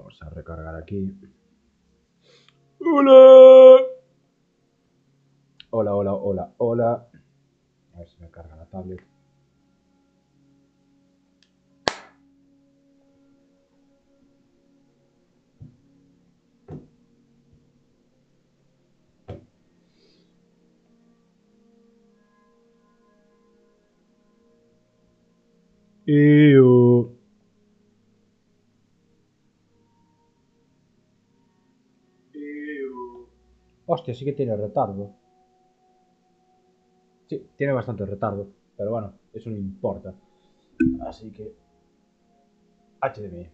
Vamos a recargar aquí. ¡Hola! Hola, hola, hola, hola. A ver si me carga la tablet. Ew. Hostia, sí que tiene retardo. Sí, tiene bastante retardo. Pero bueno, eso no importa. Así que... HDMI.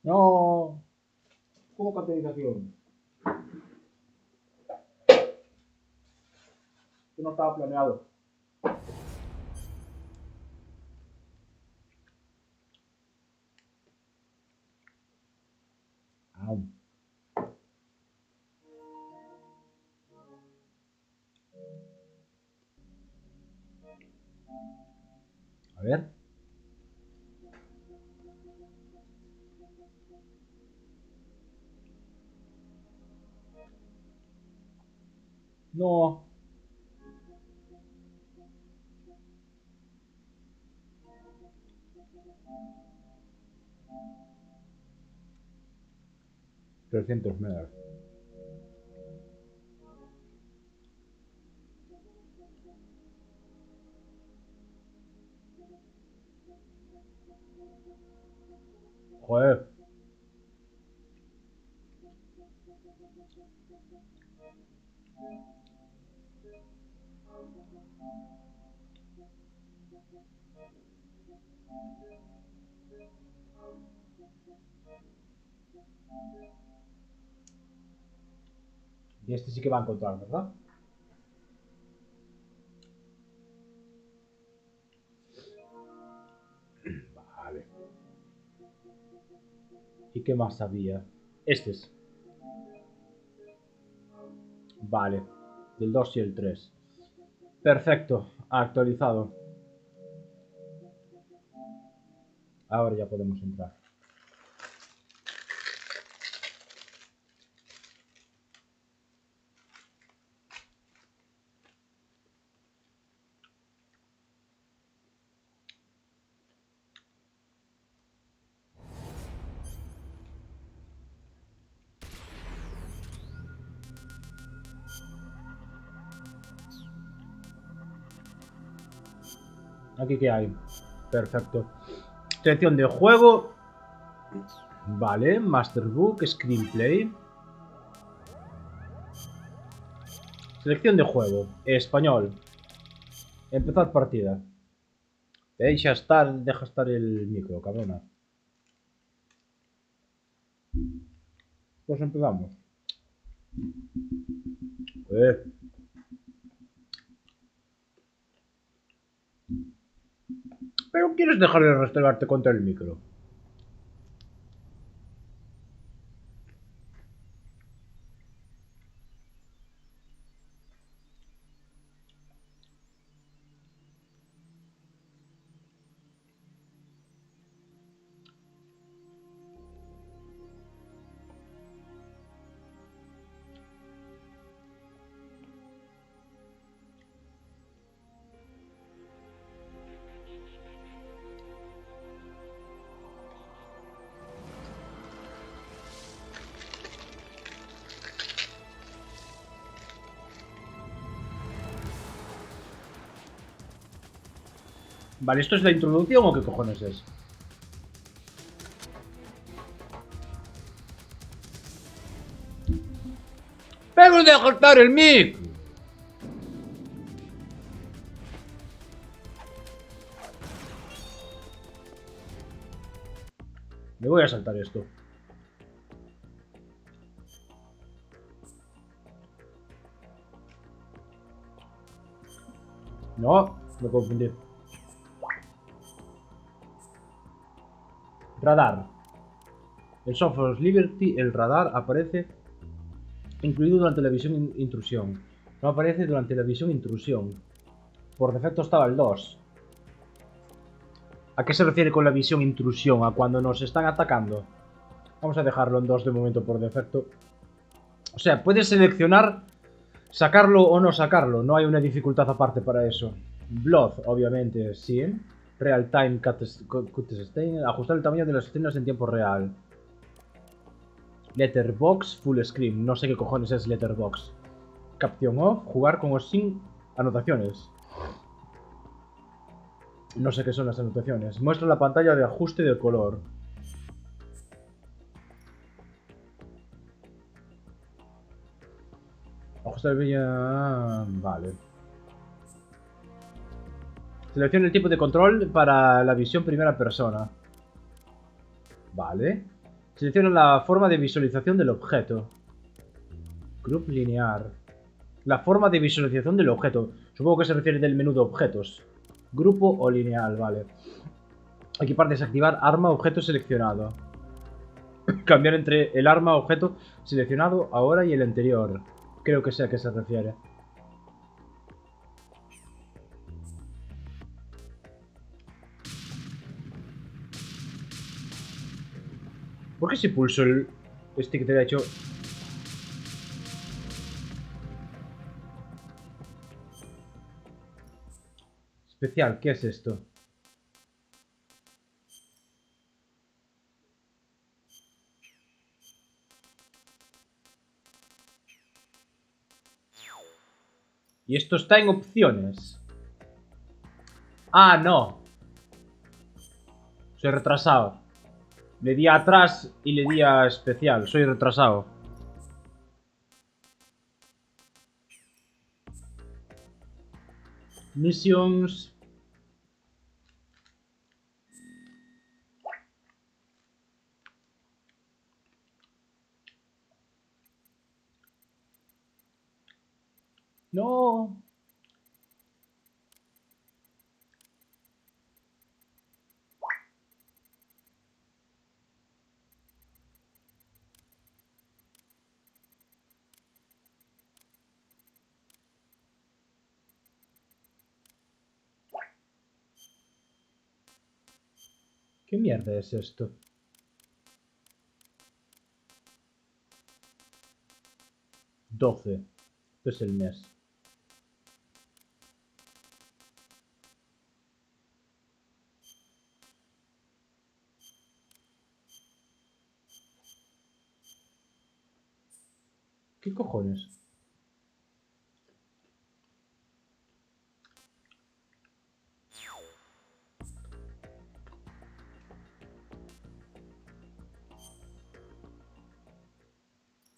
No. ¿Cómo categorización? Que no estaba planeado. Au. A ver. No. $300 megas. Joder. Y este sí que va a encontrar, ¿verdad? Vale. ¿Y qué más había? Este es. Vale. El 2 y el 3. Perfecto. Actualizado. Ahora ya podemos entrar. Aquí qué hay. Perfecto. Selección de juego. Vale. Masterbook. Screenplay. Selección de juego. Español. Empezar partida. Deja estar el micro, cabrona. Pues empezamos. Eh. Pero quieres dejar de restregarte contra el micro. Vale, ¿esto es la introducción o qué cojones es? ¡Pero deja estar el micro! Me voy a saltar esto. No, me confundí. Radar. En Software Liberty, el radar aparece incluido durante la visión intrusión. No aparece durante la visión intrusión. Por defecto estaba el 2. ¿A qué se refiere con la visión intrusión? ¿A cuando nos están atacando? Vamos a dejarlo en 2 de momento por defecto. O sea, puedes seleccionar sacarlo o no sacarlo. No hay una dificultad aparte para eso. Blood, obviamente, sí. Real Time Cut Stain. Ajustar el tamaño de las escenas en tiempo real. Letterbox Full Screen. No sé qué cojones es Letterbox. Caption Off. Jugar con o sin anotaciones. No sé qué son las anotaciones. Muestra la pantalla de ajuste de color. Ajustar el brillo. Vale. Selecciona el tipo de control para la visión primera persona. Vale. Selecciona la forma de visualización del objeto. Group lineal. La forma de visualización del objeto. Supongo que se refiere del menú de objetos. Grupo o lineal, vale. Equipar, desactivar arma objeto seleccionado. Cambiar entre el arma objeto seleccionado ahora y el anterior. Creo que sé a qué se refiere. ¿Por qué si pulso el stick derecho? Especial, ¿qué es esto? Y esto está en opciones. Ah, no. Soy retrasado. Le di a atrás y le di a especial. Soy retrasado. Missions. No. ¿Qué mierda es esto? $12. Esto es el mes. ¿Qué cojones?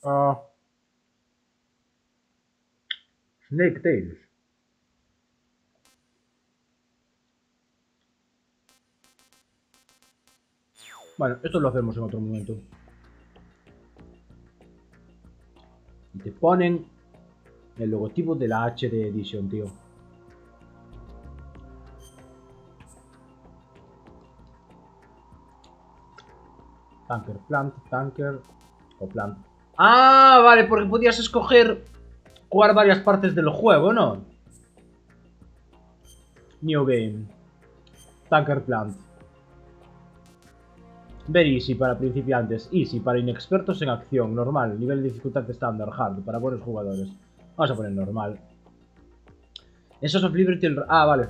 Ah. Snake Tales. Bueno, esto lo hacemos en otro momento. Y te ponen el logotipo de la HD Edition, tío. Tanker Plant, Tanker o Plant. Ah, vale, porque podías escoger jugar varias partes del juego, ¿no? New Game. Tanker Plant. Very easy para principiantes, easy para inexpertos en acción, normal, nivel de dificultad estándar, hard, para buenos jugadores. Vamos a poner normal. Esos of Liberty... Ah, vale.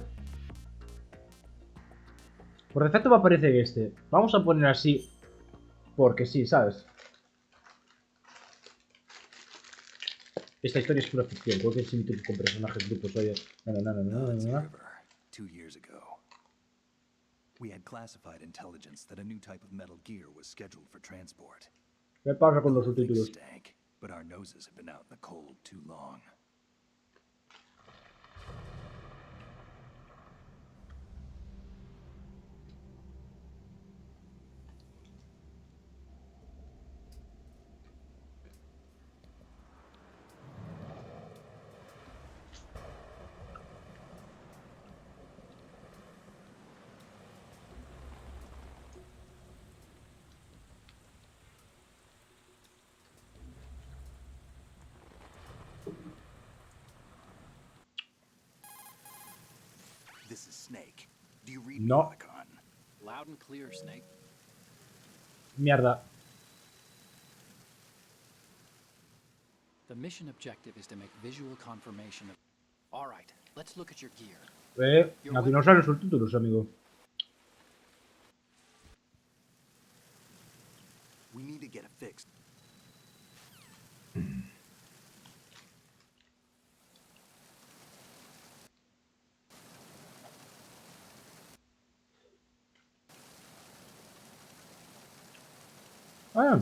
Por defecto me aparece este. Vamos a poner así, porque sí, ¿sabes? Esta historia es pura ficción, cualquier similitud con personajes, grupos, oye... No. 2 years ago, we had classified intelligence that a new type of metal gear was scheduled for transport. ¿Qué pasa con The los whole thing subtítulos? stank, but our noses have been out in the cold too long. This is Snake. Do you read No. me, Otacon? Loud and clear, Snake. Mierda. The mission objective is to make visual confirmation of... All right, let's look at your gear. Aquí no salen subtítulos, amigo. We need to get it fixed. Ah.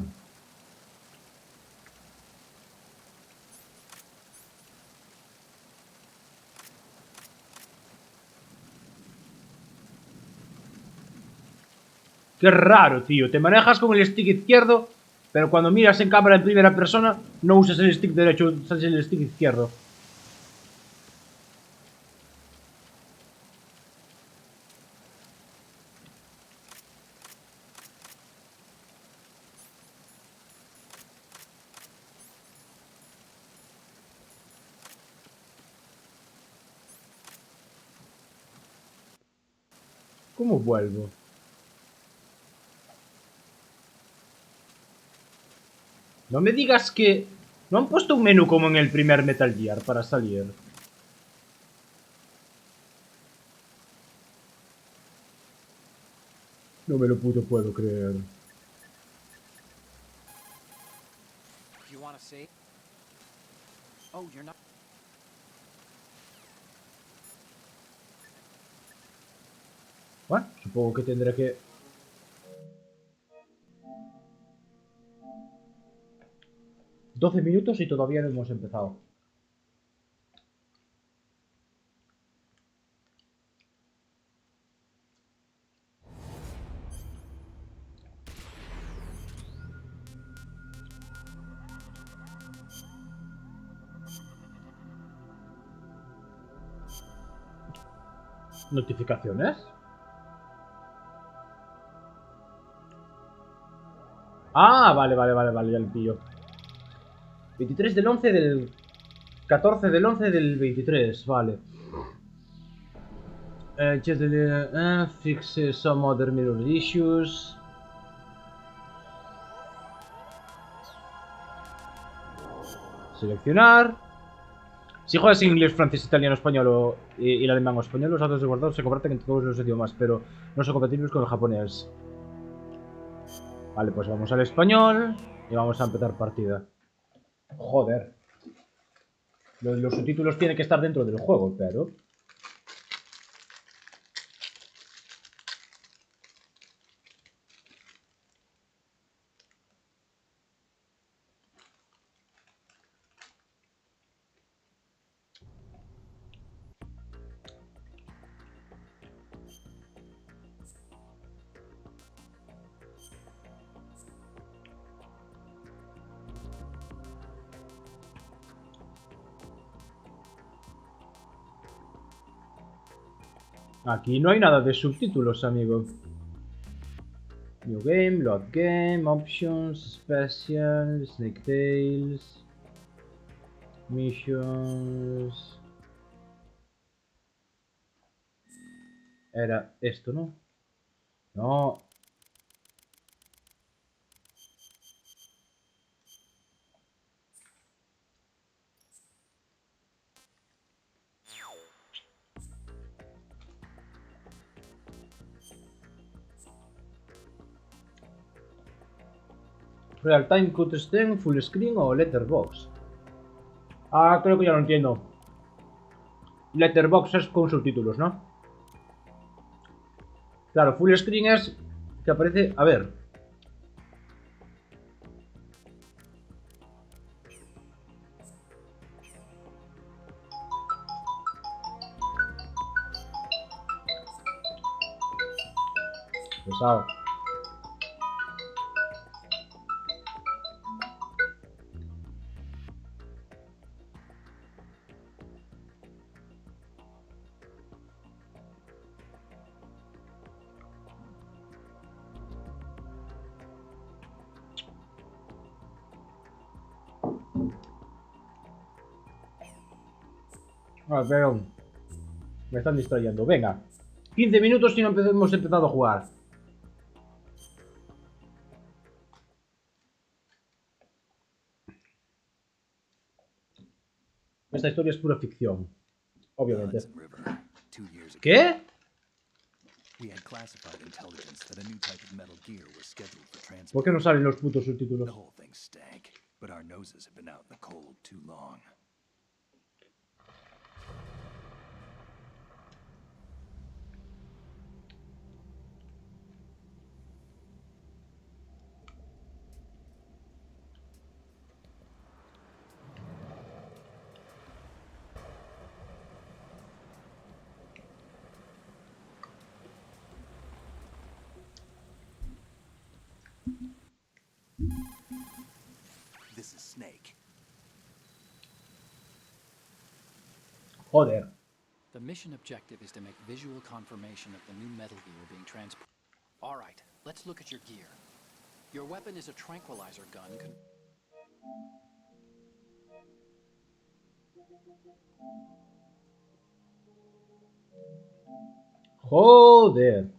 Qué raro, tío. Te manejas con el stick izquierdo, pero cuando miras en cámara en primera persona, no usas el stick derecho, usas el stick izquierdo. ¿Cómo vuelvo? No me digas que... ¿No han puesto un menú como en el primer Metal Gear para salir? No me lo puedo creer. You want to save? Oh, you're not... Bueno, supongo que tendré que... ...12 minutos y todavía no hemos empezado. ¿Notificaciones? Ah, vale, ya lo pillo. 23 del 11 del... 14 del 11 del 23, vale. Fix some other mirror issues. Seleccionar. Si juegas inglés, francés, italiano, español y el alemán o español, los datos de guardado se comparten en todos los idiomas, pero no son compatibles con el japonés. Vale, pues vamos al español y vamos a empezar partida. Joder. Lo de los subtítulos tiene que estar dentro del juego, pero... Aquí no hay nada de subtítulos, amigo. New game, load game, options, special, snake tails, missions... Era esto, ¿no? No. Real time cutscene, full screen o letterbox. Ah, creo que ya lo entiendo. Letterbox es con subtítulos, ¿no? Claro, full screen es que aparece... A ver. Pesado. A ver. Me están distrayendo. Venga. 15 minutos y no hemos empezado a jugar. Esta historia es pura ficción. Obviamente. Hudson River, 2 years ago. ¿Qué? We had classified intelligence that a new type of metal gear was scheduled for ¿Por transport. qué no salen los putos The subtítulos? whole thing stank, but our noses have been out in the cold too long. This is Snake. Joder. The mission objective is to make visual confirmation of the new metal gear being transported. All right, let's look at your gear. Your weapon is a tranquilizer gun. Joder.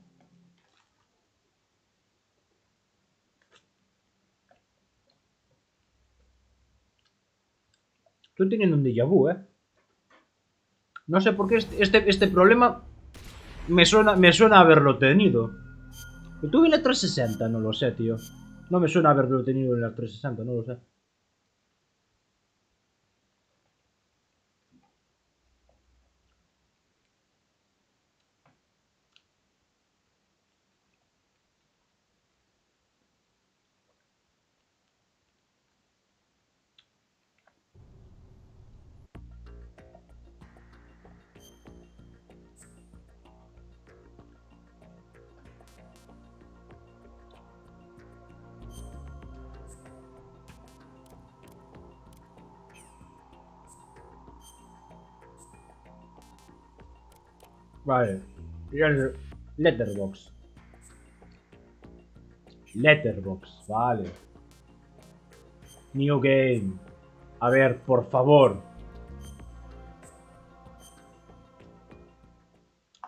Estoy teniendo un déjà vu, No sé por qué este problema me suena haberlo tenido. Lo tuve en la 360, no lo sé, tío. No me suena haberlo tenido en la 360, no lo sé. Vale. Letterbox. Letterbox, vale. New game. A ver, por favor.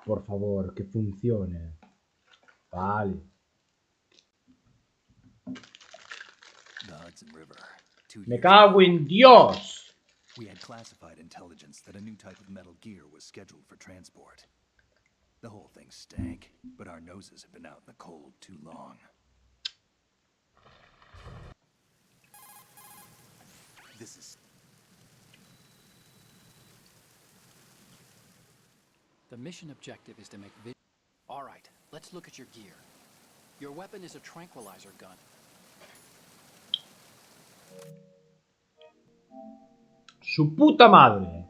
Por favor, que funcione. Vale. The Hudson River, 2 Me years cago en Dios. We had classified intelligence that a new type of metal gear was scheduled for transport. The whole thing stank, but our noses have been out in the cold too long. This is The mission objective is to make All right, let's look at your gear. Your weapon is a tranquilizer gun. Su puta madre.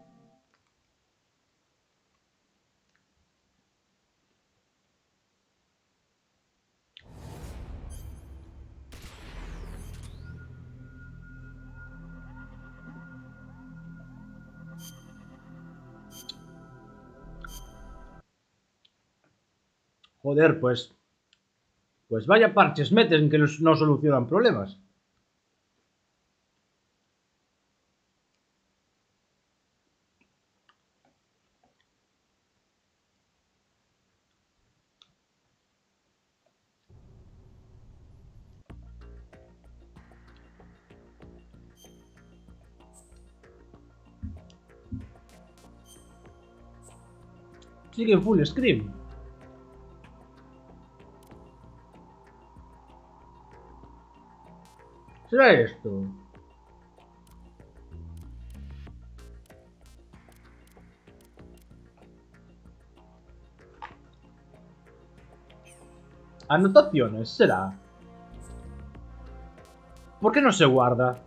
Joder, pues vaya parches meten que no solucionan problemas. Sigue en full screen. ¿Será esto? Anotaciones, será. ¿Por qué no se guarda?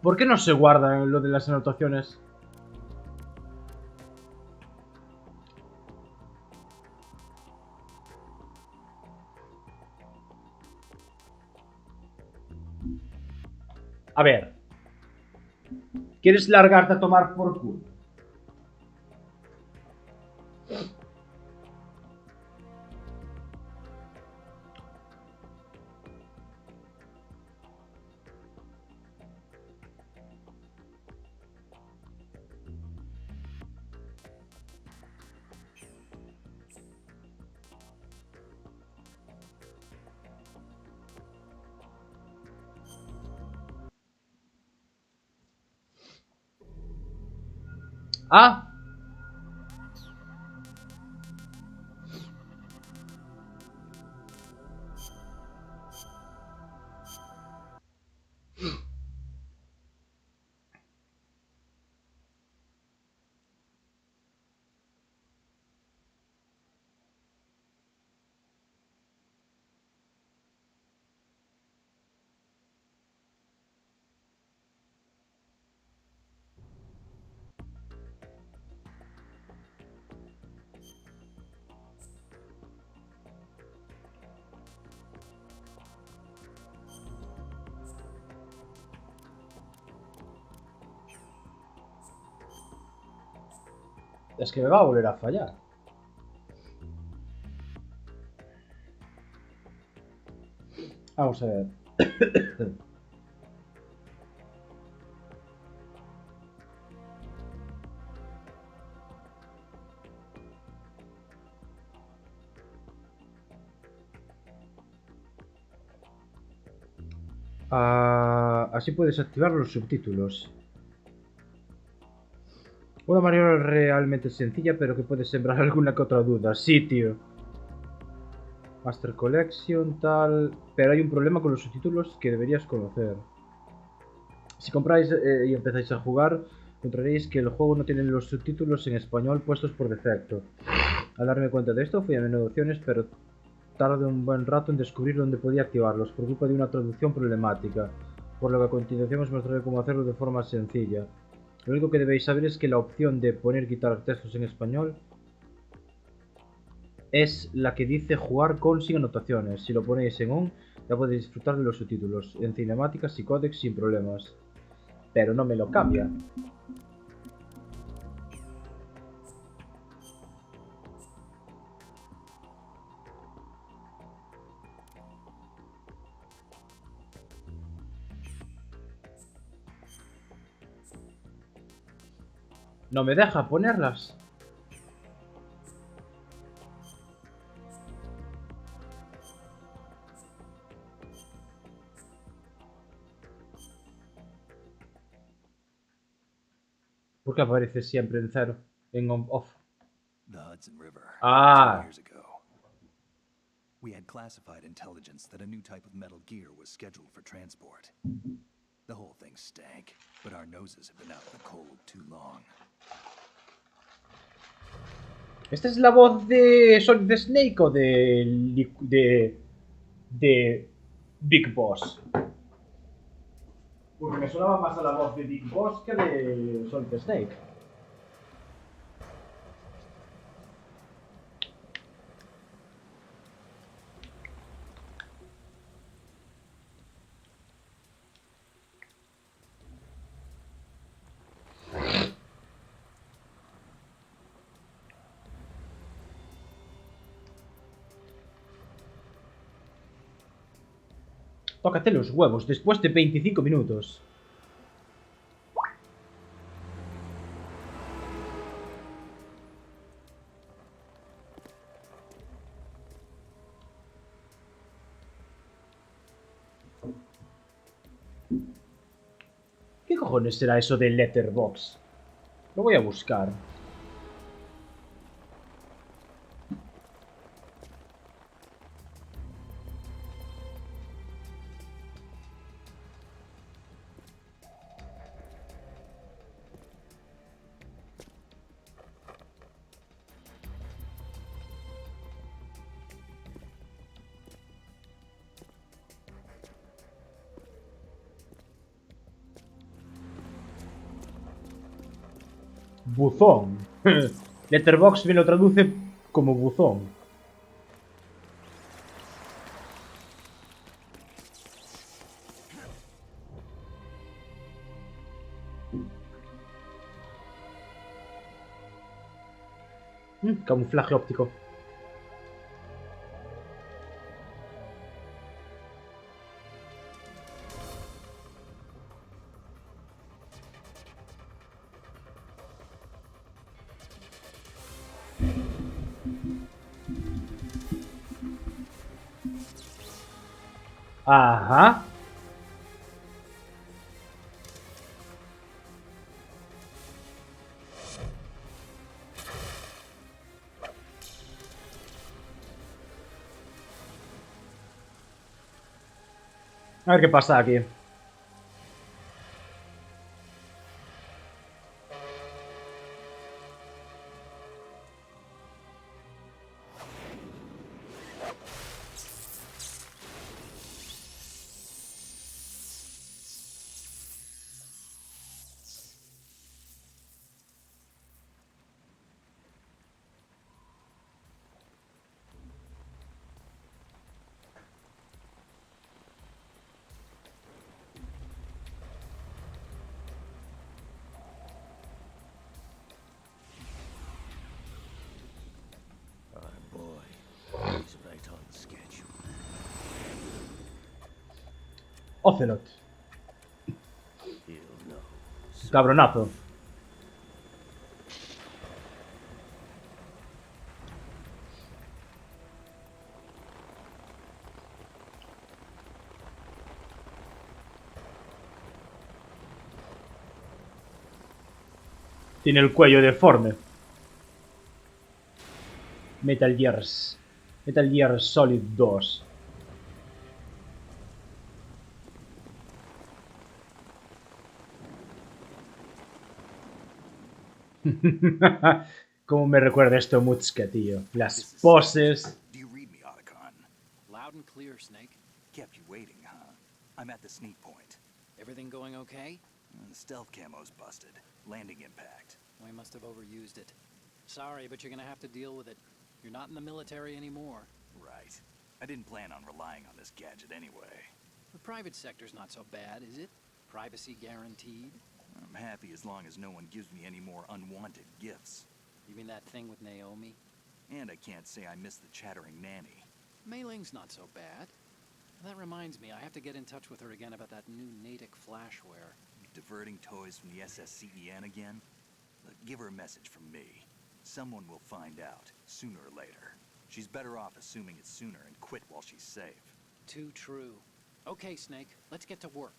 ¿Por qué no se guarda lo de las anotaciones? A ver. ¿Quieres largarte a tomar por culo? Ah. Es que me va a volver a fallar. Vamos a ver. Así puedes activar los subtítulos. Una maniobra realmente sencilla, pero que puede sembrar alguna que otra duda. Sí, tío. Master Collection, tal... Pero hay un problema con los subtítulos que deberías conocer. Si compráis y empezáis a jugar, encontraréis que el juego no tiene los subtítulos en español puestos por defecto. Al darme cuenta de esto, fui a menú de opciones, pero tardé un buen rato en descubrir dónde podía activarlos, por culpa de una traducción problemática, por lo que a continuación os mostraré cómo hacerlo de forma sencilla. Lo único que debéis saber es que la opción de poner quitar textos en español es la que dice jugar con sin anotaciones. Si lo ponéis en on, ya podéis disfrutar de los subtítulos en cinemáticas y códex sin problemas. Pero no me lo cambia. No me deja ponerlas. ¿Por qué aparece siempre en cero? En on off. The Hudson River. Ah. 2 years ago. We had classified intelligence that a new type of metal gear was scheduled for transport. The whole thing stank, but our noses have been out in the cold too long. ¿Esta es la voz de Solid Snake o de Big Boss? Porque me sonaba más a la voz de Big Boss que de Solid Snake. Tócate los huevos después de 25 minutos. ¿Qué cojones será eso de Letterbox? Lo voy a buscar. Buzón. Letterbox me lo traduce como buzón. Camuflaje óptico. Ajá. A ver qué pasa aquí. Our boy is right on schedule. Ocelot. He'll know. Cabronazo. Tiene el cuello deforme. Metal Gears. Metal Gear Solid 2. Cómo me recuerda esto Mutska, tío. Las This is poses. Savage. Do you read me, Otacon? Loud and clear, Snake. Kept you waiting, huh? I'm at the sneak point. Everything going okay? The stealth camo's busted. Landing impact. We must have overused it. Sorry, but you're gonna have to deal with it. You're not in the military anymore. Right. I didn't plan on relying on this gadget anyway. The private sector's not so bad, is it? Privacy guaranteed? I'm happy as long as no one gives me any more unwanted gifts. You mean that thing with Naomi? And I can't say I miss the chattering nanny. Mei Ling's not so bad. That reminds me, I have to get in touch with her again about that new Natick flashware. Diverting toys from the SSCEN again? Look, give her a message from me. Someone will find out, sooner or later. She's better off assuming it sooner and quit while she's safe. Too true. Okay, Snake, let's get to work.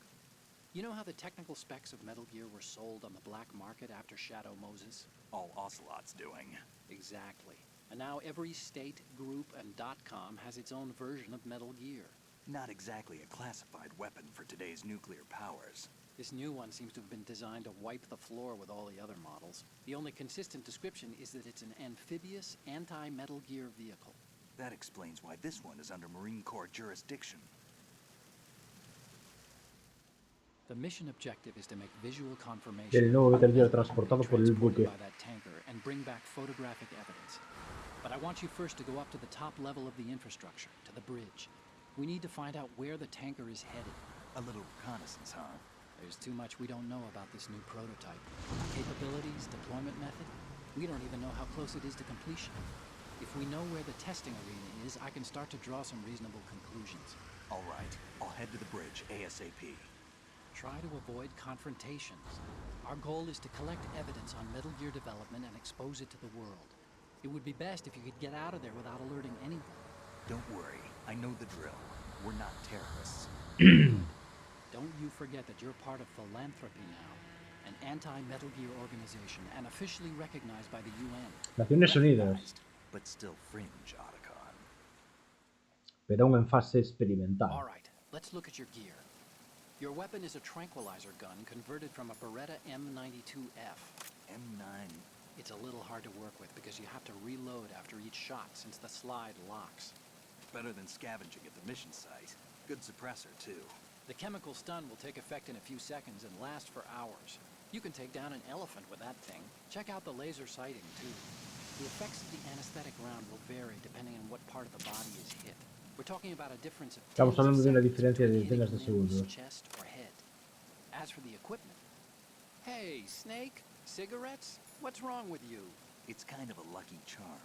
You know how the technical specs of Metal Gear were sold on the black market after Shadow Moses? All Ocelot's doing. Exactly. And now every state, group, and .com has its own version of Metal Gear. Not exactly a classified weapon for today's nuclear powers. This new one seems to have been designed to wipe the floor with all the other models. The only consistent description is that it's an amphibious, anti-Metal Gear vehicle. That explains why this one is under Marine Corps jurisdiction. The mission objective is to make visual confirmation Del nuevo Metal Gear of the transportado being por el transported buque. by that tanker and bring back photographic evidence. But I want you first to go up to the top level of the infrastructure, to the bridge. We need to find out where the tanker is headed. A little reconnaissance, huh? There's too much we don't know about this new prototype. Capabilities, deployment method. We don't even know how close it is to completion. If we know where the testing arena is, I can start to draw some reasonable conclusions. All right, I'll head to the bridge ASAP. Try to avoid confrontations. Our goal is to collect evidence on Metal Gear development and expose it to the world. It would be best if you could get out of there without alerting anyone. Don't worry, I know the drill. We're not terrorists. Don't you forget that you're part of Philanthropy now, an anti-Metal Gear organization and officially recognized by the UN. Naciones Unidas, Recognized, but still fringe, Otacon. pero aún en fase All experimental. right, let's look at your gear. Your weapon is a tranquilizer gun converted from a Beretta M92F. M9. It's a little hard to work with because you have to reload after each shot since the slide locks. Better than scavenging at the mission site. Good suppressor, too. The chemical stun will take effect in a few seconds and last for hours. You can take down an elephant with that thing. Check out the laser sighting, too. The effects of the anesthetic round will vary depending on what part of the body is hit. We're talking about a difference of Estamos tens of hablando de una seconds diferencia de between decenas de hitting limbs, segundos. chest, or head. As for the equipment... Hey, Snake, cigarettes? What's wrong with you? It's kind of a lucky charm.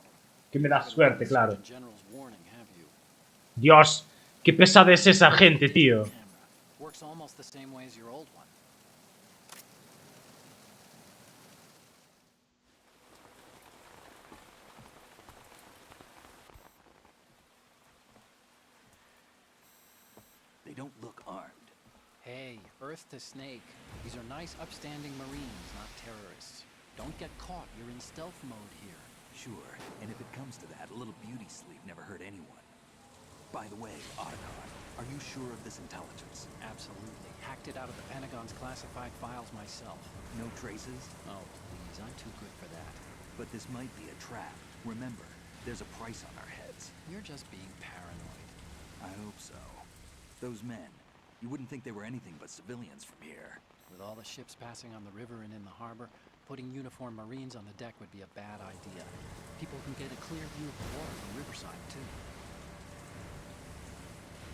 Que me da suerte, claro. Surgeon General's warning, have you? Dios, qué pesada es esa gente, tío. Camera. Works almost the same way as your old one. They don't look armed. Hey, Earth to Snake. These are nice, upstanding Marines, not terrorists. Don't get caught. You're in stealth mode here. Sure, and if it comes to that, a little beauty sleep never hurt anyone. By the way, Otacon, are you sure of this intelligence? Absolutely. Hacked it out of the Pentagon's classified files myself. No traces? Oh, please, I'm too good for that. But this might be a trap. Remember, there's a price on our heads. You're just being paranoid. I hope so. Those men, you wouldn't think they were anything but civilians from here. With all the ships passing on the river and in the harbor, putting uniformed Marines on the deck would be a bad idea. People can get a clear view of the water from Riverside, too.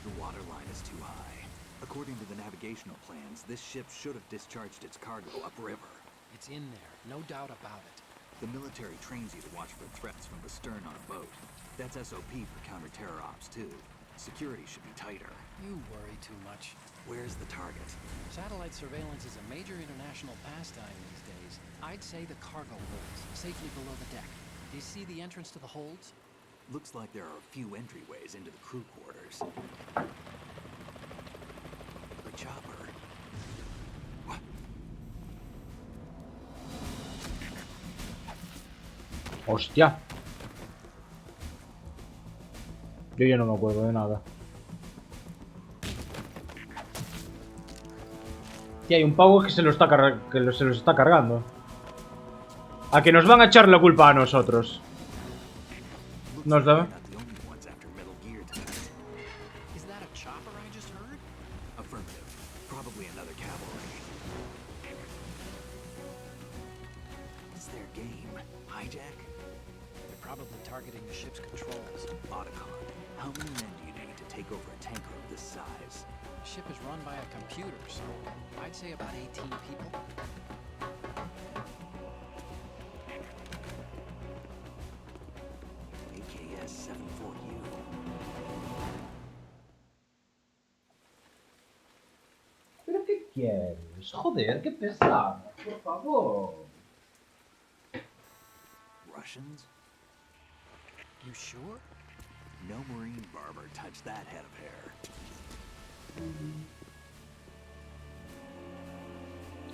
The water line is too high. According to the navigational plans, this ship should have discharged its cargo upriver. It's in there, no doubt about it. The military trains you to watch for threats from the stern on a boat. That's SOP for counter-terror ops, too. Security should be tighter. You worry too much. Where's the target? Satellite surveillance is a major international pastime these days. I'd say the cargo holds, safely below the deck. Do you see the entrance to the holds? Looks like there are a few entryways into the crew quarters. The chopper. What? Hostia. Yo ya no me acuerdo de nada. Y hay un pavo que se lo está se los está cargando. A que nos van a echar la culpa a nosotros. Nos da. Not the only ones after Metal Gear tonight. Is that a chopper I just heard? Affirmative. Probably another cavalry. What's their game? Hijack? They're probably targeting the ship's controls. Otacon. How many men do you need to take over a tanker of this size? The ship is run by a computer, so I'd say about 18 people. AKS 74U. ¿Pero qué quieres? Joder, qué pesado. Por favor. Russians? You sure? No Marine barber touched that head of hair.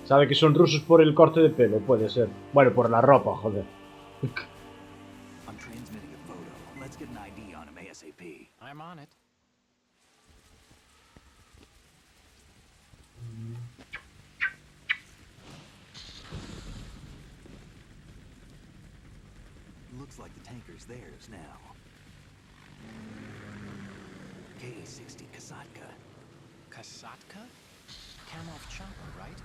Sabe que son rusos por el corte de pelo, puede ser. Bueno, por la ropa, joder. I'm transmitting a photo. Let's get an ID on him ASAP. I'm on it. Looks like the tanker's theirs now. K-60 Kasatka. Kasatka? Kamov chopper, right?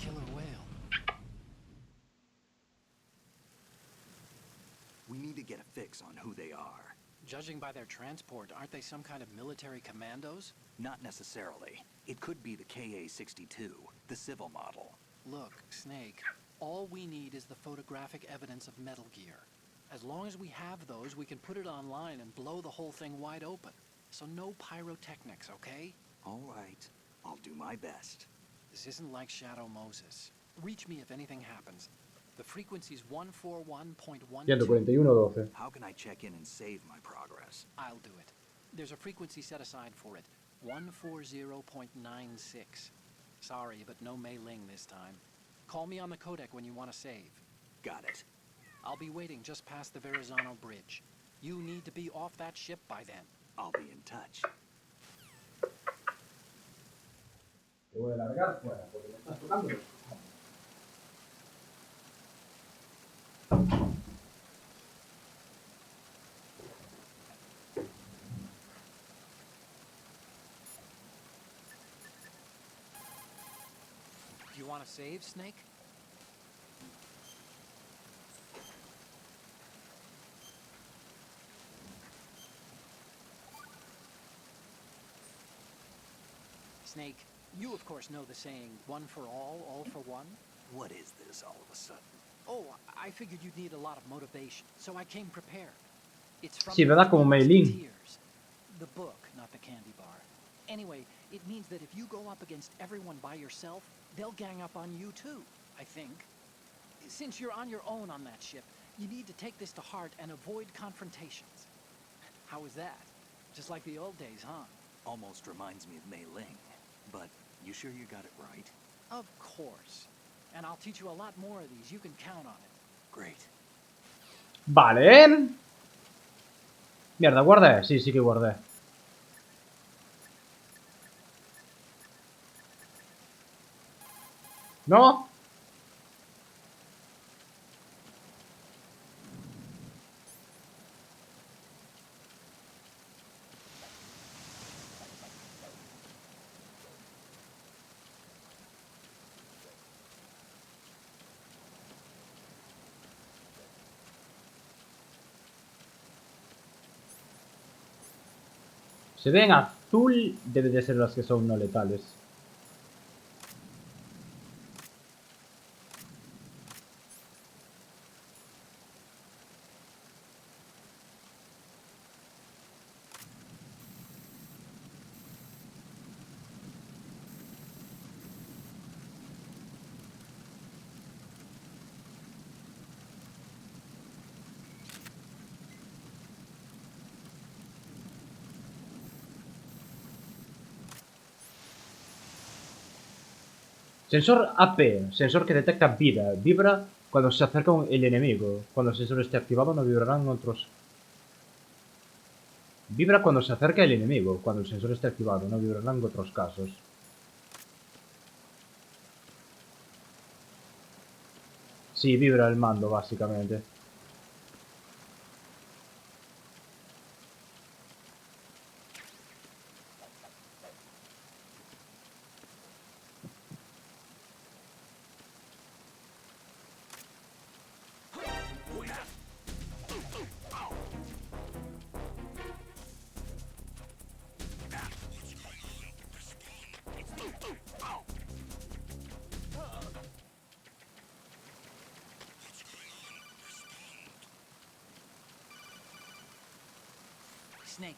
Killer whale. We need to get a fix on who they are. Judging by their transport, aren't they some kind of military commandos? Not necessarily. It could be the KA-62, the civil model. Look, Snake, all we need is the photographic evidence of Metal Gear. As long as we have those, we can put it online and blow the whole thing wide open. So no pyrotechnics, okay? All right. I'll do my best. This isn't like Shadow Moses. Reach me if anything happens. The frequency's 141.12. 141.12. How can I check in and save my progress? I'll do it. There's a frequency set aside for it. 140.96. Sorry, but no Mei Ling this time. Call me on the codec when you want to save. Got it. I'll be waiting just past the Verrazano Bridge. You need to be off that ship by then. I'll be in touch. Te voy a largar fuera porque me estás tocando los cojones. Do you want to save, Snake? Snake, you of course know the saying, one for all for one? What is this all of a sudden? Oh, I figured you'd need a lot of motivation, so I came prepared. It's from Sí, ¿verdad? Como Mei Ling. Tears. The book, not the candy bar. Anyway, it means that if you go up against everyone by yourself, they'll gang up on you too, I think. Since you're on your own on that ship, you need to take this to heart and avoid confrontations. How was that? Just like the old days, huh? Almost reminds me of Mei Ling. But you sure you got it right? Of course. And I'll teach you a lot more of these. You can count on it. Great. Vale. Mierda, guardé. Sí, sí que guardé. ¡No! Se ven azul, debe de ser las que son no letales. Sensor AP, sensor que detecta vida. Vibra cuando se acerca el enemigo. Cuando el sensor esté activado no vibrarán otros. Vibra cuando se acerca el enemigo. Cuando el sensor esté activado no vibrarán otros casos. Sí, vibra el mando, básicamente. Snake,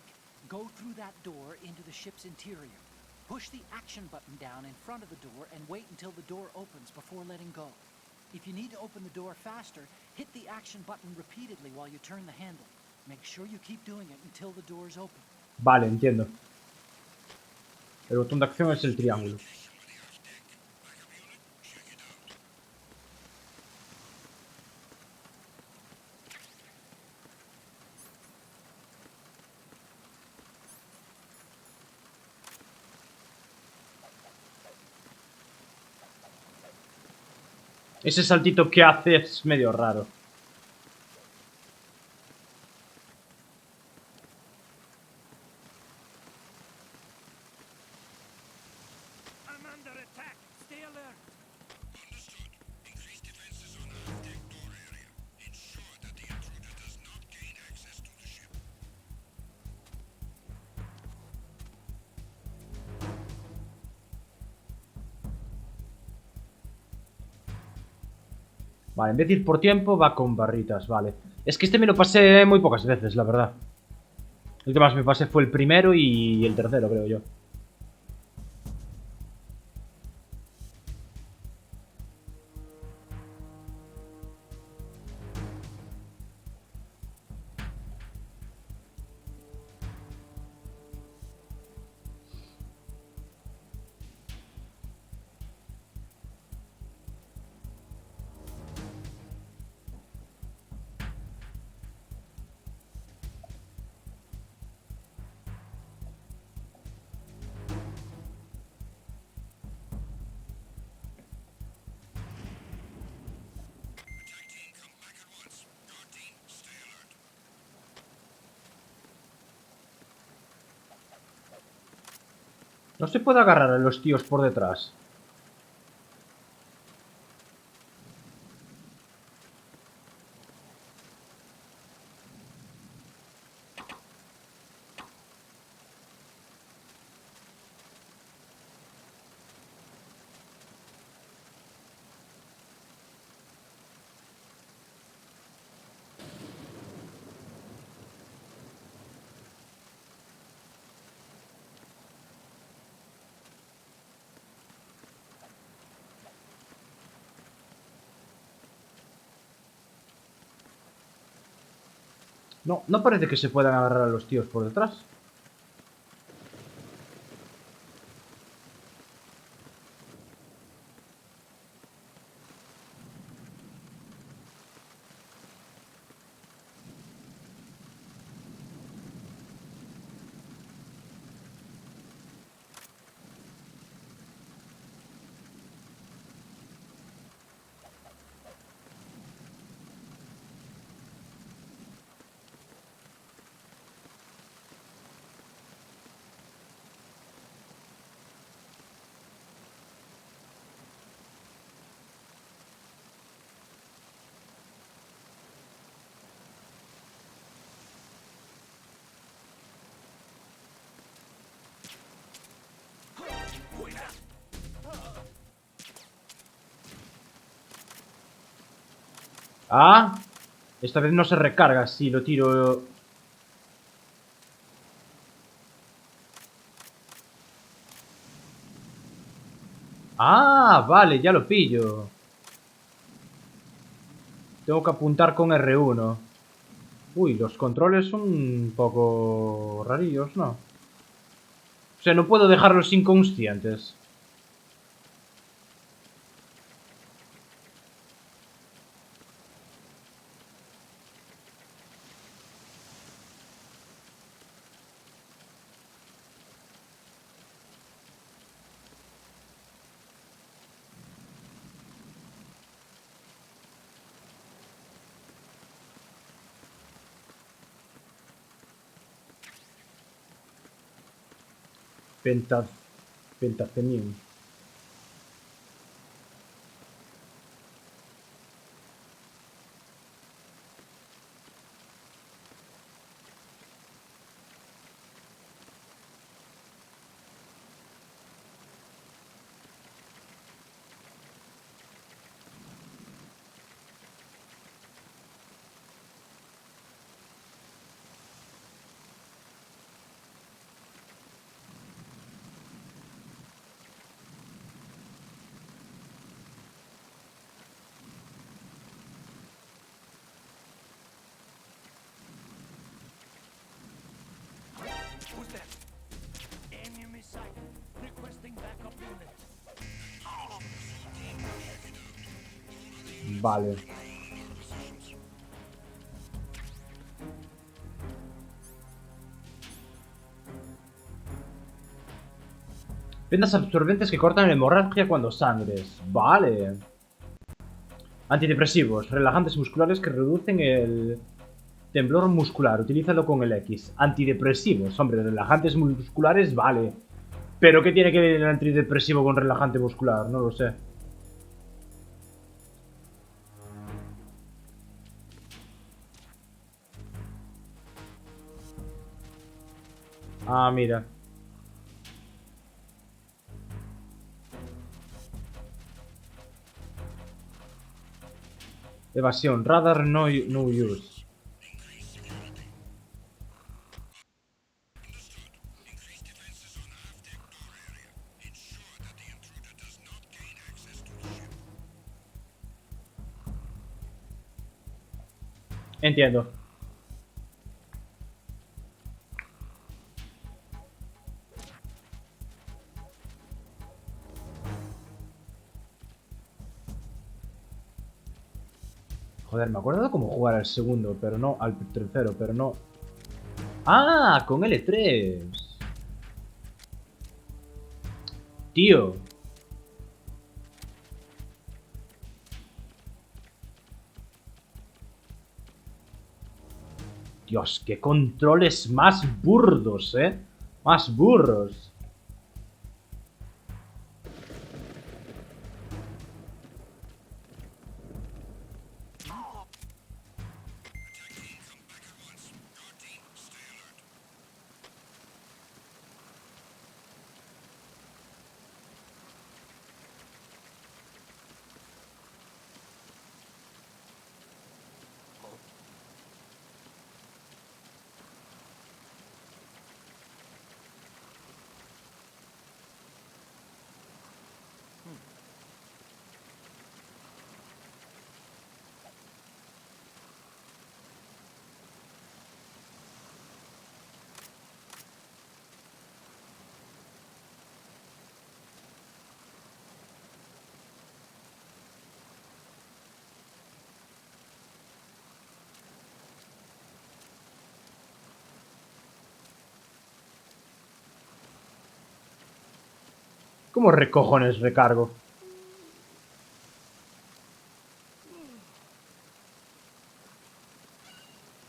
go through that door into the ship's interior. Push the action button down in front of the door and wait until the door opens before letting go. If you need to open the door faster, hit the action button repeatedly while you turn the handle. Make sure you keep doing it until the door is open. Vale, entiendo. El botón de acción es el triángulo. Ese saltito que hace es medio raro. I'm under attack. Stay alert. Understood. Increase defenses on aft-deck door area. Ensure that the intruder does not gain access to the ship. Vale, en vez de ir por tiempo, va con barritas, vale. Es que este me lo pasé muy pocas veces, la verdad. El que más me pasé fue el primero y el tercero, creo yo. Attack team, come back at once. Guard team, stay alert. No se puede agarrar a los tíos por detrás. No, no parece que se puedan agarrar a los tíos por detrás. Ah, esta vez no se recarga si lo tiro. Ah, vale, ya lo pillo. Tengo que apuntar con R1. Uy, los controles son un poco rarillos, ¿no? O sea, no puedo dejarlos inconscientes. Penta... Pentacenium. Who's that? Enemy sighted. Requesting backup unit. Vale. Vendas absorbentes que cortan la hemorragia cuando sangres. Vale. Antidepresivos. Relajantes musculares que reducen el temblor muscular. Utilízalo con el X. Antidepresivos. Hombre, relajantes musculares, vale. ¿Pero qué tiene que ver el antidepresivo con relajante muscular? No lo sé. Ah, mira. Evasión. Radar no use. Increase defenses on aft deck door area. Ensure that the intruder does not gain access to the ship. Entiendo. Joder, me acuerdo de cómo jugar al segundo, pero no al tercero, pero no. ¡Ah! Con L3. Tío. Dios, qué controles más burdos, ¿eh? Más burros. Attack team, come back at once. Guard team, stay alert. ¿Cómo recojones recargo?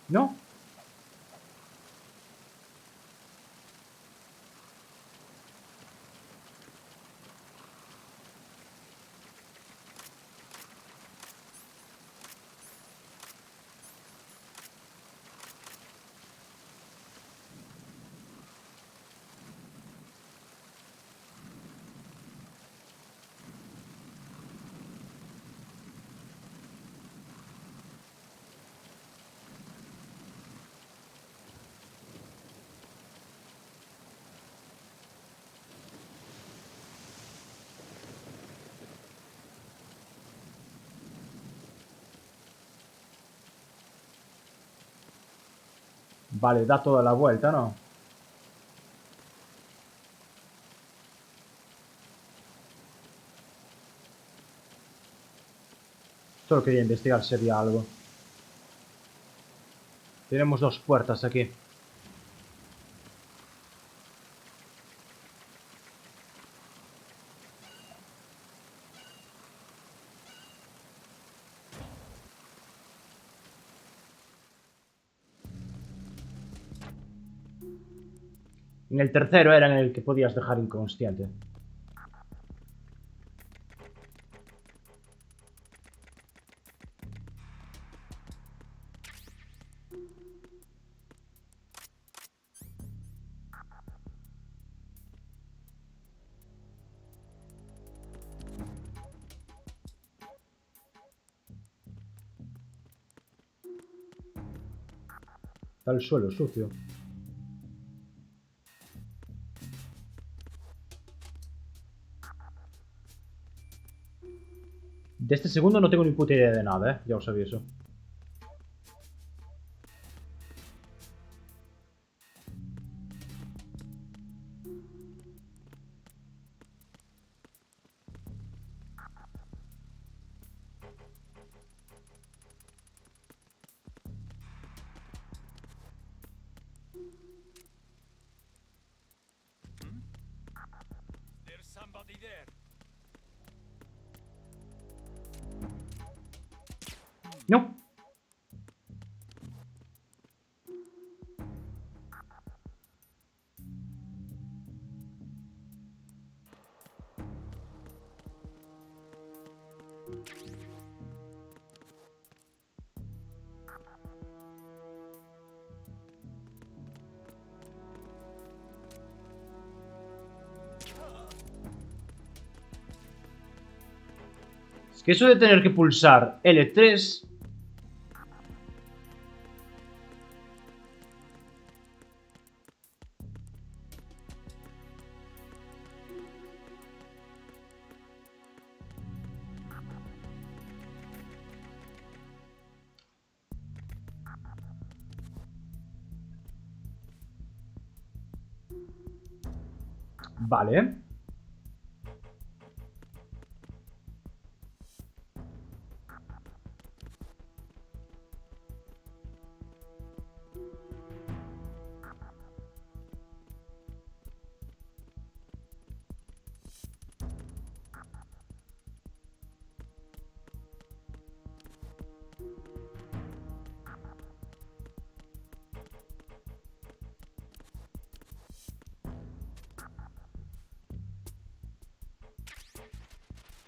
¿No? Vale, da toda la vuelta, ¿no? Solo quería investigar si había algo. Tenemos dos puertas aquí. En el tercero era en el que podías dejar inconsciente. Está el suelo sucio. De este segundo no tengo ni puta idea de nada, ya os aviso. There's somebody there. No. Es que eso de tener que pulsar L3... Vale.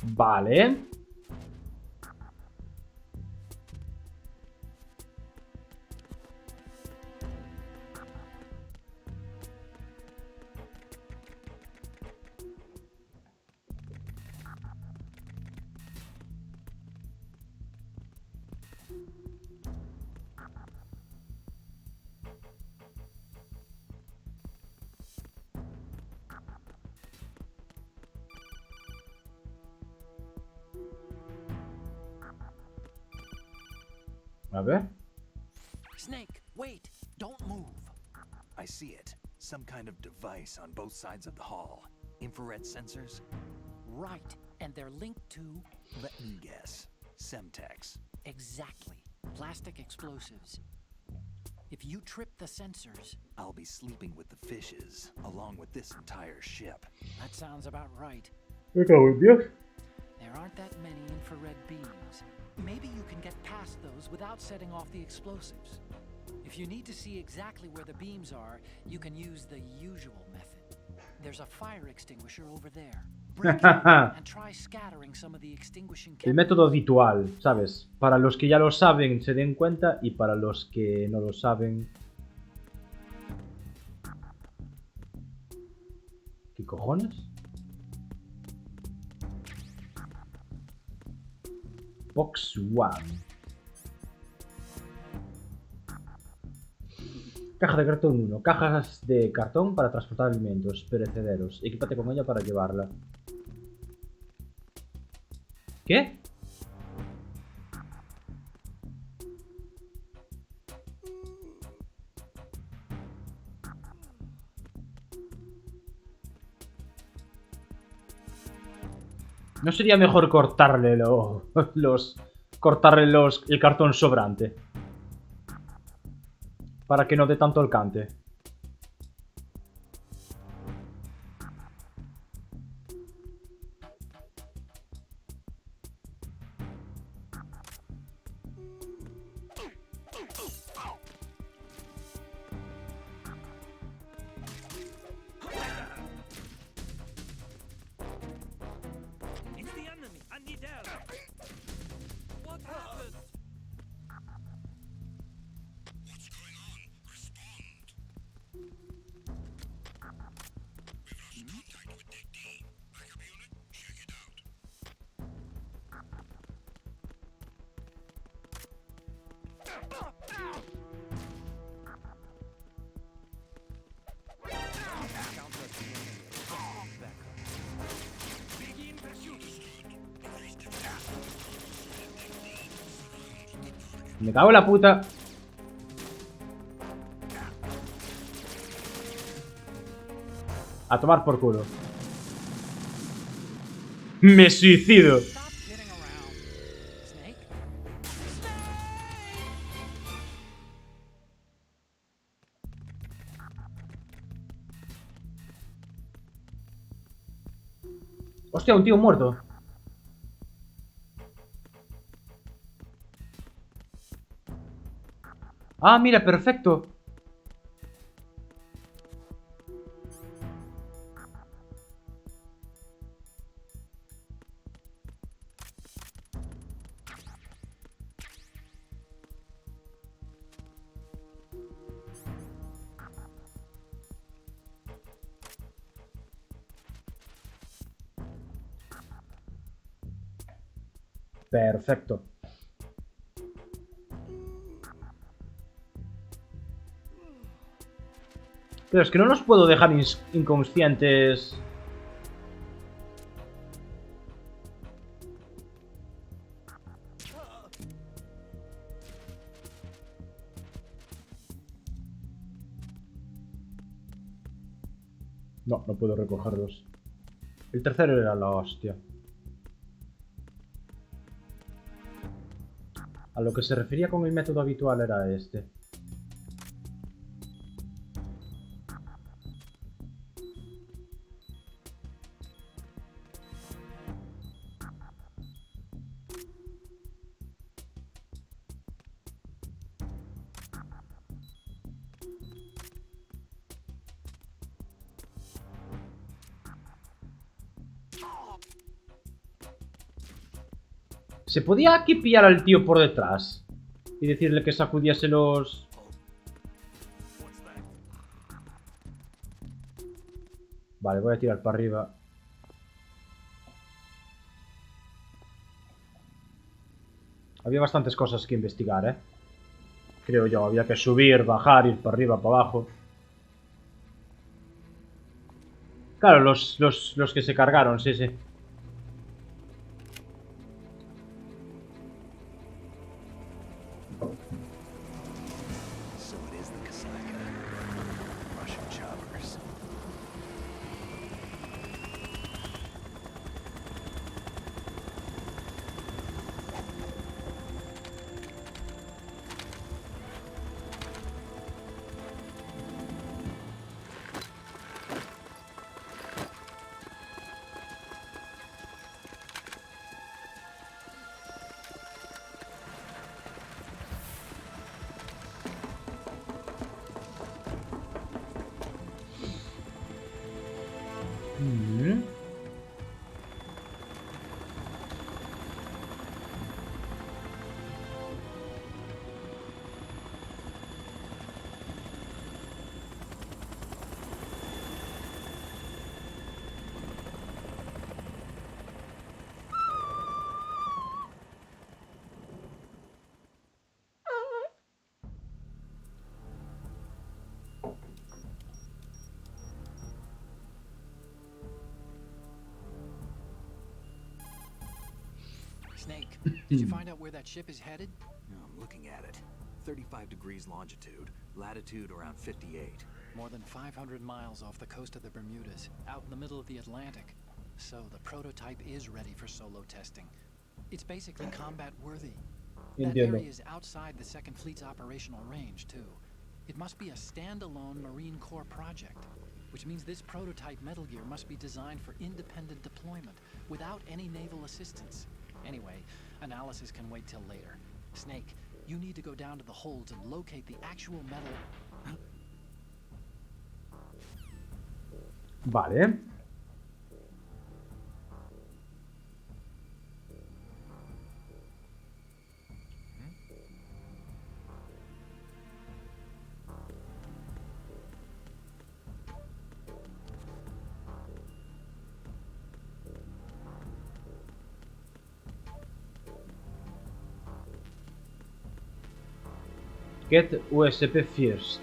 Vale. A ver. Snake, wait! Don't move! I see it. Some kind of device on both sides of the hall. Infrared sensors? Right, and they're linked to... Let me guess. Semtex. Exactly. Plastic explosives. If you trip the sensors... I'll be sleeping with the fishes, along with this entire ship. That sounds about right. Me cago en Dios. There aren't that many infrared beams. Maybe you can get past those without setting off the explosives. If you need to see exactly where the beams are, you can use the usual method. There's a fire extinguisher over there. Break it and try scattering some of the extinguishing El chemicals. método habitual, ¿sabes? Para los que ya lo saben se den cuenta y para los que no lo saben... ¿Qué cojones? Box 1. Caja de cartón 1. Cajas de cartón para transportar alimentos perecederos. Equípate con ella para llevarla. ¿Qué? ¿No sería mejor cortarle el cartón sobrante? Para que no dé tanto el cante. It's the enemy. I need help. What happened? What's going on? Respond. We've lost contact with Deck D. Backup unit, check it out. Begin pursuit. Me cago en la puta. A tomar por culo. Me suicido. Stop kidding around. Snake? Hostia, un tío muerto. Ah, mira, perfecto. Perfecto. Pero es que no los puedo dejar inconscientes. No, no puedo recogerlos. El tercero era la hostia. A lo que se refería con el método habitual era este. ¿Se podía aquí pillar al tío por detrás? Y decirle que sacudiese los... What's that? Vale, voy a tirar para arriba. Había bastantes cosas que investigar, ¿eh? Creo yo, había que subir, bajar, ir para arriba, para abajo. Claro, los que se cargaron, sí, sí. So it is the Kasaka. Russian choppers. Mm. Snake, did you find out where that ship is headed? No, I'm looking at it. 35 degrees longitude, latitude around 58. More than 500 miles off the coast of the Bermudas, out in the middle of the Atlantic. So the prototype is ready for solo testing. It's basically combat worthy. That Entiendo. area is outside the Second Fleet's operational range, too. It must be a standalone Marine Corps project, which means this prototype Metal Gear must be designed for independent deployment, without any naval assistance. Anyway, analysis can wait till later. Snake, you need to go down to the holds and locate the actual metal... Vale. Get USP first.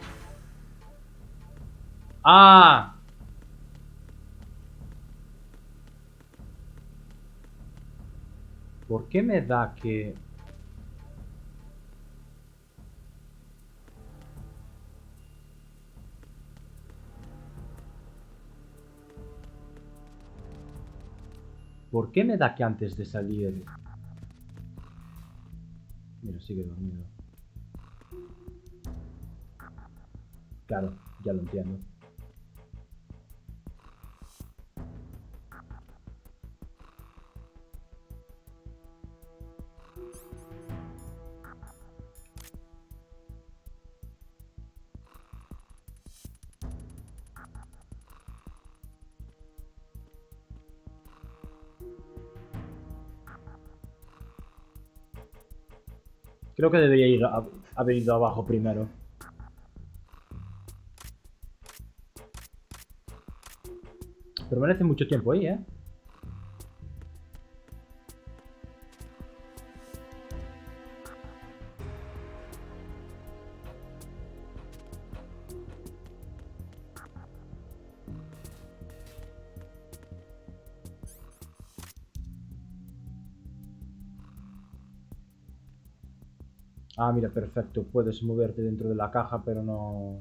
¡Ah! ¿Por qué me da que...? ¿Por qué me da que antes de salir...? Mira, sigue dormido. Claro, ya lo entiendo. Creo que debería haber ido abajo primero. Permanece mucho tiempo ahí, ¿eh? Ah, mira, perfecto. Puedes moverte dentro de la caja, pero no...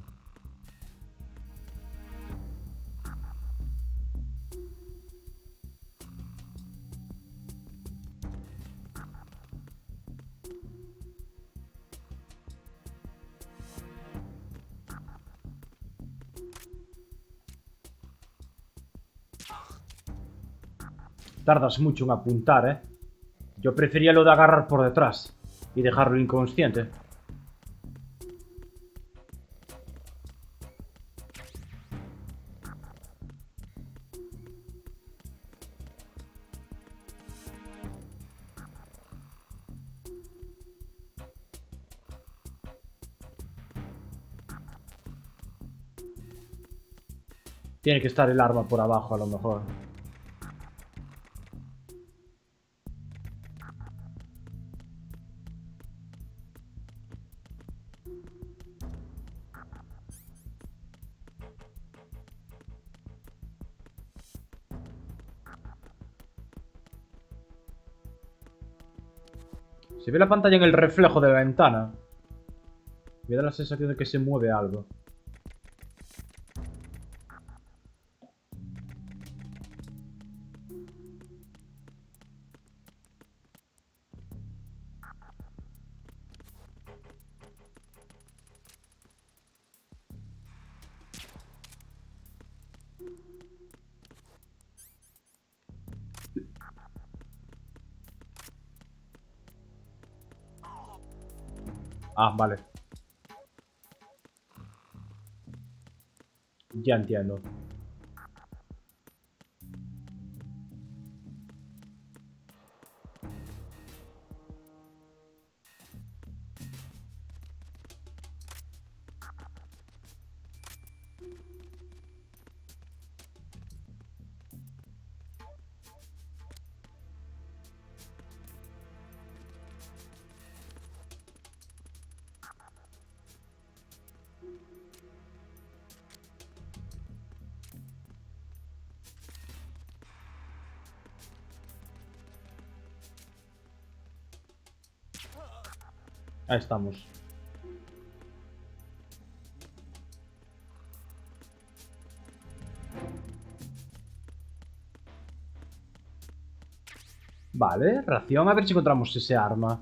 Tardas mucho en apuntar, ¿eh? Yo prefería lo de agarrar por detrás y dejarlo inconsciente. Tiene que estar el arma por abajo, a lo mejor. Se ve la pantalla en el reflejo de la ventana. Me da la sensación de que se mueve algo. Ah, vale. Ya entiendo. Ahí estamos. Vale, ración. A ver si encontramos ese arma.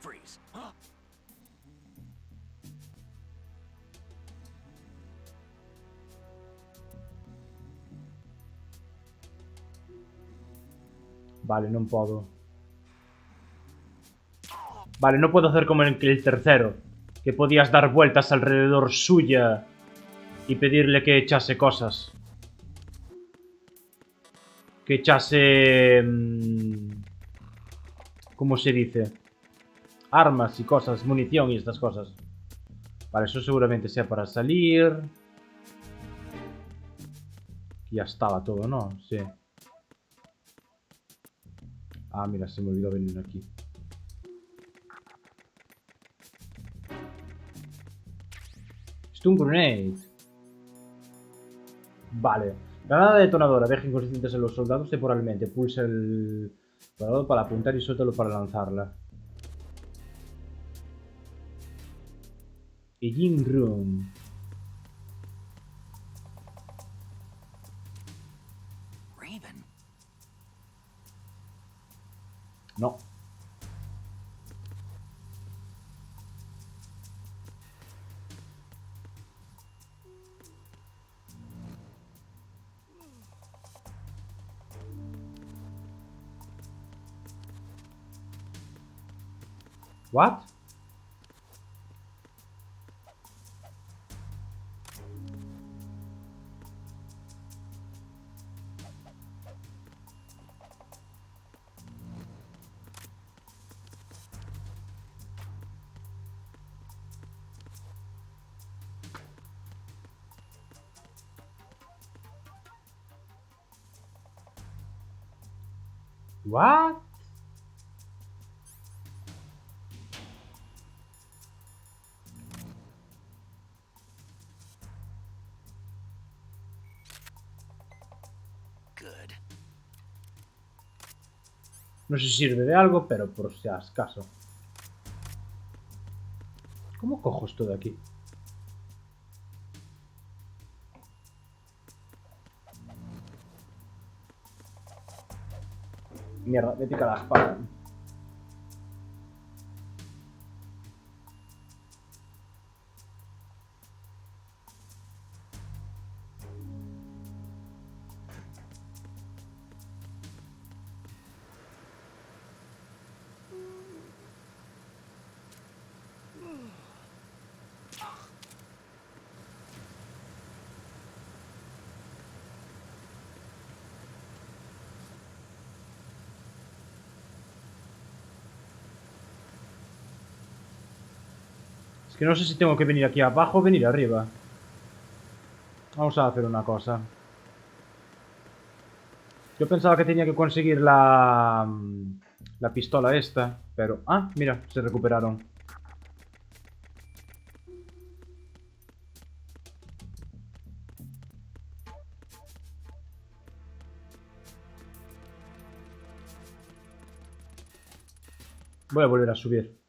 Freeze. Vale, non podo. Vale, no puedo hacer como en el tercero, que podías dar vueltas alrededor suya y pedirle que echase cosas. Que echase... ¿cómo se dice? Armas y cosas, munición y estas cosas. Vale, eso seguramente sea para salir. Ya estaba todo, ¿no? Sí. Ah, mira, se me olvidó venir aquí. Stun Grenade. Vale. Granada detonadora. Deja inconscientes a los soldados temporalmente. Pulsa el cuadrado para apuntar y suéltalo para lanzarla. Engine Room. Raven. No. What? What? Good. No sé si sirve de algo, pero por si acaso. ¿Cómo cojo esto de aquí? Mierda, me pica la espalda. Es que no sé si tengo que venir aquí abajo o venir arriba. Vamos a hacer una cosa. Yo pensaba que tenía que conseguir la pistola esta, pero... Ah, mira, se recuperaron. Voy a volver a subir.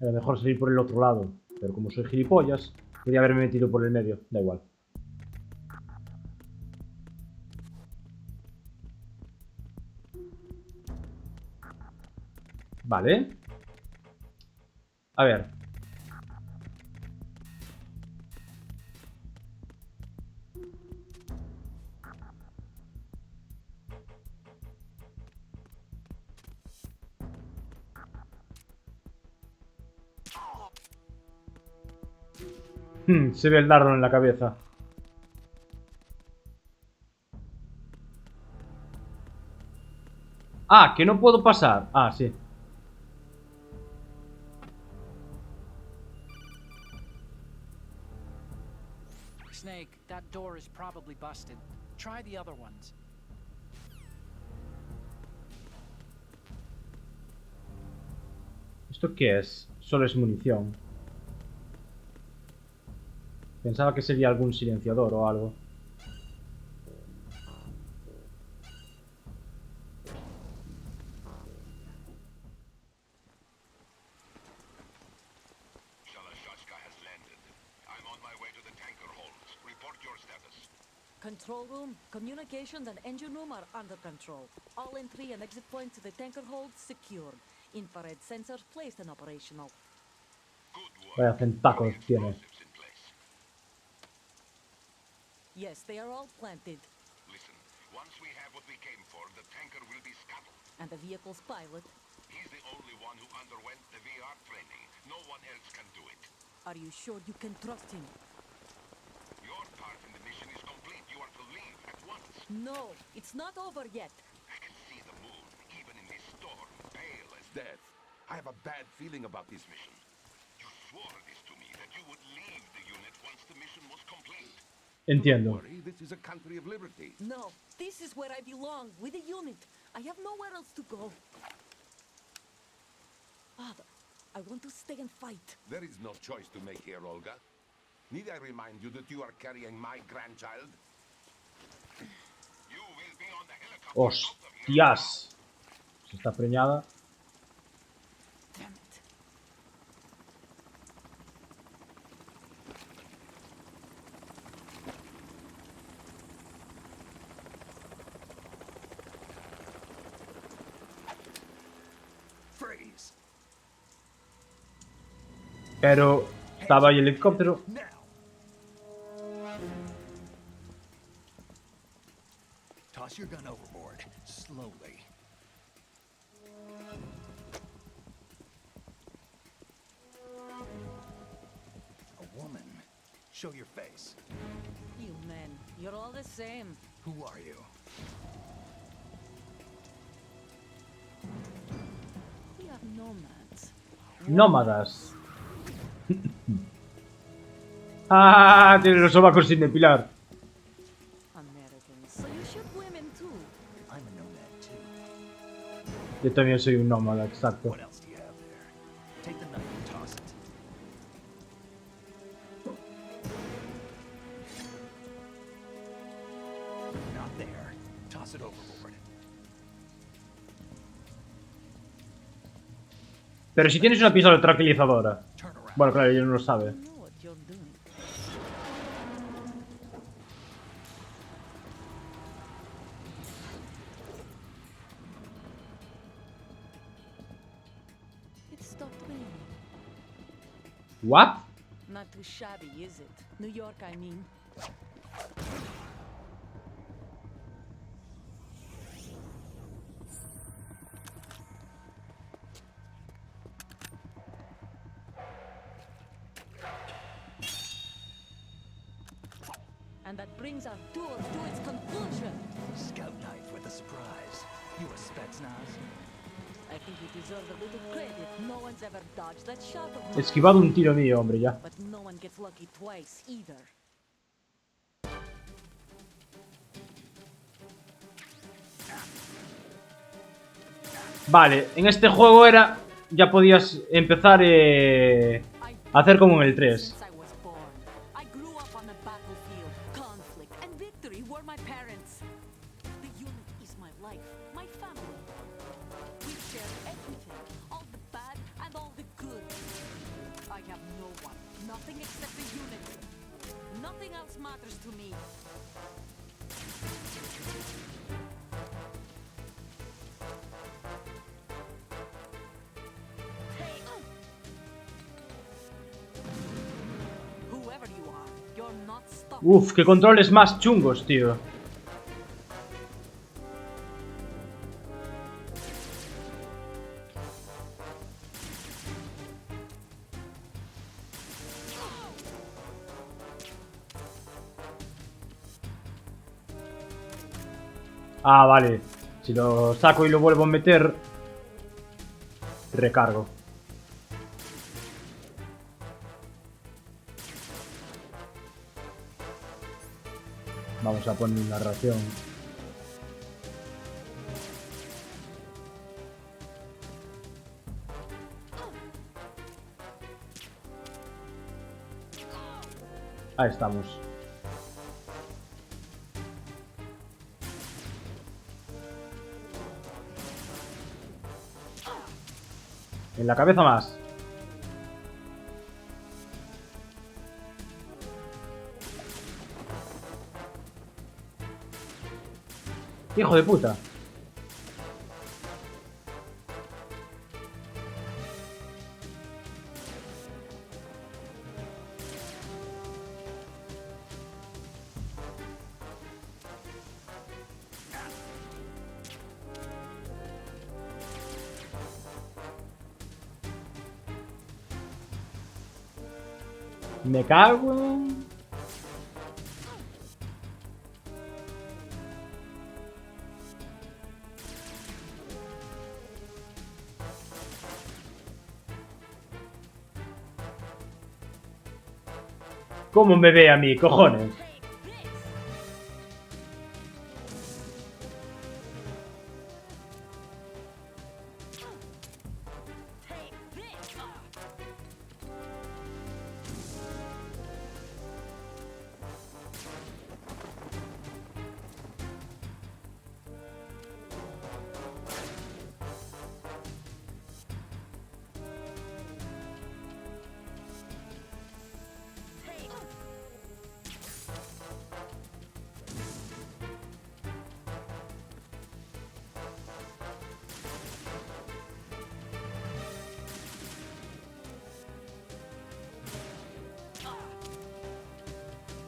Era mejor salir por el otro lado, pero como soy gilipollas, podría haberme metido por el medio. Da igual. Vale. A ver. Se ve el dardo en la cabeza. Ah, que no puedo pasar. Ah, sí. Snake, that door is probably busted. Try the other ones. ¿Esto qué es? Solo es munición. Pensaba que sería algún silenciador o algo. Shalashashka has landed. I'm on my way to the tanker holds. Report your status. Control room, communications and engine room are under control. All entry and exit points to the tanker hold secured. Infrared sensors placed and operational. Good work. Vaya centacos Any tiene. explosives in place? Yes, they are all planted. Listen, once we have what we came for, the tanker will be scuttled. And the vehicle's pilot. He's the only one who underwent the VR training. No one else can do it. Are you sure you can trust him? Your part in the mission is complete. You are to leave at once. No, it's not over yet. I can see the moon, even in this storm, pale as death. I have a bad feeling about this mission. You swore this to me, that you would leave the unit once the mission was complete. Entiendo. Don't worry, this is a country of liberty. No, this is where I belong, with the unit. I have nowhere else to go. Father, I want to stay and fight. There is no choice to make here, Olga. Need I remind you that you are carrying my grandchild? You will be on the helicopter. ¡Hostias! Se está preñada. Damn it. Freeze. Pero estaba ahí el helicóptero. Now. Toss your gun overboard, slowly. A woman. Show your face. You men, you're all the same. Who are you? We are nomads. Nómadas. ¡Ah! Tiene los sobacos sin depilar. Americans. So you shoot women too. I'm a nomad too. Yo también soy un nómada, exacto. What else do you have there? Take the knife and toss it. Not there. Toss it overboard. Pero si tienes una pistola tranquilizadora. Turn around. Bueno, claro, ella no lo sabe. You know what you're doing. It stopped raining. ¿What? Not too shabby, is it? New York, I mean. And that brings our tour to its conclusion. Scout knife with a surprise. You a Spetsnaz? I think you deserve a little credit. No one's ever dodged that shot of mine. Esquivado un tiro mío, hombre, ya. But no one gets lucky twice either. Vale, en este juego era... Ya podías empezar a hacer como en el 3. Since I was born, I grew up on the battlefield. Conflict and victory were my parents. The unit is my life, my family. We share everything, all the bad and all the good. I have no one, nothing except the unit. Nothing else matters to me. Whoever you are, you're not stopping. Uf, qué controles más chungos, tío. Ah, vale. Si lo saco y lo vuelvo a meter, recargo. Vamos a poner una ración. Ahí estamos. En la cabeza más. Hijo de puta. Me cago en... ¿Cómo me ve a mí, cojones?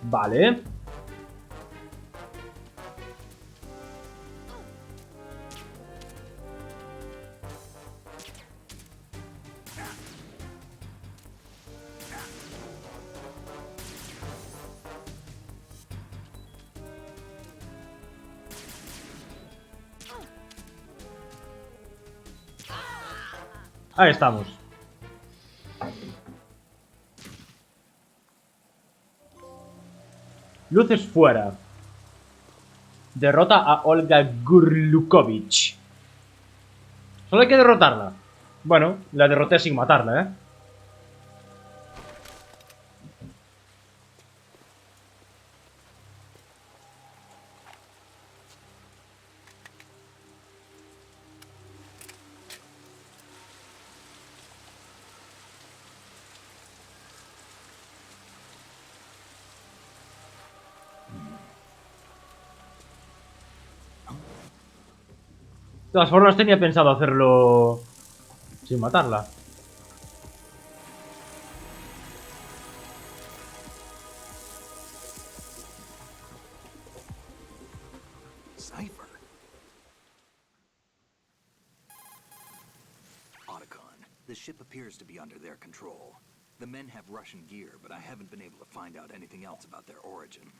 Vale. Ahí estamos. Luces fuera. Derrota a Olga Gurlukovich. Solo hay que derrotarla. Bueno, la derroté sin matarla, ¿eh? De todas formas tenía pensado hacerlo sin matarla. Cipher. Otacon, the ship appears to be under their control. The men have Russian gear, but I haven't been able to find out anything else about their origin.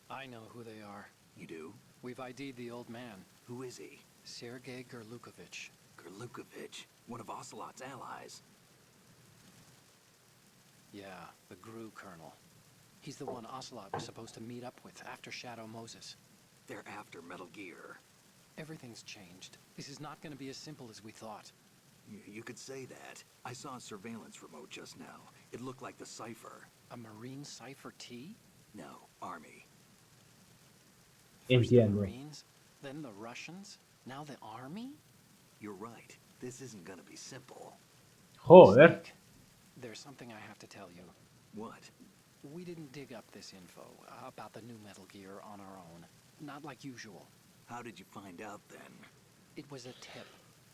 I know who they are. You do? We've ID'd the old man, Who is he? Sergei Gurlukovich. Gurlukovich, one of Ocelot's allies. Yeah, the GRU colonel. He's the one Ocelot was supposed to meet up with after Shadow Moses. They're after Metal Gear. Everything's changed. This is not going to be as simple as we thought. You could say that. I saw a surveillance remote just now. It looked like the Cipher. A Marine Cipher T? No, Army. First the Entiendo. Marines, then the Russians, now the Army? You're right. This isn't gonna be simple. Joder. Snake, there's something I have to tell you. What? We didn't dig up this info about the new Metal Gear on our own. Not like usual. How did you find out then? It was a tip.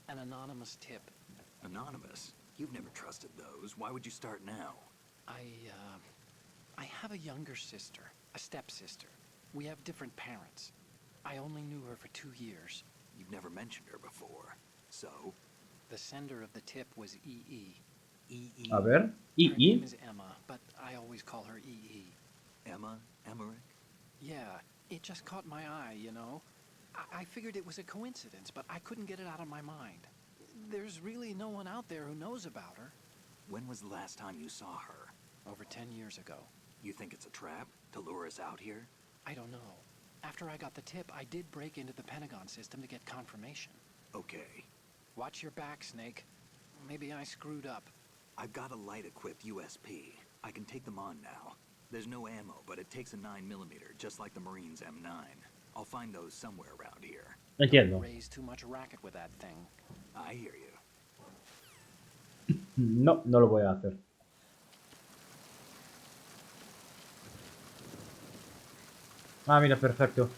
An anonymous tip. Anonymous? You've never trusted those. Why would you start now? I have a younger sister, a stepsister. We have different parents. I only knew her for 2 years. You've never mentioned her before. So? The sender of the tip was EE. E.E. A ver. Her name Y. is Emma, but I always call her EE. Emma? Emmerich? Yeah, it just caught my eye, you know. I figured it was a coincidence, but I couldn't get it out of my mind. There's really no one out there who knows about her. When was the last time you saw her? Over 10 years ago. You think it's a trap to lure us out here? I don't know. After I got the tip, I did break into the Pentagon system to get confirmation. Okay. Watch your back, Snake. Maybe I screwed up. I've got a light-equipped USP. I can take them on now. There's no ammo, but it takes a 9mm, just like the Marines' M9. I'll find those somewhere around here. Entiendo. Raise too much racket with that thing. I hear you. No, no lo voy a hacer. Ah, mira, perfecto.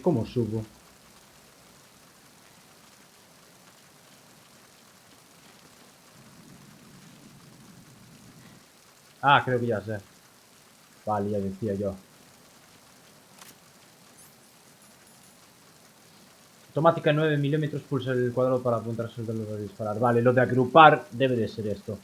¿Cómo subo? Ah, creo que ya sé. Vale, ya decía yo. Automática 9mm, pulsa el cuadrado para apuntar sobre el de disparar. Vale, lo de agrupar debe de ser esto.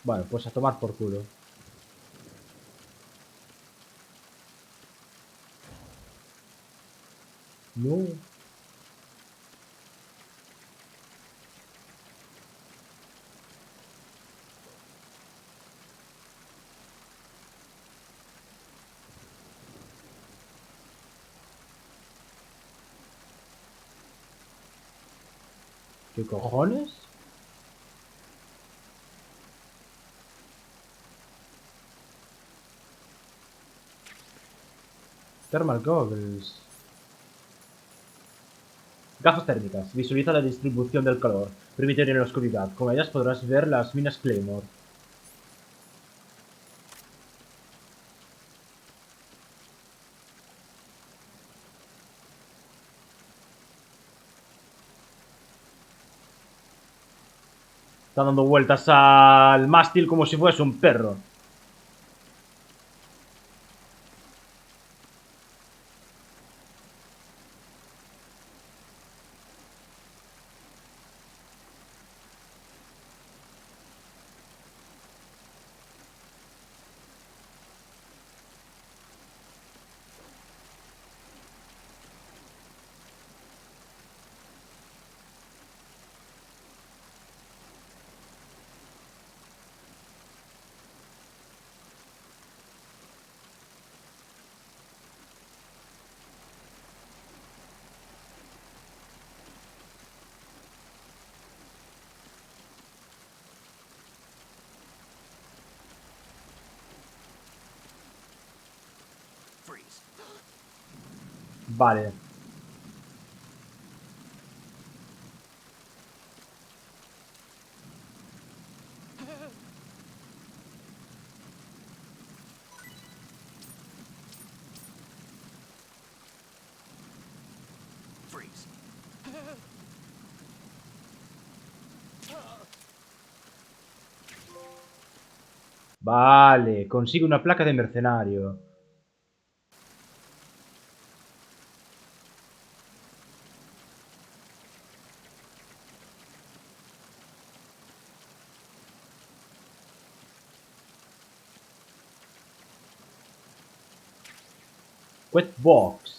Bueno, pues a tomar por culo. No. ¿Qué cojones? Thermal goggles. Gafas térmicas. Visualiza la distribución del calor. Permite ver en la oscuridad. Con ellas podrás ver las minas Claymore. Está dando vueltas al mástil como si fuese un perro. Freeze. Vale. Freeze. Vale. Consigue una placa de mercenario. Wet box.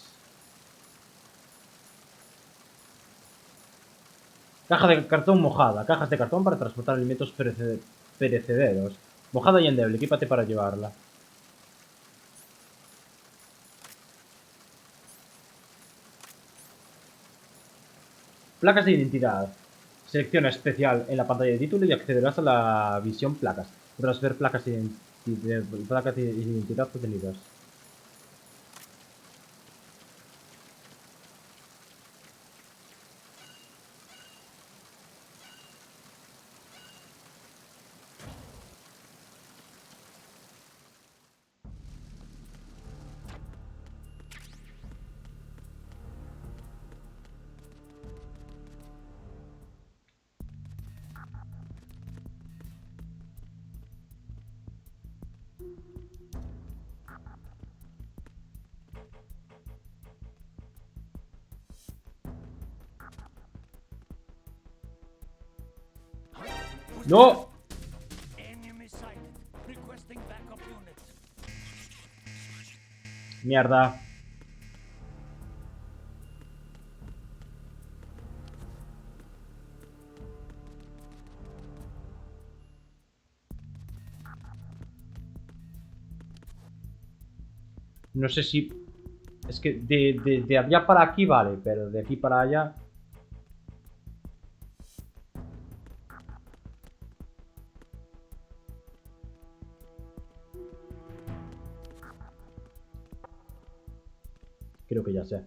Caja de cartón mojada. Cajas de cartón para transportar alimentos perecederos. Mojada y endeble. Equípate para llevarla. Placas de identidad. Selecciona especial en la pantalla de título y accederás a la visión placas. Podrás ver placas de identidad obtenidas. ¡No! Enemy sighted. Requesting backup units. Mierda. No sé si... Es que de allá para aquí vale, pero de aquí para allá... Creo que ya sé.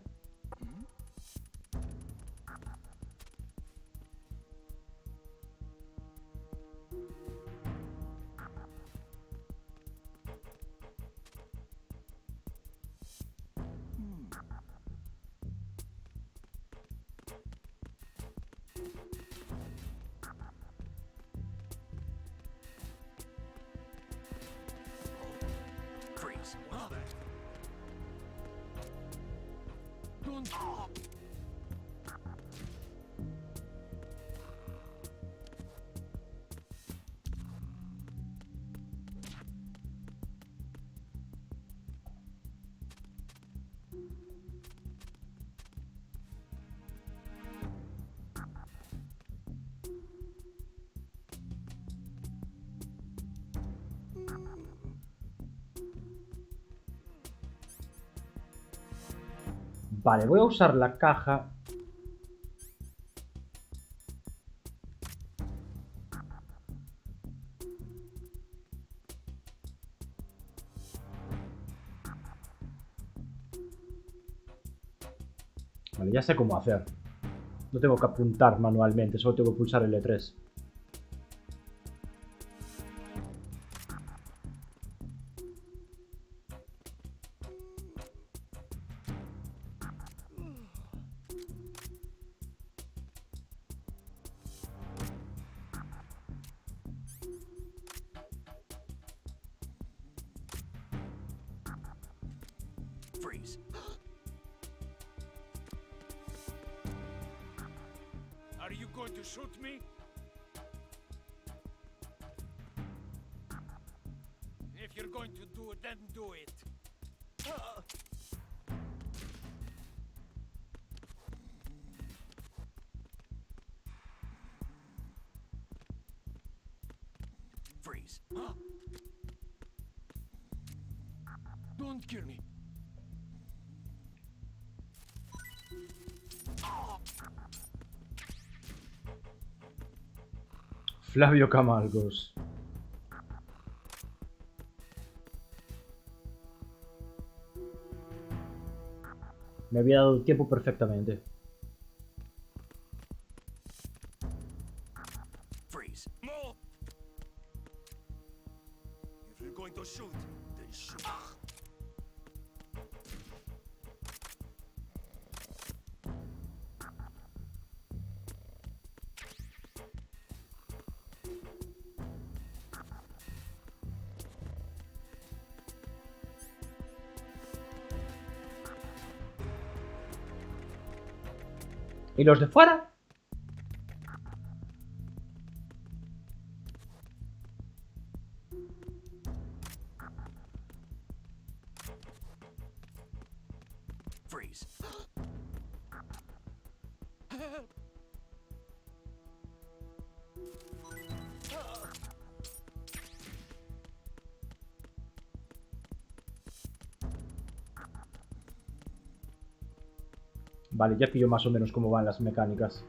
Freeze. What's that? Don't. Vale, voy a usar la caja. Vale, ya sé cómo hacer. No tengo que apuntar manualmente, solo tengo que pulsar el L3. Freeze. Are you going to shoot me? If you're going to do it, then do it. Freeze. Don't kill me. Flavio Camalgos. Me había dado tiempo perfectamente. Freeze. More. If you're going to shoot, then shoot. ¿Y los de fuera? Freeze. Vale, ya pillo más o menos cómo van las mecánicas.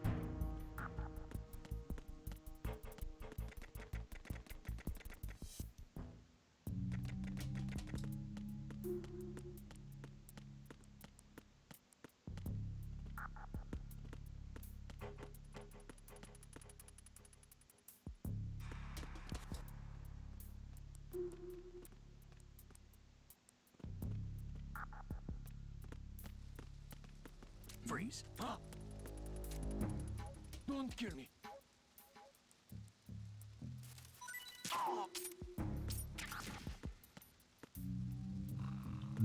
Freeze. Don't kill me.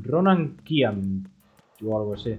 Ronan Kiam o algo así.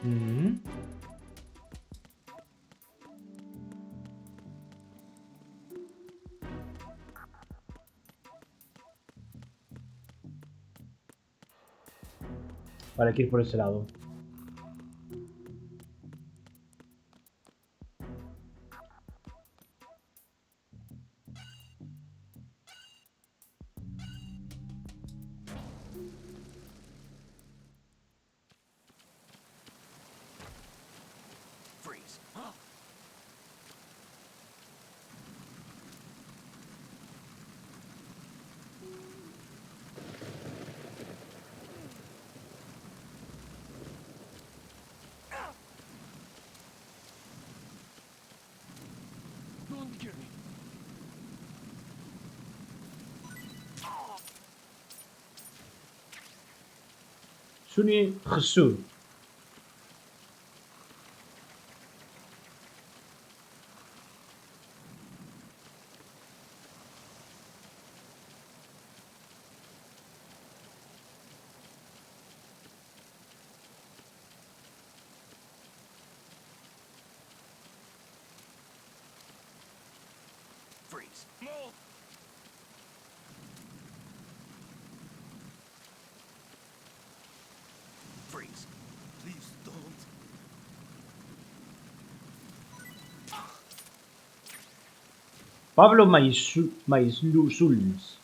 Mm. Vale, hay que ir por ese lado. Freeze. Don't kill me. Suni Jesús. Freeze. Move. Freeze. Please don't. Pablo Maislusuls.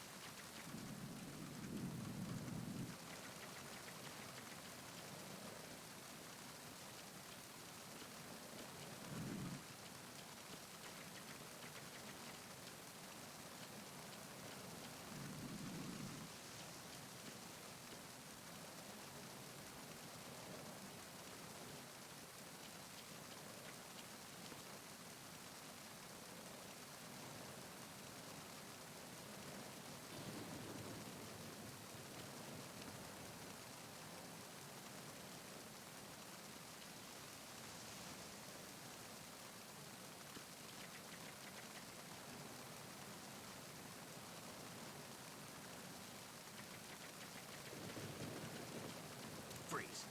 Freeze.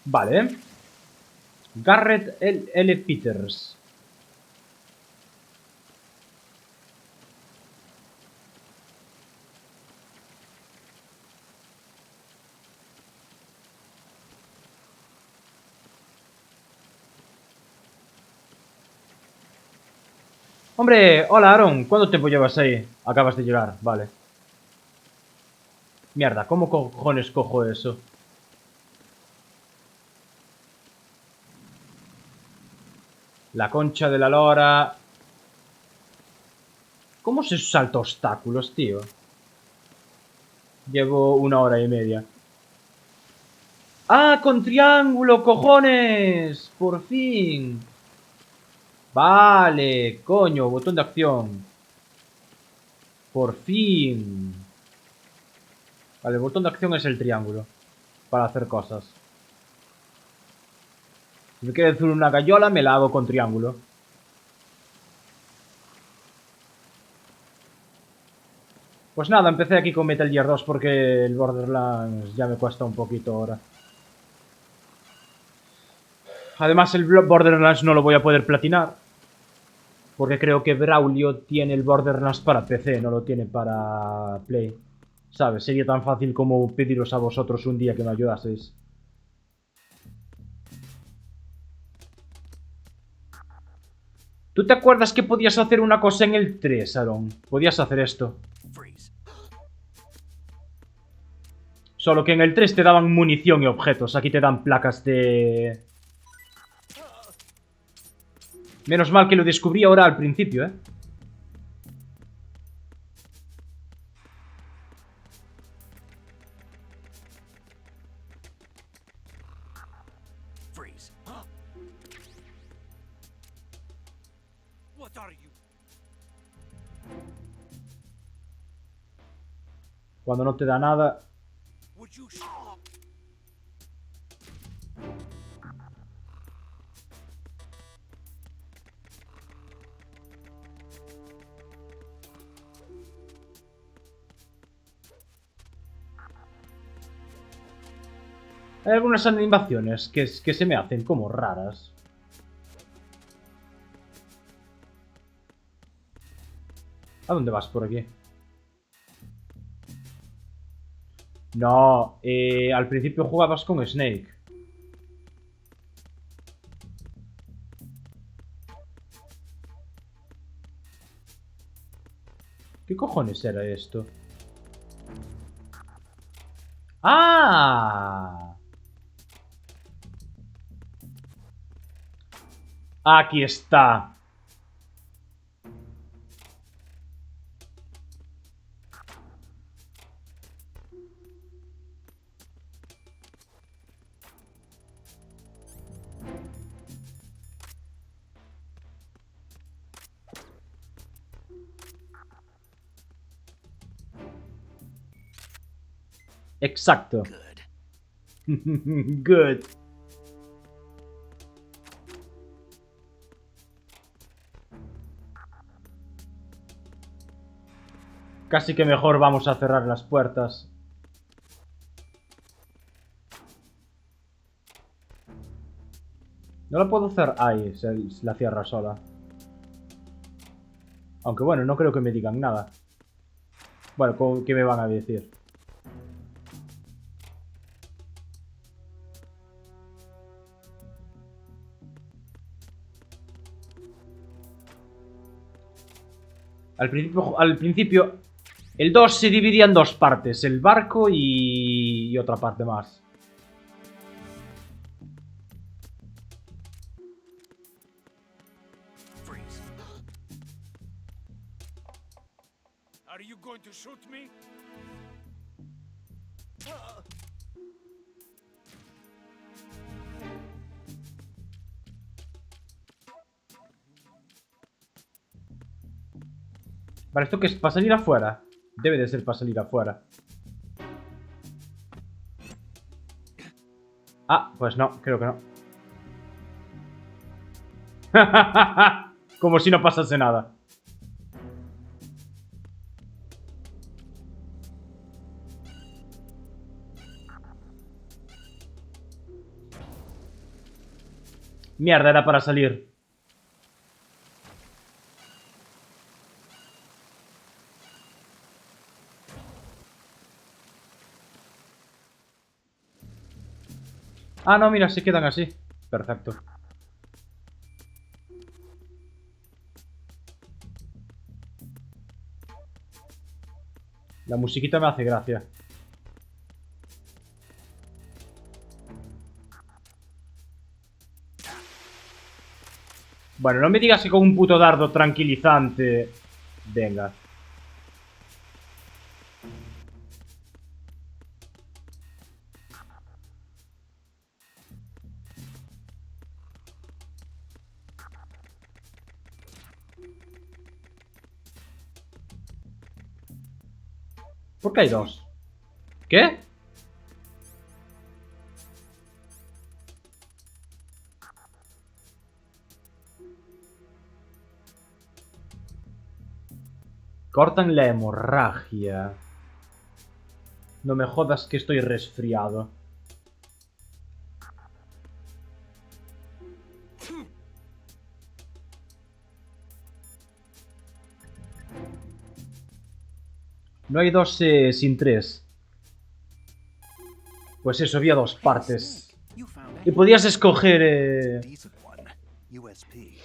Vale. Garrett L. Peters. Hombre, hola Aaron, ¿cuánto tiempo llevas ahí? Acabas de llegar, vale. Mierda, ¿cómo cojones cojo eso? La concha de la lora. ¿Cómo se salta obstáculos, tío? Llevo 1 hora y media. ¡Ah, con triángulo, cojones! ¡Por fin! Vale, coño, botón de acción. Por fin. Vale, el botón de acción es el triángulo. Para hacer cosas. Si me quiero hacer una gallola, me la hago con triángulo. Pues nada, empecé aquí con Metal Gear 2 porque el Borderlands ya me cuesta un poquito ahora. Además, el Borderlands no lo voy a poder platinar. Porque creo que Braulio tiene el Borderlands para PC, no lo tiene para Play. ¿Sabes? Sería tan fácil como pediros a vosotros un día que me ayudaseis. ¿Tú te acuerdas que podías hacer una cosa en el 3, Aaron? Podías hacer esto. Freeze. Solo que en el 3 te daban munición y objetos. Aquí te dan placas de... Menos mal que lo descubrí ahora al principio, ¿eh? Freeze. What are you? Cuando no te da nada... Would you Hay algunas animaciones que se me hacen como raras. ¿A dónde vas por aquí? No, al principio jugabas con Snake. ¿Qué cojones era esto? ¡Ah! Aquí está. Exacto. Good. Good. Casi que mejor vamos a cerrar las puertas. No la puedo cerrar. Ahí, se la cierra sola. Aunque bueno, no creo que me digan nada. Bueno, ¿qué me van a decir? Al principio, el 2 se dividía en dos partes, el barco y otra parte más. Freeze. Are you going to shoot me? Vale, ¿esto qué es? ¿Para salir afuera? Debe de ser para salir afuera. Ah, pues no, creo que no. Como si no pasase nada. Mierda, era para salir. Ah, no, mira, se quedan así. Perfecto. La musiquita me hace gracia. Bueno, no me digas que con un puto dardo tranquilizante... Venga. ¿Por qué hay dos? ¿Qué? Cortan la hemorragia. No me jodas que estoy resfriado. No hay dos sin tres. Pues eso, había dos partes. You found Y it. podías escoger... Decent one. USP.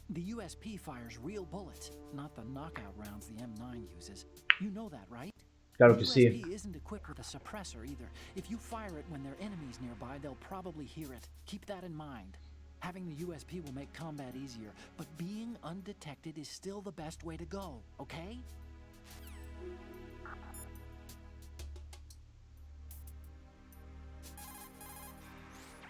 The USP fires real bullets, not the knockout rounds the M9 uses. You know that, right? Claro The que sí. USP isn't equipped with a suppressor either. If you fire it when there are enemies nearby, they'll probably hear it. Keep that in mind. Having the USP will make combat easier, but being undetected is still the best way to go, okay?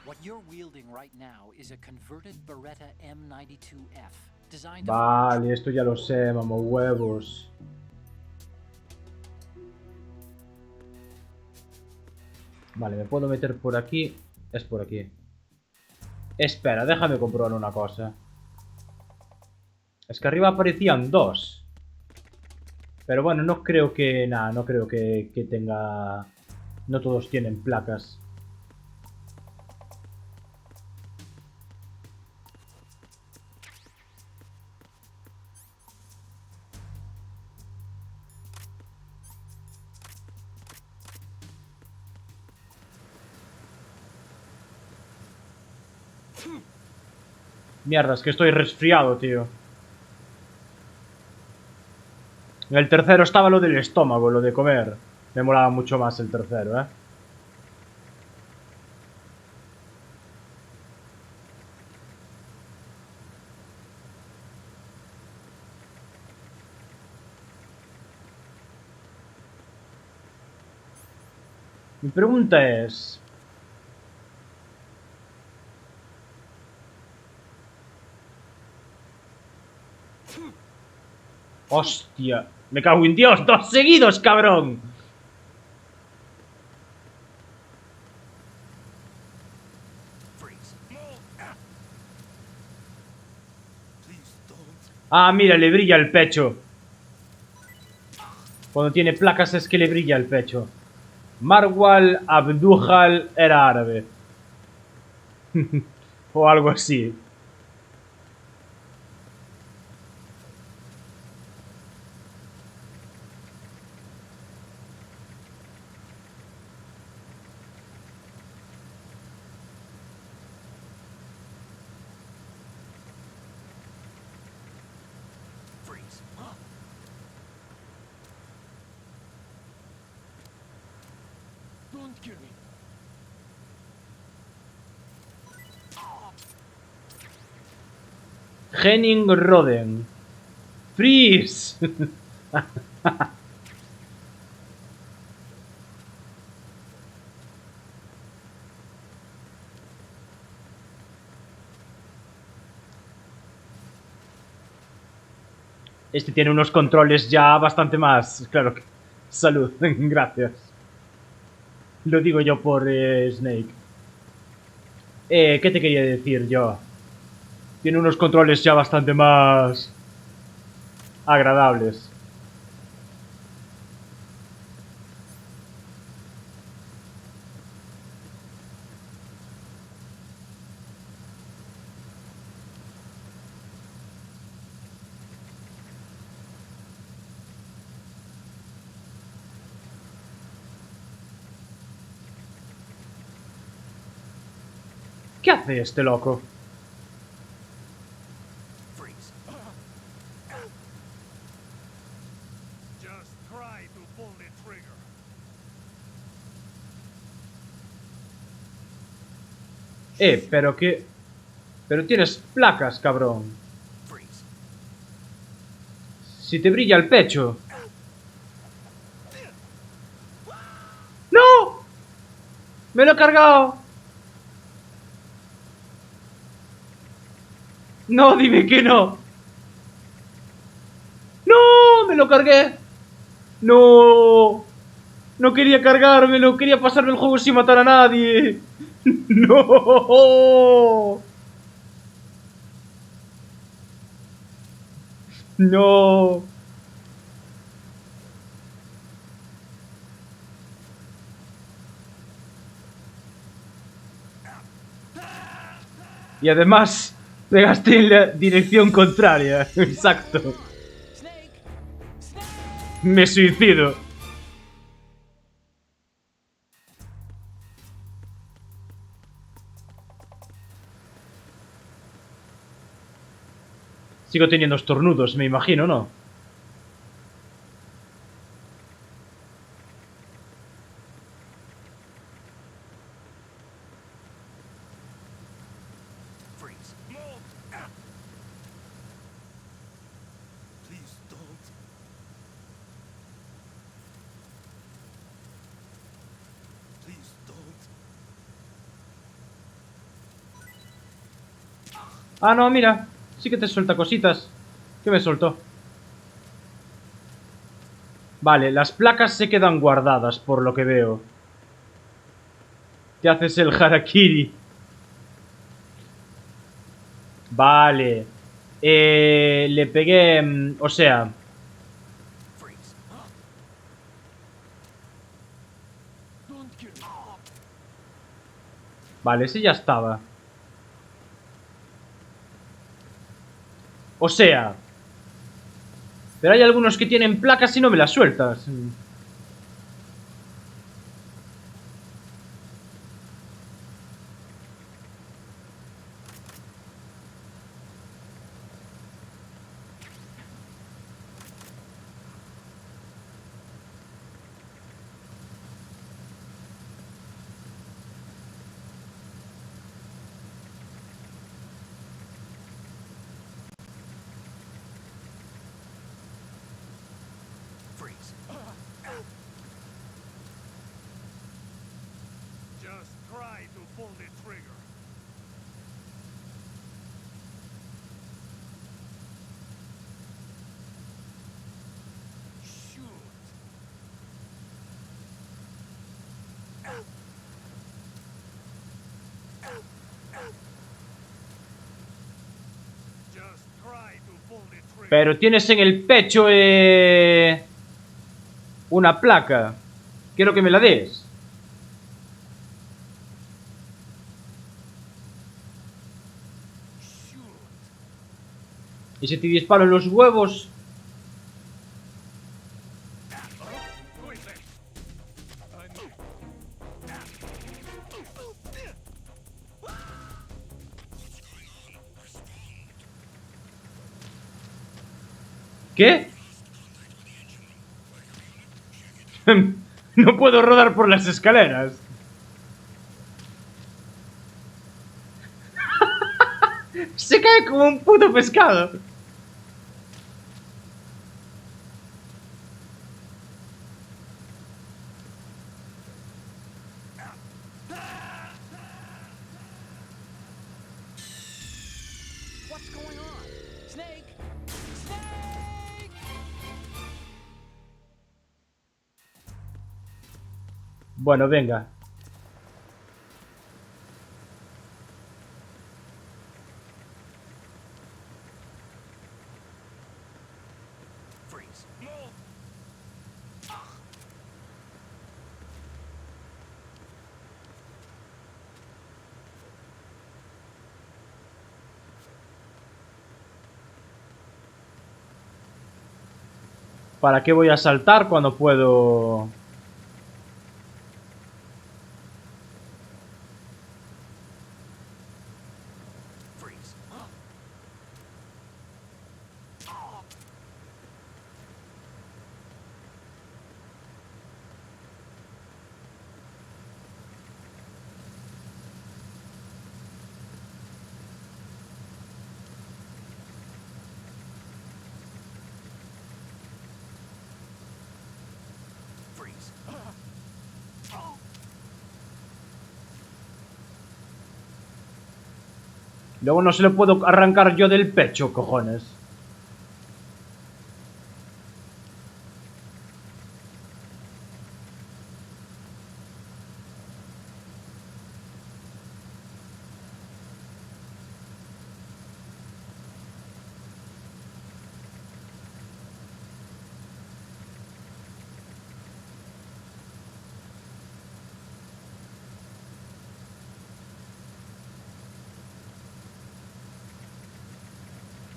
What you're wielding right now is a converted Beretta M92F, designed to Vale, esto ya lo sé, mamá huevos. Vale, me puedo meter por aquí. Es por aquí. Espera, déjame comprobar una cosa. Es que arriba aparecían dos. Pero bueno, no creo que... Nada, no creo que tenga... No todos tienen placas. Mierda, es que estoy resfriado, tío. En el tercero estaba lo del estómago, lo de comer. Me molaba mucho más el tercero, ¿eh? Mi pregunta es... Hostia, me cago en Dios, 2 seguidos, cabrón. Freeze. Please don't. Ah, mira, le brilla el pecho. Cuando tiene placas es que le brilla el pecho. Marwal Abdujal era árabe. O algo así. Freeze. Don't kill me. Henning Roden. Freeze. Este tiene unos controles ya bastante más... Claro que... Salud, gracias. Lo digo yo por Snake. ¿Qué te quería decir yo? Tiene unos controles ya bastante más... agradables. ¿Qué hace este loco? Freeze. Just try to pull the trigger. Pero que... Pero tienes placas, cabrón. Freeze. Si te brilla el pecho. ¡No! ¡Me lo he cargado! No, dime que no. ¡No! ¡Me lo cargué! ¡No! No quería cargármelo, quería pasarme el juego sin matar a nadie. ¡No! No. Y además, pegaste en la dirección contraria. Exacto. Snake! Snake! Me suicido. Sigo teniendo estornudos, me imagino, ¿no? Freeze. Please don't. Please don't. Ah, no, mira. Sí que te suelta cositas. ¿Qué me soltó? Vale, las placas se quedan guardadas, por lo que veo. Te haces el harakiri. Vale. Le pegué... o sea... Freeze. Don't kill me. Vale, ese ya estaba. O sea... Pero hay algunos que tienen placas y no me las sueltas. Pero tienes en el pecho una placa. Quiero que me la des. Y si te disparo en los huevos... ¿Qué? No puedo rodar por las escaleras. Se cae como un puto pescado. What's going on? Snake! Snake! Bueno, venga. Freeze. ¿Para qué voy a saltar cuando puedo...? Freeze. Freeze. Luego no se lo puedo arrancar yo del pecho, cojones.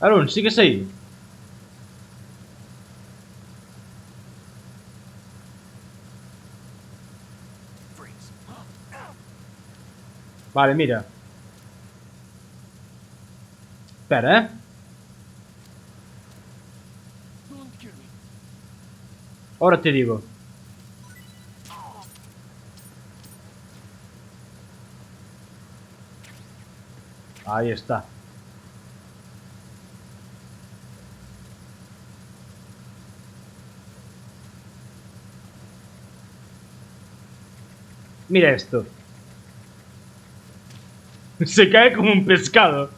Aaron, ¿sigues ahí? Freeze. Vale, mira. Espera, ¿eh? Don't kill me. Ahora te digo. Ahí está. Mira esto. Se cae como un pescado.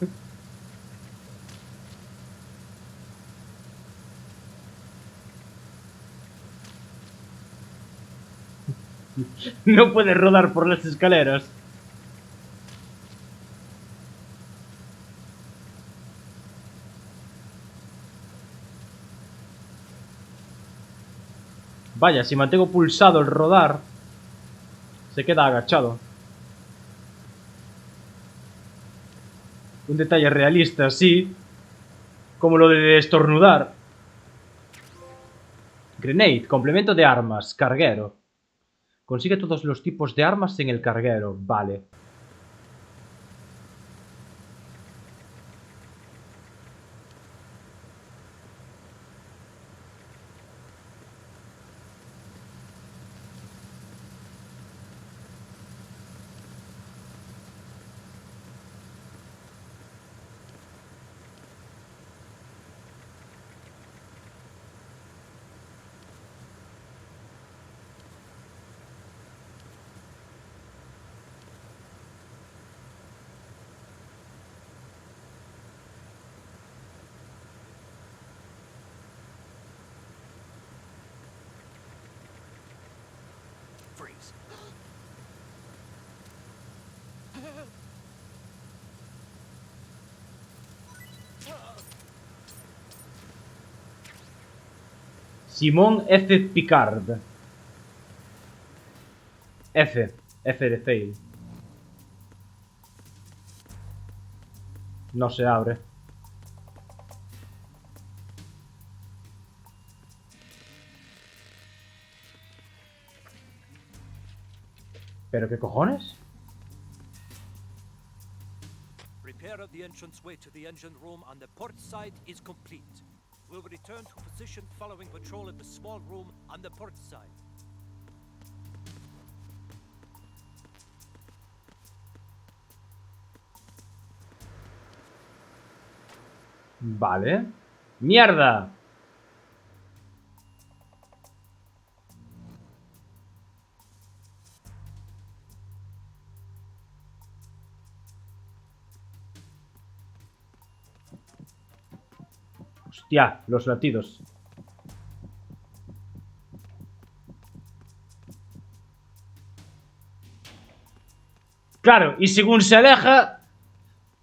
No puede rodar por las escaleras. Vaya, si mantengo pulsado el rodar, se queda agachado. Un detalle realista, sí. Como lo de estornudar. Grenade, complemento de armas, carguero. Consigue todos los tipos de armas en el carguero, vale. Freeze. Simón F. Picard. F. F de fail. No se abre. ¿Pero qué cojones? Repair of the entranceway to the engine room on the port side is complete. We'll return to position following patrol at the small room on the port side. Vale. ¡Mierda! Hostia, los latidos. Claro, y según se aleja,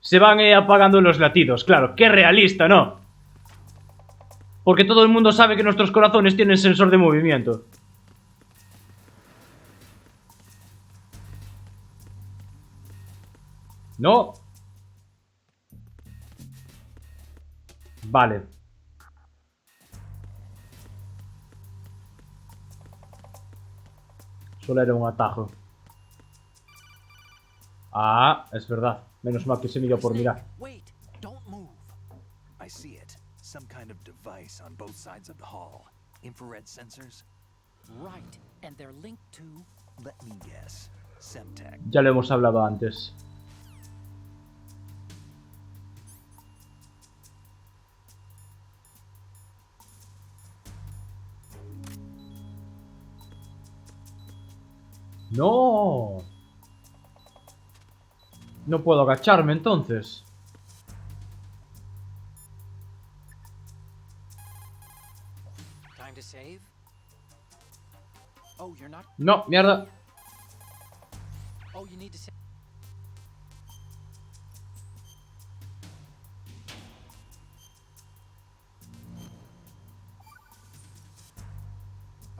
se van apagando los latidos. Claro, qué realista, ¿no? Porque todo el mundo sabe que nuestros corazones tienen sensor de movimiento. No. Vale. Solo era un atajo. Ah, es verdad. Menos mal que se me dio por mirar. Wait, don't move. I see it. Some kind of device on both sides of the hall. Infrared sensors? Right, and they're linked to... Let me guess. Semtech. Ya lo hemos hablado antes. No. No puedo agacharme entonces. Time to save? Oh, you're not... No, mierda. Oh, you need to save...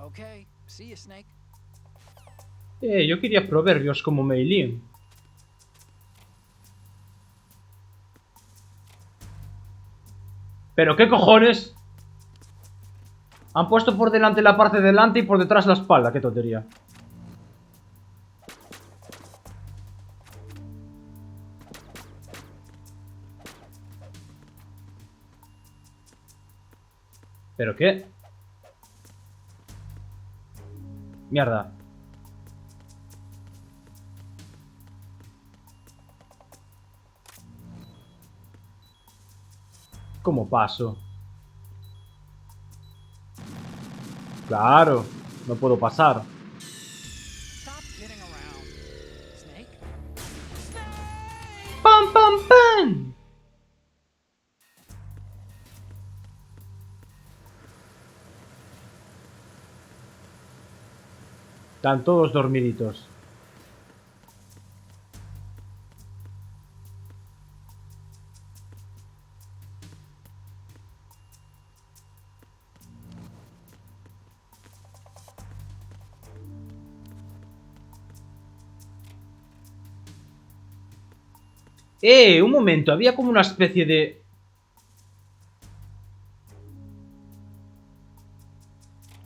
Okay, see you, Snake. Yo quería proverbios como Meilin. ¿Pero qué cojones? Han puesto por delante la parte de delante y por detrás la espalda. Qué tontería. ¿Pero qué? Mierda. ¿Cómo paso? Claro, no puedo pasar. Stop kidding around. Snake? ¡Pam, pam, pam! Están todos dormiditos. Un momento, había como una especie de...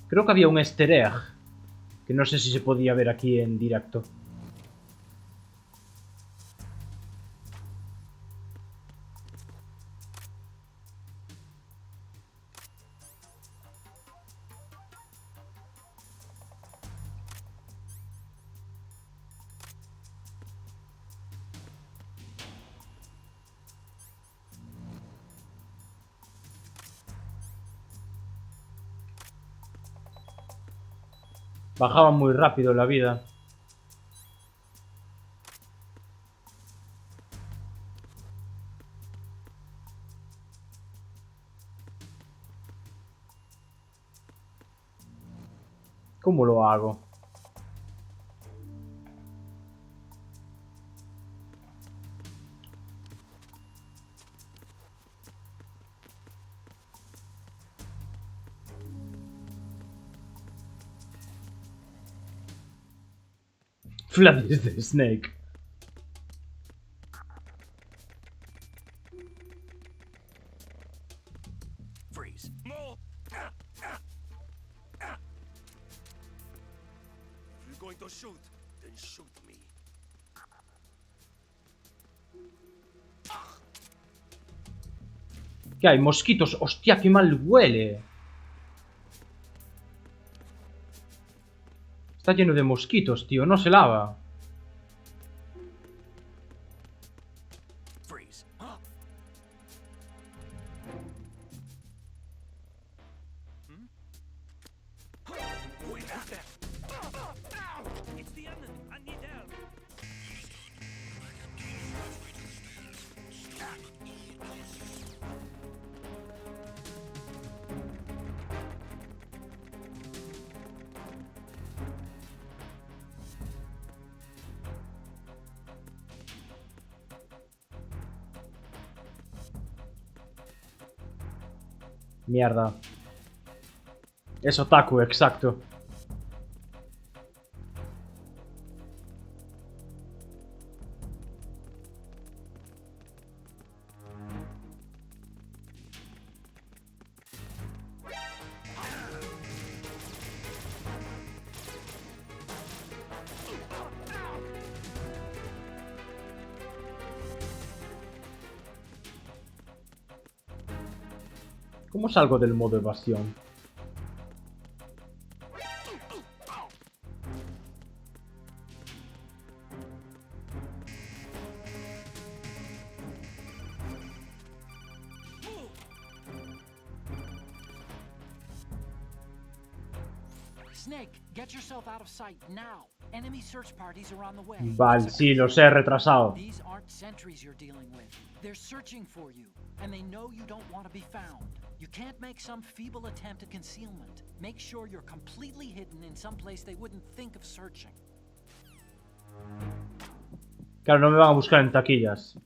Creo que había un easter egg, que no sé si se podía ver aquí en directo. Bajaba muy rápido la vida. ¿Cómo lo hago? Flat is the snake. Freeze. No! If you're going to shoot, then shoot me. ¿Qué hay? Mosquitos. Hostia, qué mal huele. Está lleno de mosquitos, tío. No se lava. Freeze. Wait, who's that? It's the enemy. I need help. Mierda. Es otaku, exacto. ¿Cómo salgo del modo evasión? Snake, get yourself out of sight now. Enemy search parties are on the way. Vale, sí, los he retrasado. These aren't sentries you're dealing with. They're searching for you, and they know you don't want to be found. You can't make some feeble attempt at concealment. Make sure you're completely hidden in some place they wouldn't think of searching. Claro, no me van a buscar en taquillas.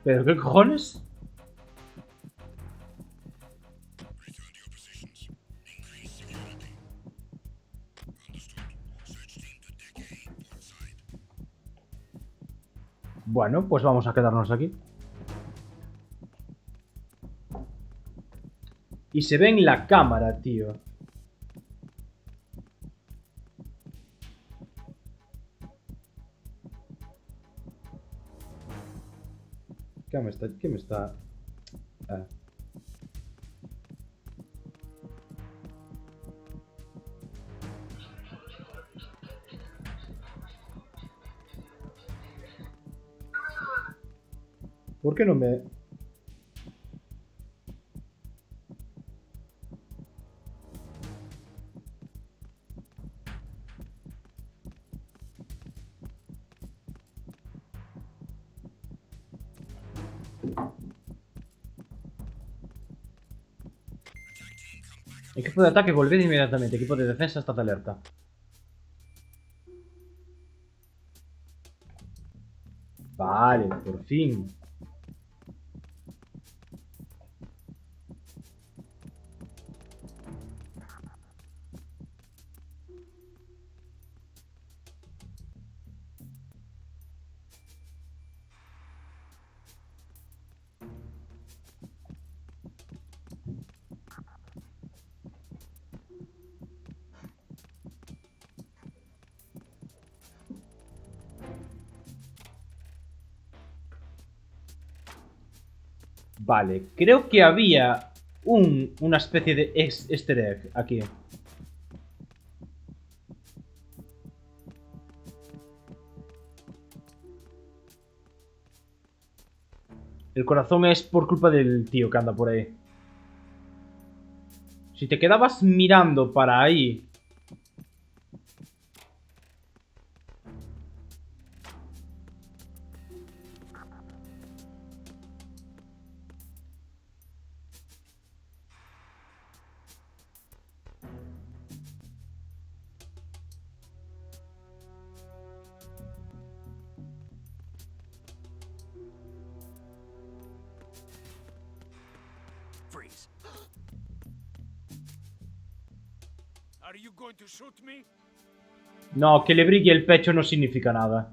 ¿Pero qué cojones? Bueno, pues vamos a quedarnos aquí. Y se ve en la cámara, tío. ¿Qué me está? Ah. ¿Por qué no me...? Equipo de ataque, volved inmediatamente. Equipo de defensa, estad alerta. Vale, por fin. Vale, creo que había una especie de easter egg aquí. El corazón es por culpa del tío que anda por ahí. Si te quedabas mirando para ahí... Freeze. Are you going to shoot me? No, que le brille el pecho no significa nada.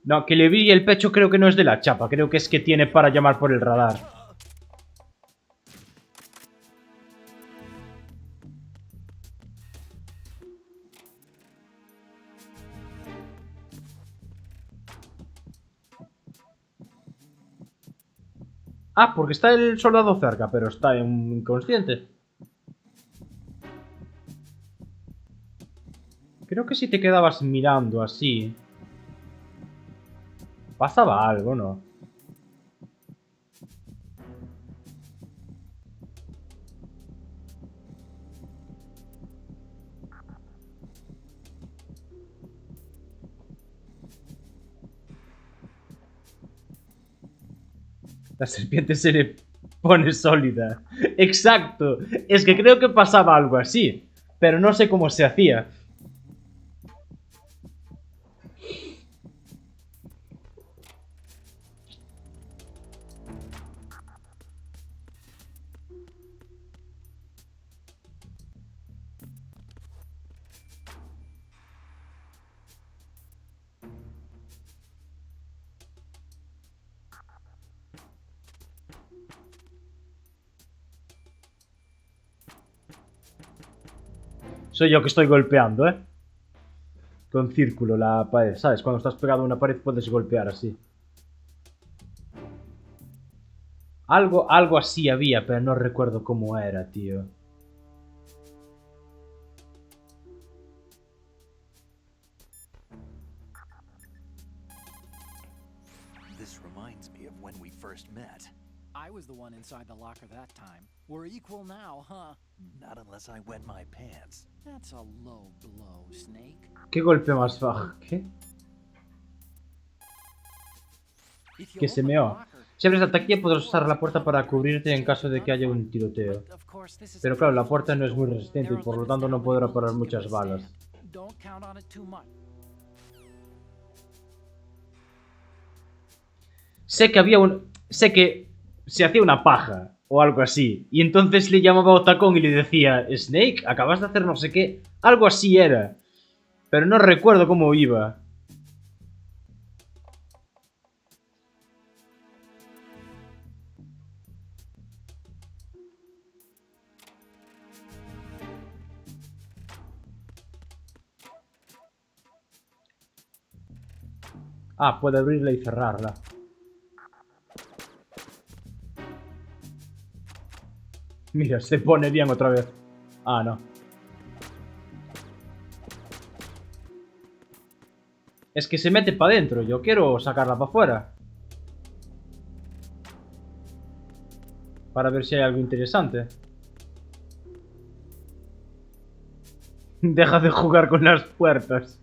No, que le brille el pecho creo que no es de la chapa. Creo que es que tiene para llamar por el radar. Ah, porque está el soldado cerca, pero está inconsciente. Creo que si te quedabas mirando así... pasaba algo, ¿no? La serpiente se le pone sólida. Exacto. Es que creo que pasaba algo así. Pero no sé cómo se hacía. Soy yo que estoy golpeando, ¿eh? Con círculo la pared, ¿sabes? Cuando estás pegado a una pared puedes golpear así. Algo así había, pero no recuerdo cómo era, tío. This reminds me of when we first met. I was the one inside the locker that time. We're equal now, huh? Not unless I wet my pants. That's a low blow, Snake. ¿Qué golpe más bajo? ¿Qué? If you Que se open the meó. locker, Si abres la taquilla podrás usar la puerta para cubrirte en caso de que haya un tiroteo. but of course, this is Pero a claro, la private puerta no es muy door. resistente There y are por lo limits tanto to no how podrá many parar bullets you muchas can balas. withstand. Don't count on it too much. Sé que había un... Sé que se hacía una paja o algo así. Y entonces le llamaba a Otacón y le decía, Snake, acabas de hacer no sé qué. Algo así era. Pero no recuerdo cómo iba. Ah, puedo abrirla y cerrarla. Mira, se pone bien otra vez. Ah, no. Es que se mete para adentro. Yo quiero sacarla para afuera. Para ver si hay algo interesante. Deja de jugar con las puertas.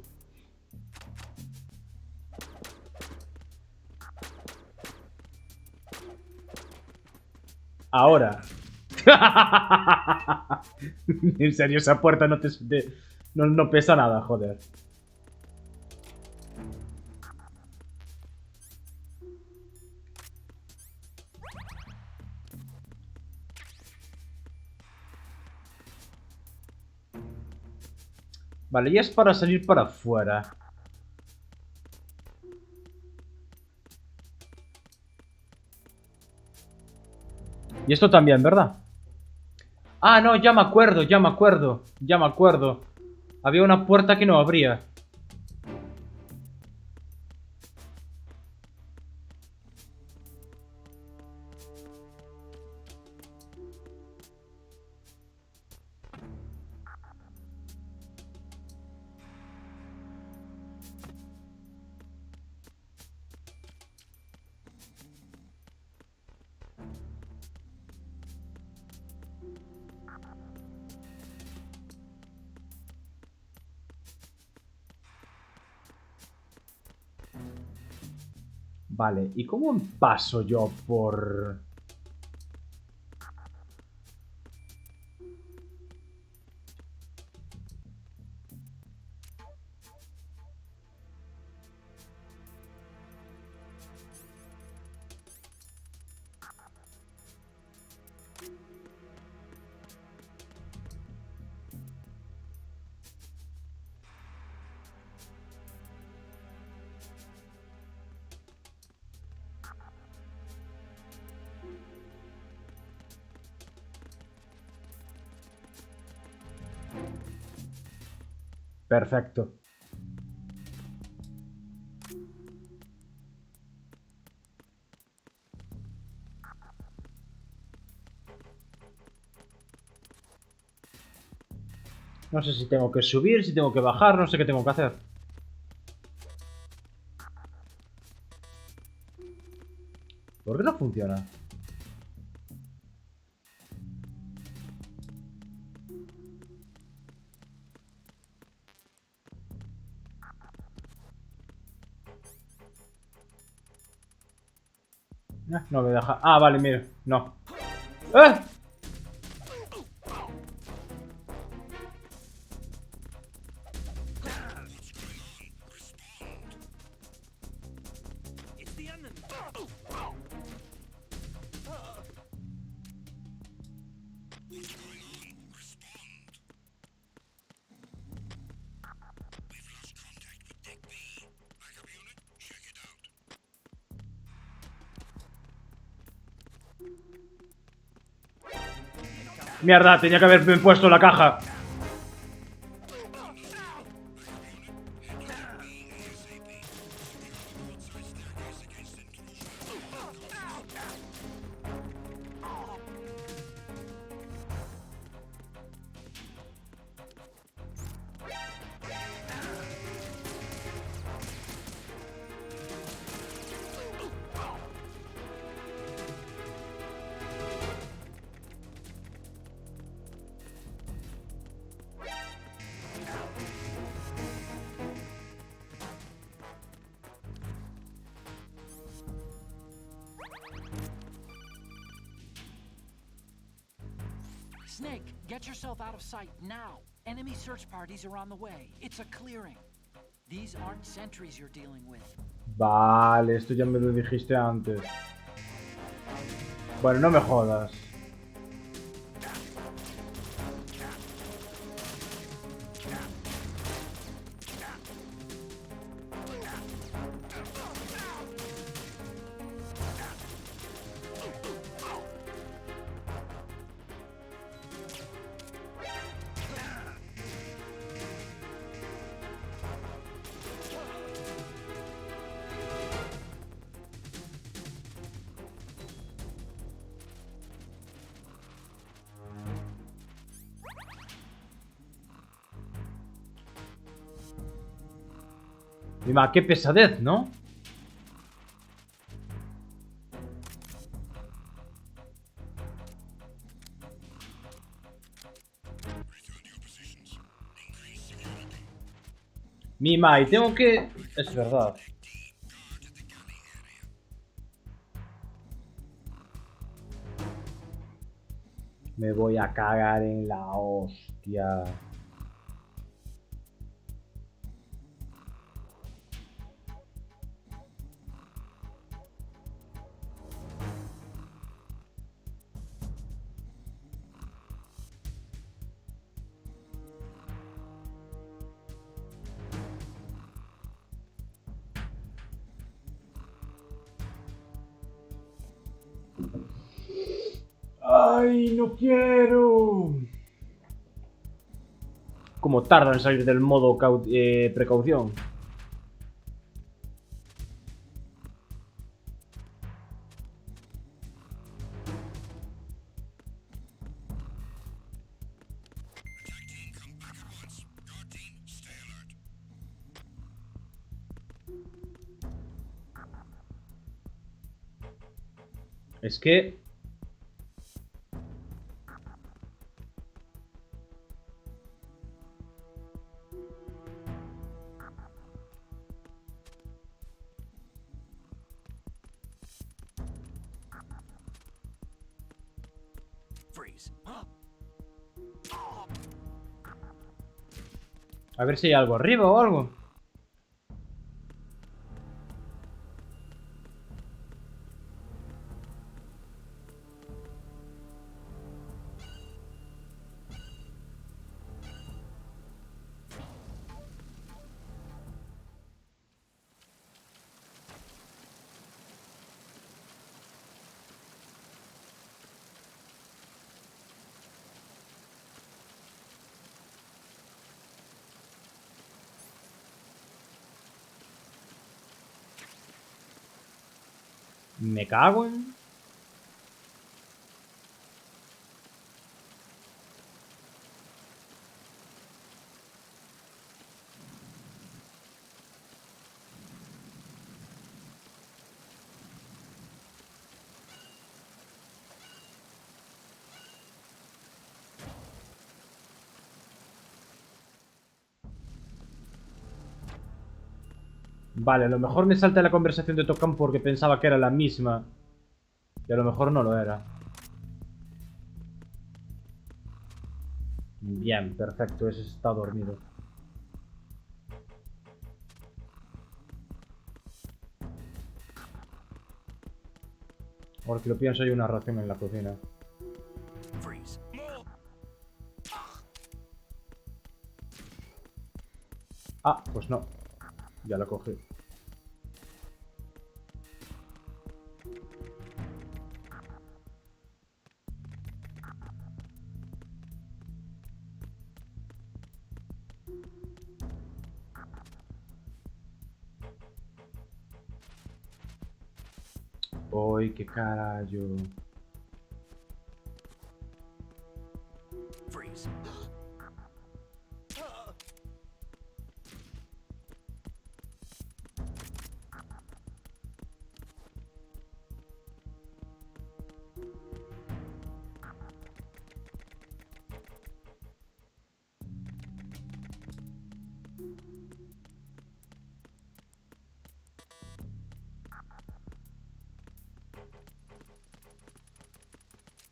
Ahora. En serio, esa puerta no no pesa nada, joder. Vale, y es para salir para afuera. Y esto también, ¿verdad? Ah, no, ya me acuerdo, ya me acuerdo. Ya me acuerdo. Había una puerta que no abría. Vale, ¿y cómo paso yo por...? Perfecto. No sé si tengo que subir, si tengo que bajar, no sé qué tengo que hacer. ¿Por qué no funciona? No me deja. Ah, vale, mira. No. ¡Eh! It's the enemy. Mierda, tenía que haberme puesto la caja. Snake, get yourself out of sight now. Enemy search parties are on the way. It's a clearing. These aren't sentries you're dealing with. Vale, esto ya me lo dijiste antes. Bueno, no me jodas. Mima, qué pesadez, ¿no? Mima, y tengo que... Es verdad. Me voy a cagar en la hostia. ¡Ay, no quiero! Como tarda en salir del modo precaución. Es que... Freeze. A ver si hay algo arriba o algo. Me cago en... Vale, a lo mejor me salta la conversación de Tocan porque pensaba que era la misma. Y a lo mejor no lo era. Bien, perfecto, ese está dormido. Porque lo pienso, hay una ración en la cocina. Freeze. Ah, pues no. Ya la cogí. Uy, qué carajo. Freeze.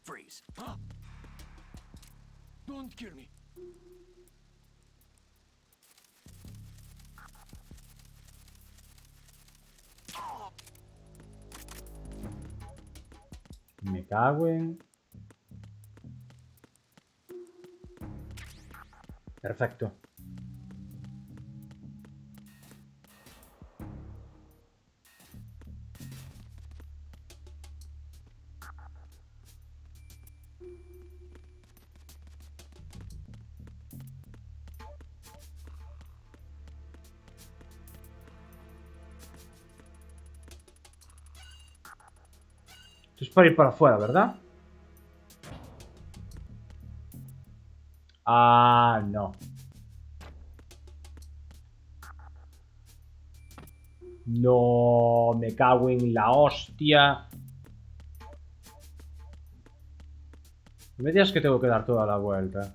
Freeze. Don't kill me. Me cago en... Perfecto. Esto es para ir para afuera, ¿verdad? Ah, no. No, me cago en la hostia. No me digas que tengo que dar toda la vuelta.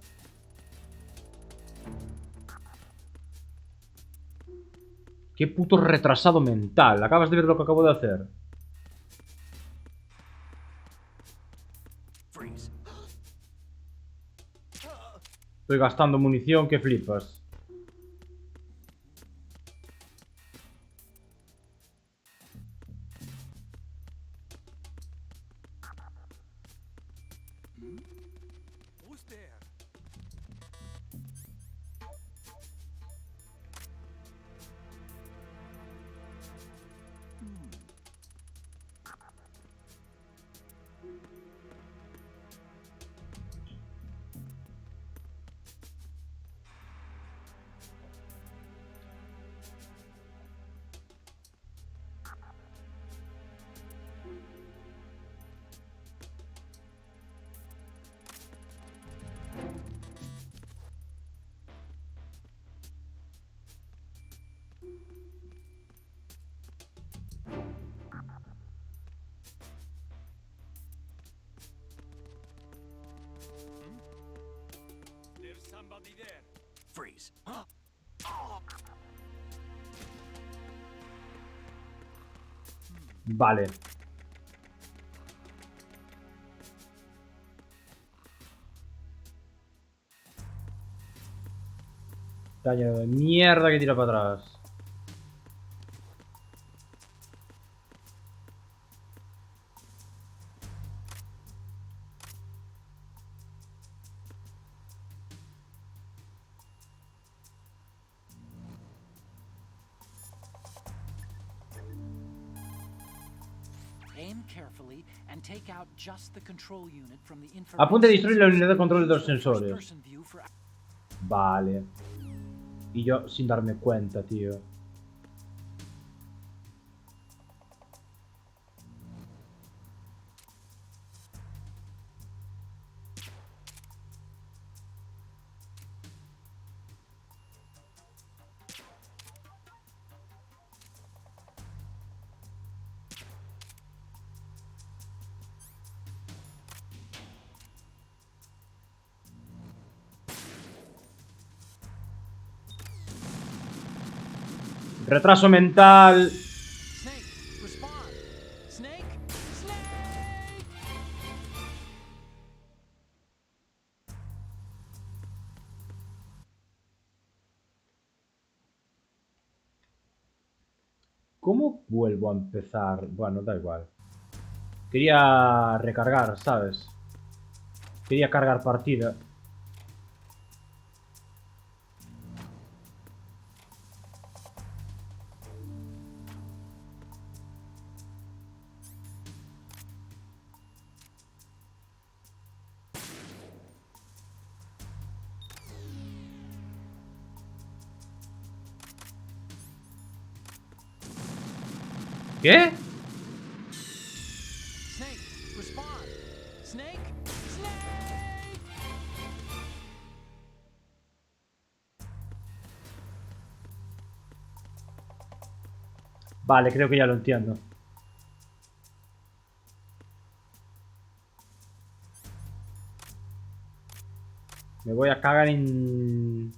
Qué puto retrasado mental. Acabas de ver lo que acabo de hacer. Freeze. Estoy gastando munición que flipas. Who's there? There's somebody there. Freeze. Vale. Daño de mierda que tira para atrás. Aim carefully and take out just the control unit from the Apunta a infrared destruir la sensors. unidad de control de los Use the sensores. first-person view for- Vale. Y yo sin darme cuenta, tío. Retraso mental. Snake, respond. Snake, Snake. ¿Cómo vuelvo a empezar? Bueno, da igual. Quería recargar, ¿sabes? Quería cargar partida. ¿Qué? Snake, respond. Snake, Snake. Vale, creo que ya lo entiendo. Me voy a cagar en...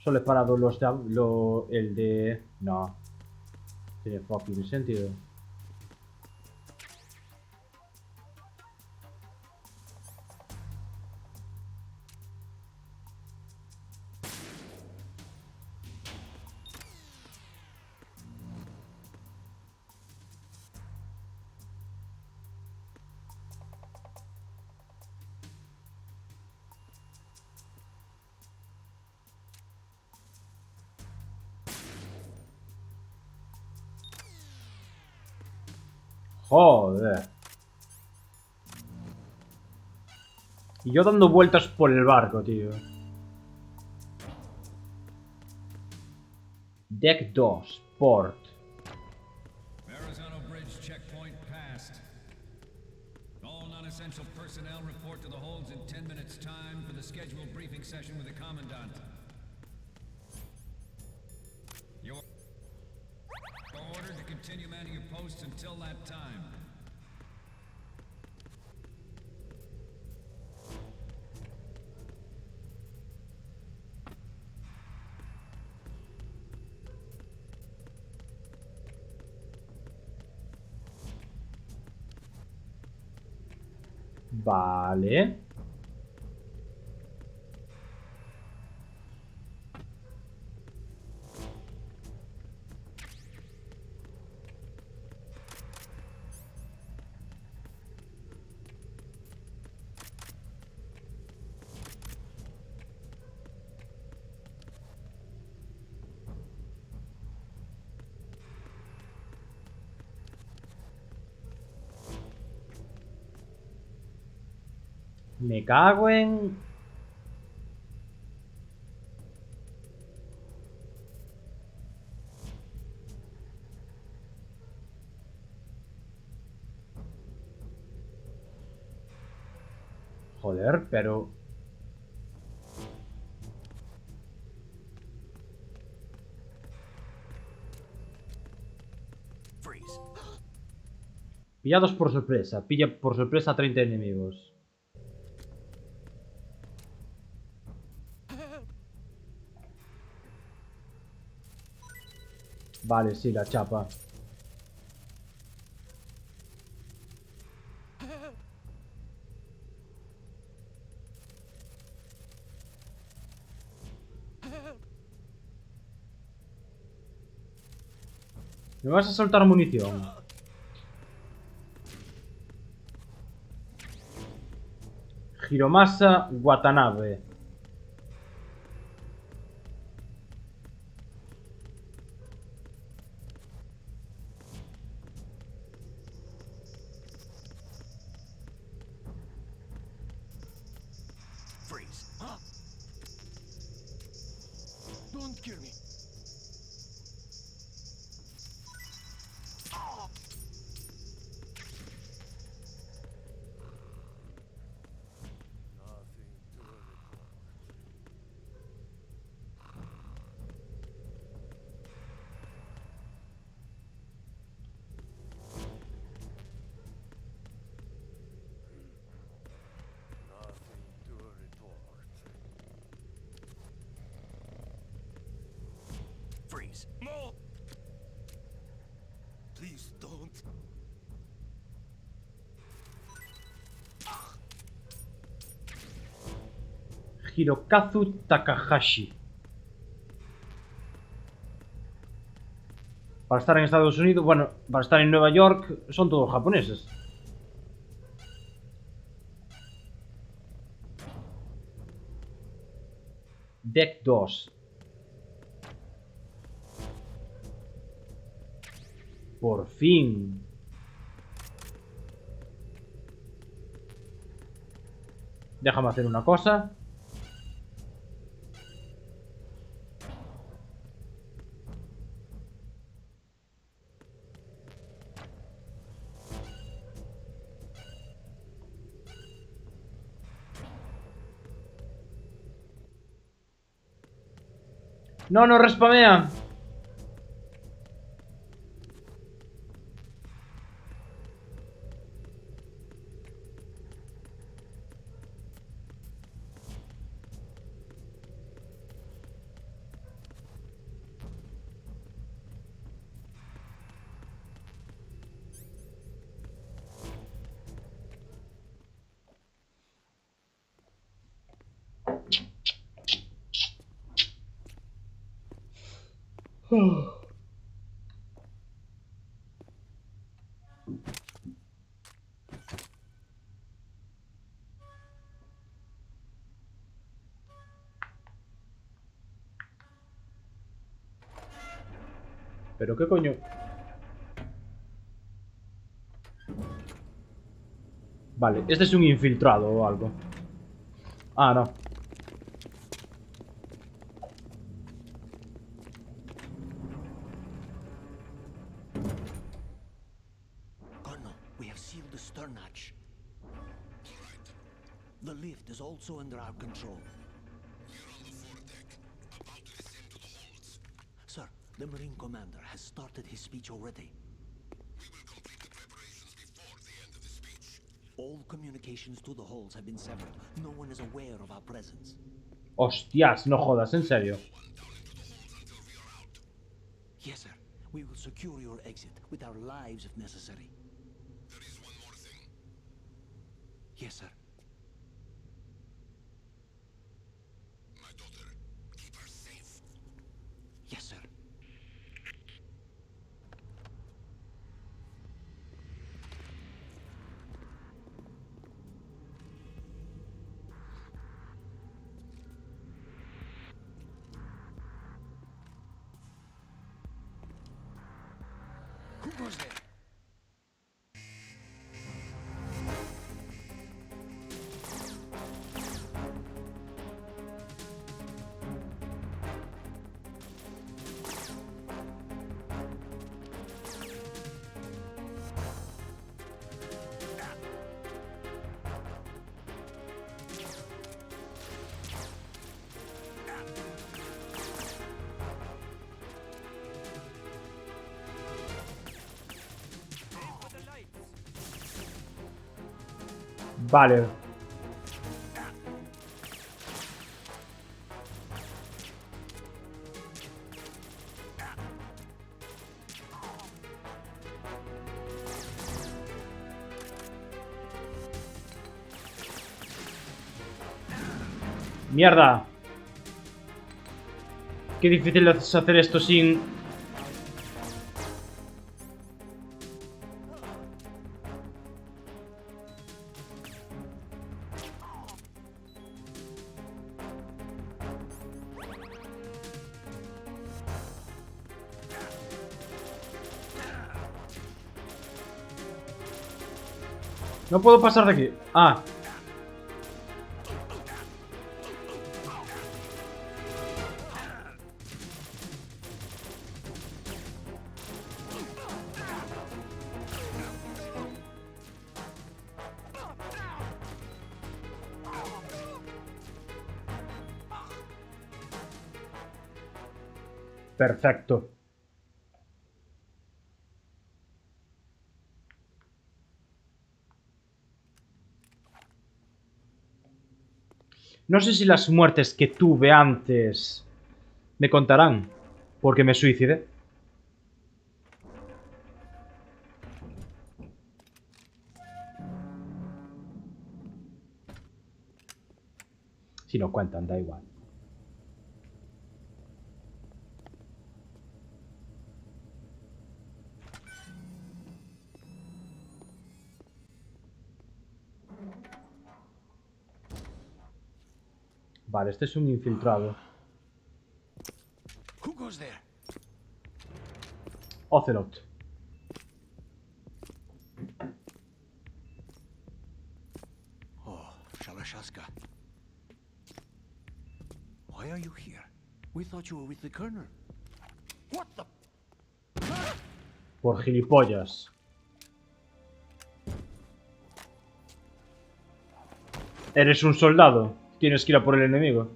Solo he parado los de... el de... No. Tiene fucking sentido. Joder. Y yo dando vueltas por el barco, tío. Deck 2, Port. Arizona Bridge checkpoint passed. All non-essential personnel report to the holds in 10 minutes' time for the scheduled briefing session with the Commandant. You're ordered to continue manning your posts until that time. Vale. Me cago en... Joder, pero... Freeze. Pillados por sorpresa. Pilla por sorpresa a 30 enemigos. Vale, sí, la chapa. ¿Me vas a soltar munición? Hiromasa Watanabe. Freeze. Don't kill me. Freeze. No! Please don't. Hirokazu Takahashi. Para estar en Estados Unidos, bueno, para estar en Nueva York, son todos japoneses. Deck 2. Por fin. Déjame hacer una cosa. No, no respamea. ¿Pero qué coño? Vale, este es un infiltrado o algo. Ah, no. Colonel, we have sealed the stern hatch. The lift is also under our control. Sir, the Marine Commander has started his speech already. All communications to the halls have been severed. No one is aware of our presence. Hostias, no jodas, en serio. Yes, sir. We will secure your exit with our lives if necessary. There is one more thing. Yes, sir. My daughter. Keep her safe. Yes, sir. Who goes there? Vale. Mierda. Qué difícil es hacer esto sin... No puedo pasar de aquí. Ah. Perfecto. No sé si las muertes que tuve antes me contarán. Porque me suicidé. Si no cuentan, da igual. Vale, este es un infiltrado. Who goes there? Ocelot. Oh, Shalashaska. Why are you here? We thought you were with the colonel. What the? Por gilipollas. Eres un soldado. Tienes que ir a por el enemigo.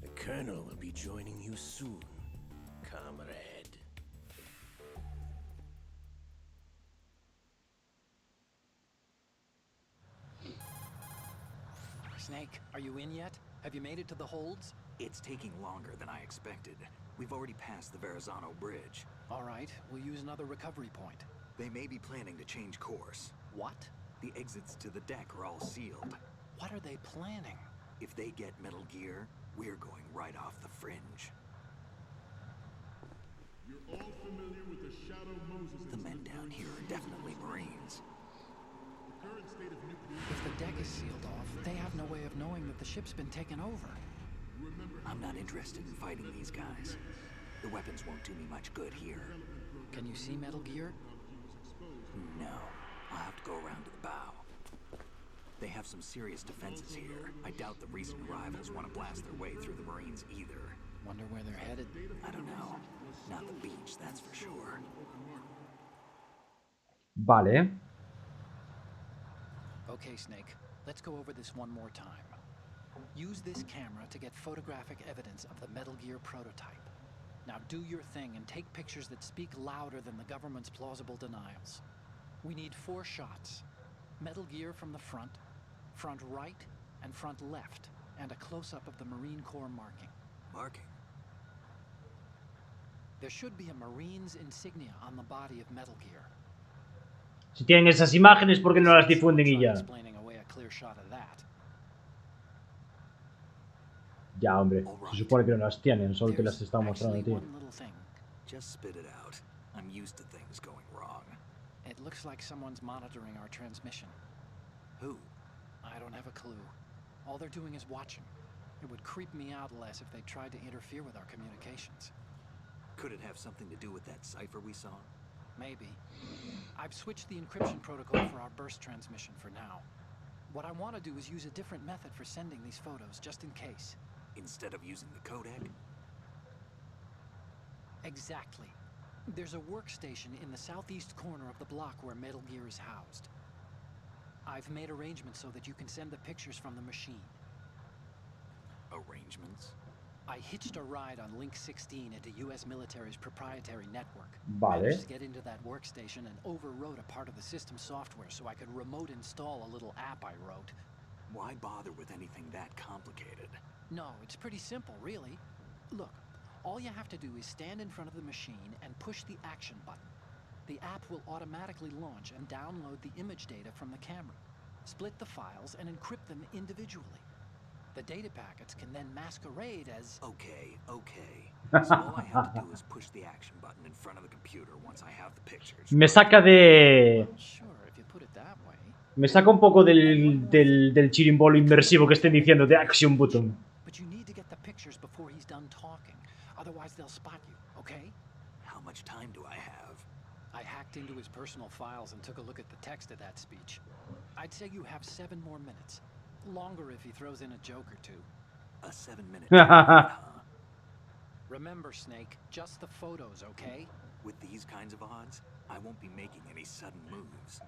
The colonel will be joining you soon, comrade. Snake, are you in yet? Have you made it to the holds? It's taking longer than I expected. We've already passed the Verrazano Bridge. All right, we'll use another recovery point. They may be planning to change course. What? The exits to the deck are all sealed. What are they planning? If they get Metal Gear, we're going right off the fringe. You're all familiar with the Shadow Moses The men down here are definitely Marines. The current state of nuclear... If the deck is sealed off, they have no way of knowing that the ship's been taken over. I'm not interested in fighting these guys. The weapons won't do me much good here. Can you see Metal Gear? No. I'll have to go around to the bow. They have some serious defenses here. I doubt the recent arrivals want to blast their way through the Marines either. Wonder where they're headed? I don't know. Not the beach, that's for sure. Vale. Okay, Snake. Let's go over this one more time. Use this camera to get photographic evidence of the Metal Gear prototype. Now do your thing and take pictures that speak louder than the government's plausible denials. We need 4 shots. Metal Gear from the front, front right, and front left, and a close-up of the Marine Corps marking. Marking? There should be a Marine's insignia on the body of Metal Gear. Si tienen esas imágenes, ¿por qué no las difunden y ya? Explaining away a clear shot of that. Ya, hombre. Se supone que no las tienen, solo te las está mostrando a ti. Just spit it out. I'm used to things going wrong. It looks like someone's monitoring our transmission. Who? I don't have a clue. All they're doing is watching. It would creep me out less if they tried to interfere with our communications. Could it have something to do with that cipher we saw? Maybe. I've switched the encryption protocol for our burst transmission for now. What I want to do is use a different method for sending these photos, just in case. Instead of using the codec? Exactly. There's a workstation in the southeast corner of the block where Metal Gear is housed. I've made arrangements so that you can send the pictures from the machine. Arrangements? I hitched a ride on Link 16 into U.S. military's proprietary network. Vale. Managed to get into that workstation and overwrote a part of the system software so I could remote install a little app I wrote. Why bother with anything that complicated? No, it's pretty simple, really. Look, all you have to do is stand in front of the machine and push the action button. The app will automatically launch and download the image data from the camera, split the files, and encrypt them individually. The data packets can then masquerade as... Okay. So all I have to do is push the action button in front of the computer once I have the pictures. Me saca de... Sure, if you put it that way. Me saca un poco del chirimbolo inmersivo que estén diciendo de Action Button. But you need to get the pictures before he's done talking. Otherwise they'll spot you, okay? How much time do I have? I hacked into his personal files and took a look at the text of that speech. I'd say you have 7 more minutes. Longer if he throws in a joke or two. A 7-minute huh? Remember, Snake, just the photos, okay? With these kinds of odds, I won't be making any sudden moves.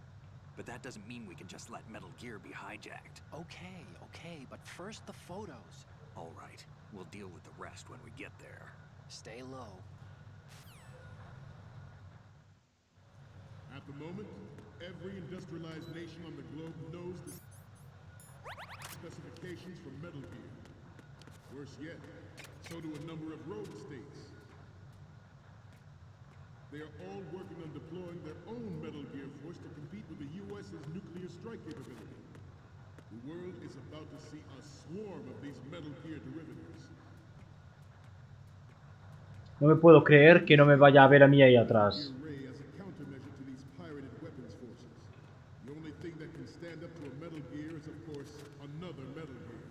But that doesn't mean we can just let Metal Gear be hijacked. Okay, but first the photos. All right, we'll deal with the rest when we get there. Stay low. At the moment, every industrialized nation on the globe knows the specifications for Metal Gear. Worse yet, so do a number of rogue states. They are all working on deploying their own Metal Gear force to compete with the US's nuclear strike capability. The world is about to see a swarm of these Metal Gear derivatives. No me puedo creer que no me vaya a ver a mí ahí atrás. Ray as a countermeasure to these pirated weapons forces. The only thing that can stand up to a Metal Gear is, of course, another Metal Gear.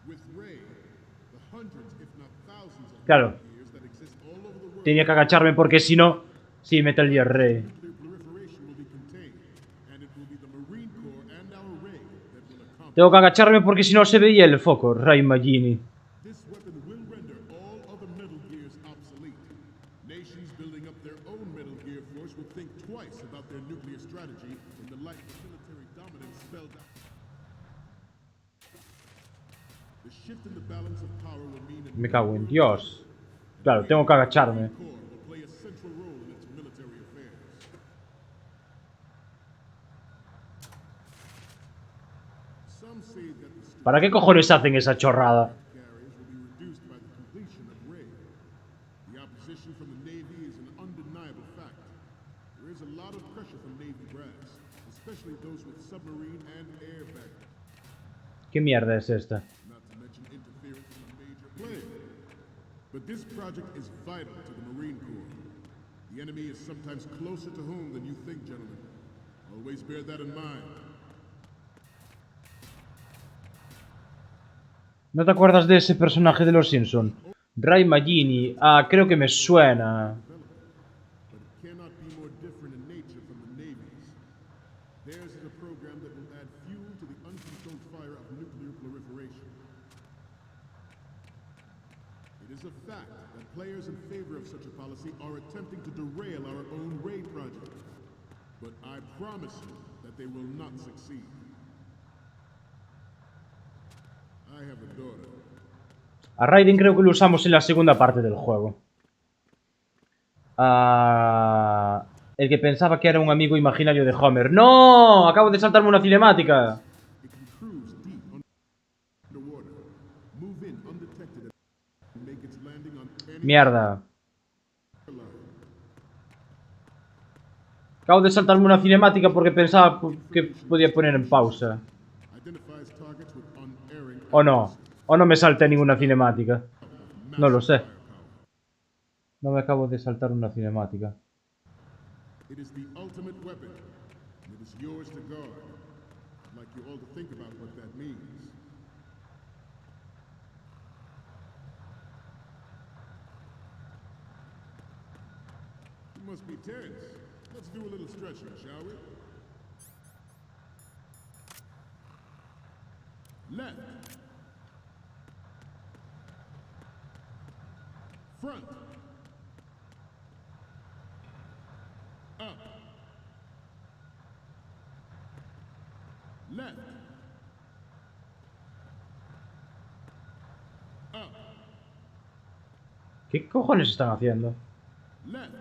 With Ray, the hundreds, if not thousands of Claro. Metal Gears that exist all over the world, Tenía que agacharme porque si no... Sí, Metal Gear Ray. nuclear proliferation will be contained, and it will be the Marine Corps and our Ray that will accomplish. Tengo que agacharme porque si no se veía el foco. Ray Magini. This weapon will render all other Metal Gears obsolete. Nations building up their own Metal Gear force will think twice about their nuclear strategy in the light of military dominance spelled out. The shift in the balance of power will mean that Me cago en Dios. Claro, tengo que agacharme. the Corps will play a central role in its military affairs. Some say that the ¿Para qué cojones hacen esa chorrada? carriers will be reduced by the completion of Ray. The opposition from the Navy is an undeniable fact. There is a lot of pressure from Navy brass, especially those with submarine and air background, ¿Qué mierda es esta? not to mention interference from a major player. But this project is vital to the Marine Corps. The enemy is sometimes closer to home than you think, gentlemen. Always bear that in mind. ¿No te acuerdas de ese personaje de los Simpson? Ray Magini. Ah, creo que me suena. But it cannot be more different in nature from the Navy's. Theirs is a program that will add fuel to the uncontrolled fire of nuclear proliferation. It is a fact that players in favor of such a policy are attempting to derail our own Ray project. But I promise you that they will not succeed. I have a daughter. A Raiden creo que lo usamos en la segunda parte del juego. Ah, el que pensaba que era un amigo imaginario de Homer. ¡No! Acabo de saltarme una cinemática. It can cruise deep underwater, move in undetected, and make its landing on any Mierda. line. Acabo de saltarme una cinemática porque pensaba que podía poner en pausa. Identifies targets with unerring O no. O no me salté ninguna cinemática. No lo sé. No me acabo de saltar una cinemática. It is the ultimate weapon, and it is yours to guard. I'd like you all to think about what that means. You must be tense. Let's do a little stretching, shall we? Left. Front. Up. Left. Up. ¿Qué cojones están haciendo? Left.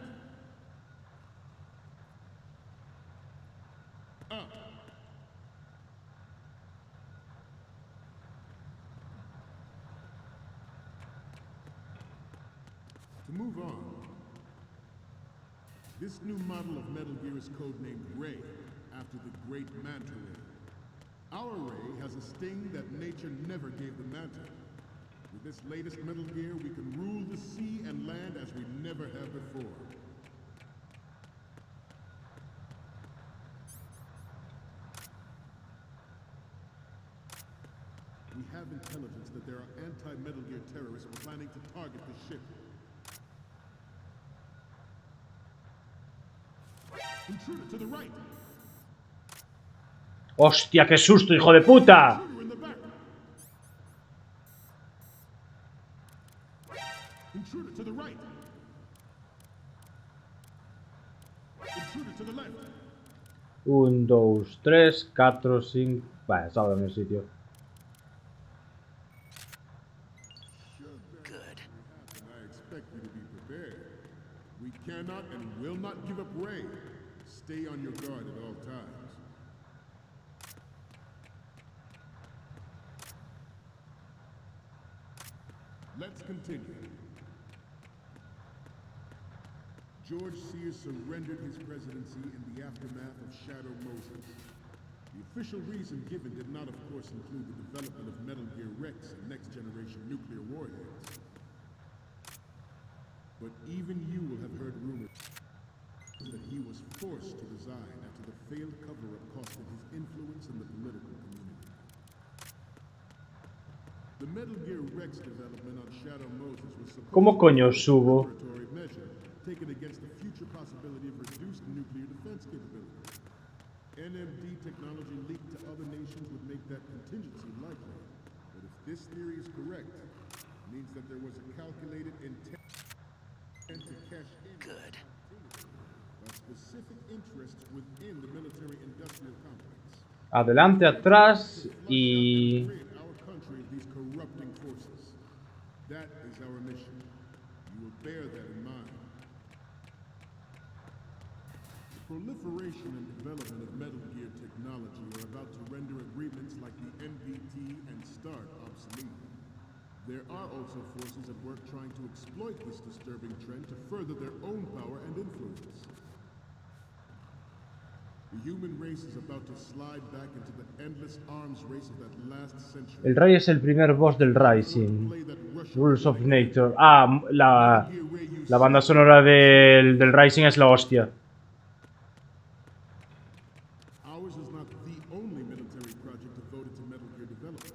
Up. To move on, this new model of Metal Gear is codenamed Ray, after the great Manta Ray. Our Ray has a sting that nature never gave the Manta. With this latest Metal Gear, we can rule the sea and land as we never have before. We have intelligence that there are anti-Metal Gear terrorists planning to target the ship. Intruder to the right. ¡Hostia, qué susto, hijo de puta! Intruder in the back. Intruder to the right. Intruder to the left. 1, 2, 3, 4, 5... Vale, salgo en el sitio. Good. And I expect you to be prepared. We cannot and will not give up Ray. Stay on your guard at all times. Let's continue. George Sears surrendered his presidency in the aftermath of Shadow Moses. The official reason given did not, of course, include the development of Metal Gear Rex and next-generation nuclear warheads. But even you will have heard rumors that he was forced to resign after the failed cover-up costed his influence in the political community. The Metal Gear Rex development on Shadow Moses was supposed ¿Cómo coño to be a subo? preparatory measure taken against the future possibility of reduced nuclear defense capability. NMD technology leaked to other nations would make that contingency likely. But if this theory is correct, it means that there was a calculated intent to cash in by specific interests within the military-industrial complex. Adelante, atrás y... Rid our country of these corrupting forces. That is our mission. You will bear that in mind. The proliferation and development of Metal Gear technology are about to render agreements like the NPT and START obsolete. There are also forces at work trying to exploit this disturbing trend to further their own power and influence. The human race is about to slide back into the endless arms race of that last century. El Rey es el primer boss del Rising. Rules of Nature. Ah, la banda sonora del Rising es la hostia. Ours is not the only military project devoted to Metal Gear development,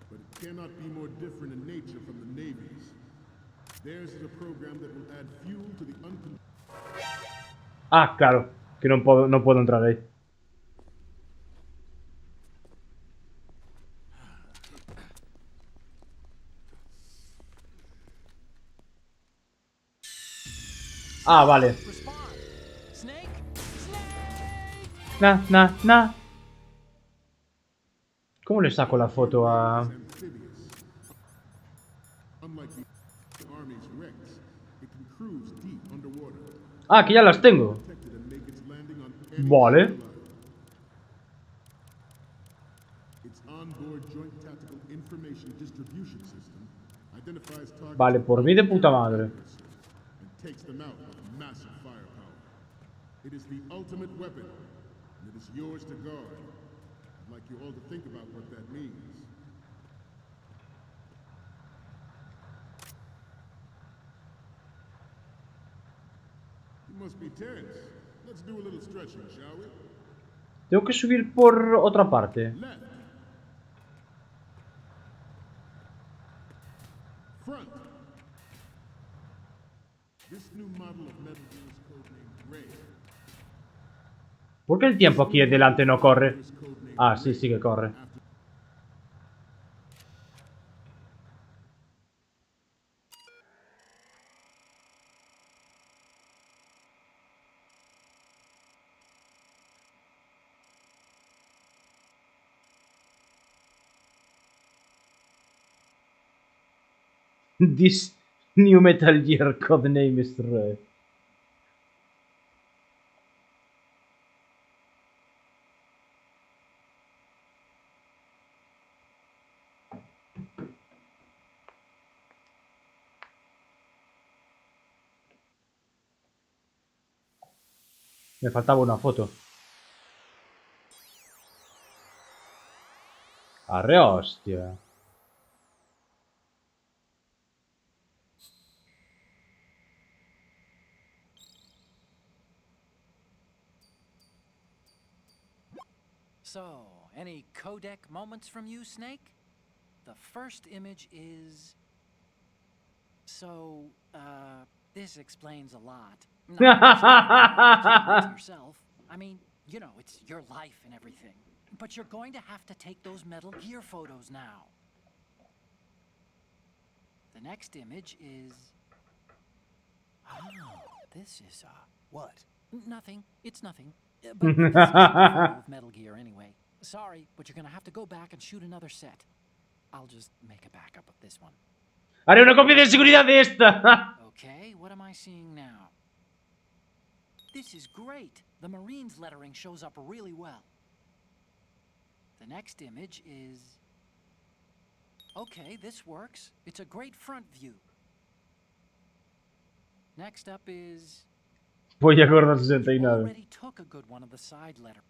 but it cannot be more different in nature from the Navy's. Theirs is a program that will add fuel to the Ah, claro, que no puedo entrar ahí. Ah, vale. Respond. Snake? Nah. ¿Cómo le saco la foto a...? amphibious. Unlike the Army's Rex, it can cruise deep underwater, Ah, que ya las tengo. protected and make its landing on any Vale. shoreline. Its onboard joint tactical information distribution system identifies targets Vale, por mí de puta madre. and takes them out with massive firepower. It is the ultimate weapon, and it is yours to guard. I'd like you all to think about what that means. You must be tense. Let's do a little stretching, shall we? Tengo que subir por otra parte. Left. Front. This new model of Metal Gear is codenamed Ray. ¿Por qué el tiempo aquí delante no corre? Is codenamed Ah, sí que corre. after This new Metal Gear codename is Ray. Me faltaba una foto. Arre hostia. So, any codec moments from you, Snake? The first image is... So, this explains a lot. Not that you yourself. I mean, you know, it's your life and everything. But you're going to have to take those Metal Gear photos now. The next image is... Oh, this is, what? Nothing. It's nothing. But this is a photo of Metal Gear anyway. Sorry, but you're gonna have to go back and shoot another set. I'll just make a backup of this one. Haré una copia de seguridad de esta. Okay, what am I seeing now? This is great. The Marines lettering shows up really well. The next image is... Okay, this works. It's a great front view. Next up is... Voy a acordar You 69. already took a good one of the side letter.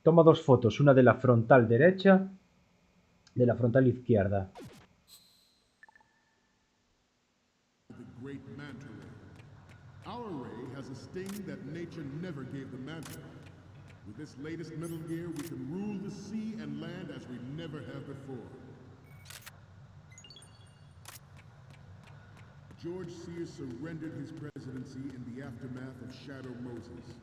Toma dos fotos, una de la frontal derecha, de la frontal izquierda. The great manta ray. Our ray has a sting that nature never gave the manta. With this latest Metal Gear, we can rule the sea and land as we never have before. George Sears surrendered his presidency in the aftermath of Shadow Moses.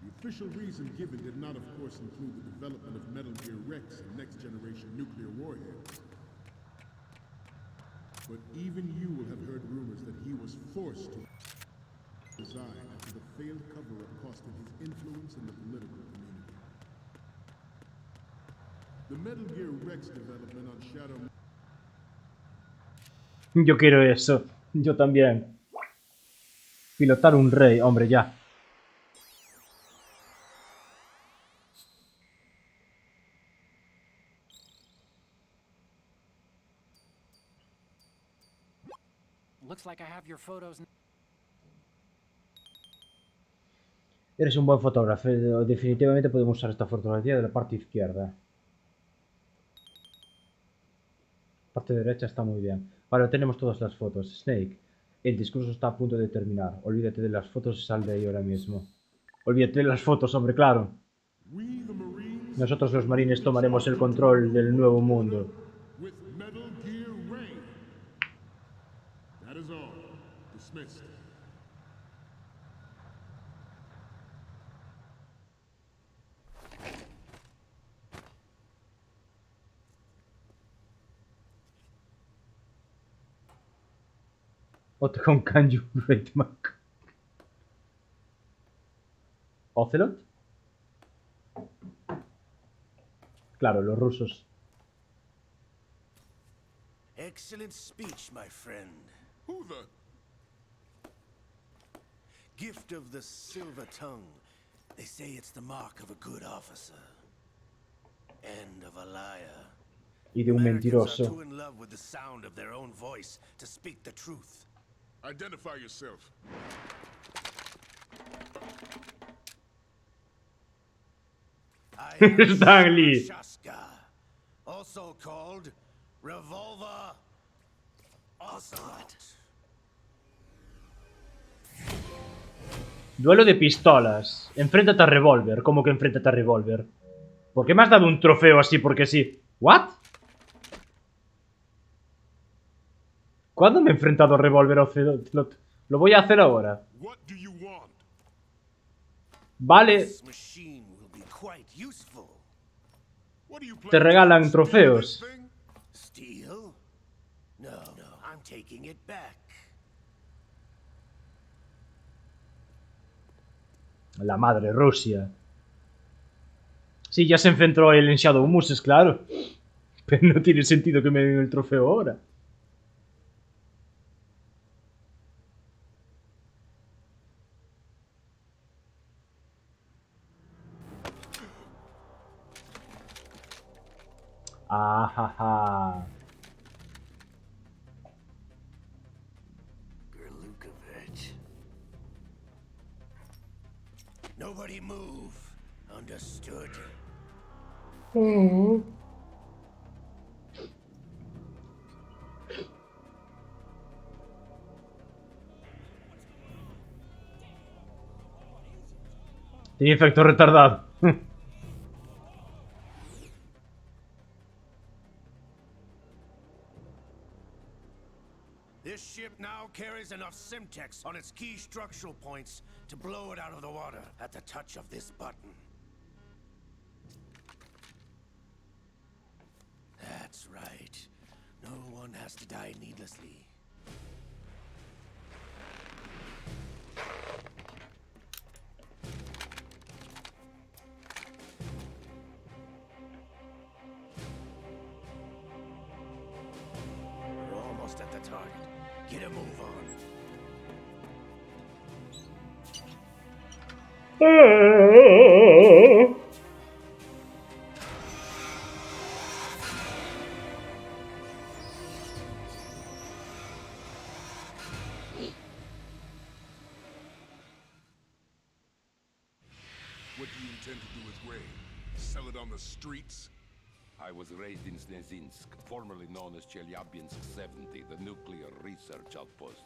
The official reason given did not, of course, include the development of Metal Gear Rex and next-generation nuclear warheads. But even you will have heard rumors that he was forced to resign after the failed cover-up cost him his influence in the political community. The Metal Gear Rex development on Shadow... Yo quiero eso. Yo también. Pilotar un rey, hombre, ya. Looks like I have your photos. Eres un buen fotógrafo. Definitivamente podemos usar esta fotografía de la parte izquierda. La parte derecha está muy bien. Vale, tenemos todas las fotos. Snake, el discurso está a punto de terminar. Olvídate de las fotos y sal de ahí ahora mismo. Olvídate de las fotos, hombre, claro. Nosotros los marines tomaremos el control del nuevo mundo. with Metal Gear Ray. That is all. Dismissed. Otro can you rate Mac? ¿Ocelot? Claro, los rusos. Excellent speech, my friend. Who the... Gift of the silver tongue. They say it's the mark of a good officer. And of a liar. Y de un Americans are mentiroso. too in love with the sound of their own voice to speak the truth. Identify yourself. I am Stanley. Shaska, also called Revolver Ocelot. Duelo de pistolas. Enfréntate a Revolver. ¿Cómo que enfréntate a Revolver? ¿Por qué me has dado un trofeo así porque sí? ¿What? ¿Cuándo me he enfrentado a Revolver Ocelot? Lo voy a hacer ahora. What do you want? Vale, This machine will be quite useful. What are you te planning regalan to do, trofeos. steal this thing? Steal? No, I'm taking it back. La madre Rusia. Sí, ya se enfrentó él en Shadow Moses, claro. Pero no tiene sentido que me den el trofeo ahora. Ajaja. Gerlukovich. Nobody move. Understood? Tiene efecto retardado. This ship now carries enough Simtex on its key structural points to blow it out of the water at the touch of this button. That's right. No one has to die needlessly. target. Get a move on. What do you intend to do with Ray? Sell it on the streets? I was raised in Snezinsk, formerly known as Chelyabinsk 70, the nuclear research outpost.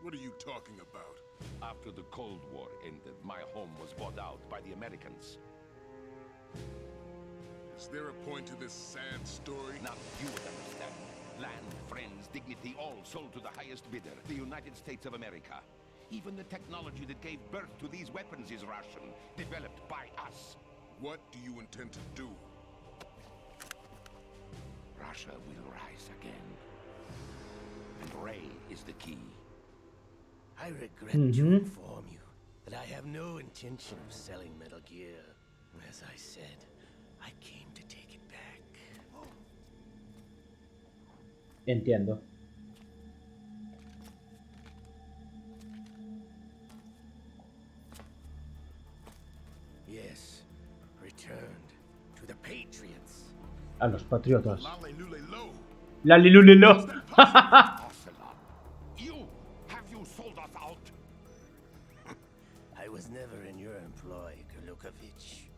What are you talking about? After the Cold War ended, my home was bought out by the Americans. Is there a point to this sad story? Now you would understand. Land, friends, dignity, all sold to the highest bidder, the United States of America. Even the technology that gave birth to these weapons is Russian, developed by us. What do you intend to do? Russia will rise again. And Ray is the key. I regret to inform you that I have no intention of selling Metal Gear. As I said, I came to take it back. Entiendo. Yes, returned to the Patriots. A los patriotas. Lalelulelo. La lilulelo. Ocelot, have you sold us out? I was never in your employ, Kurlukovich.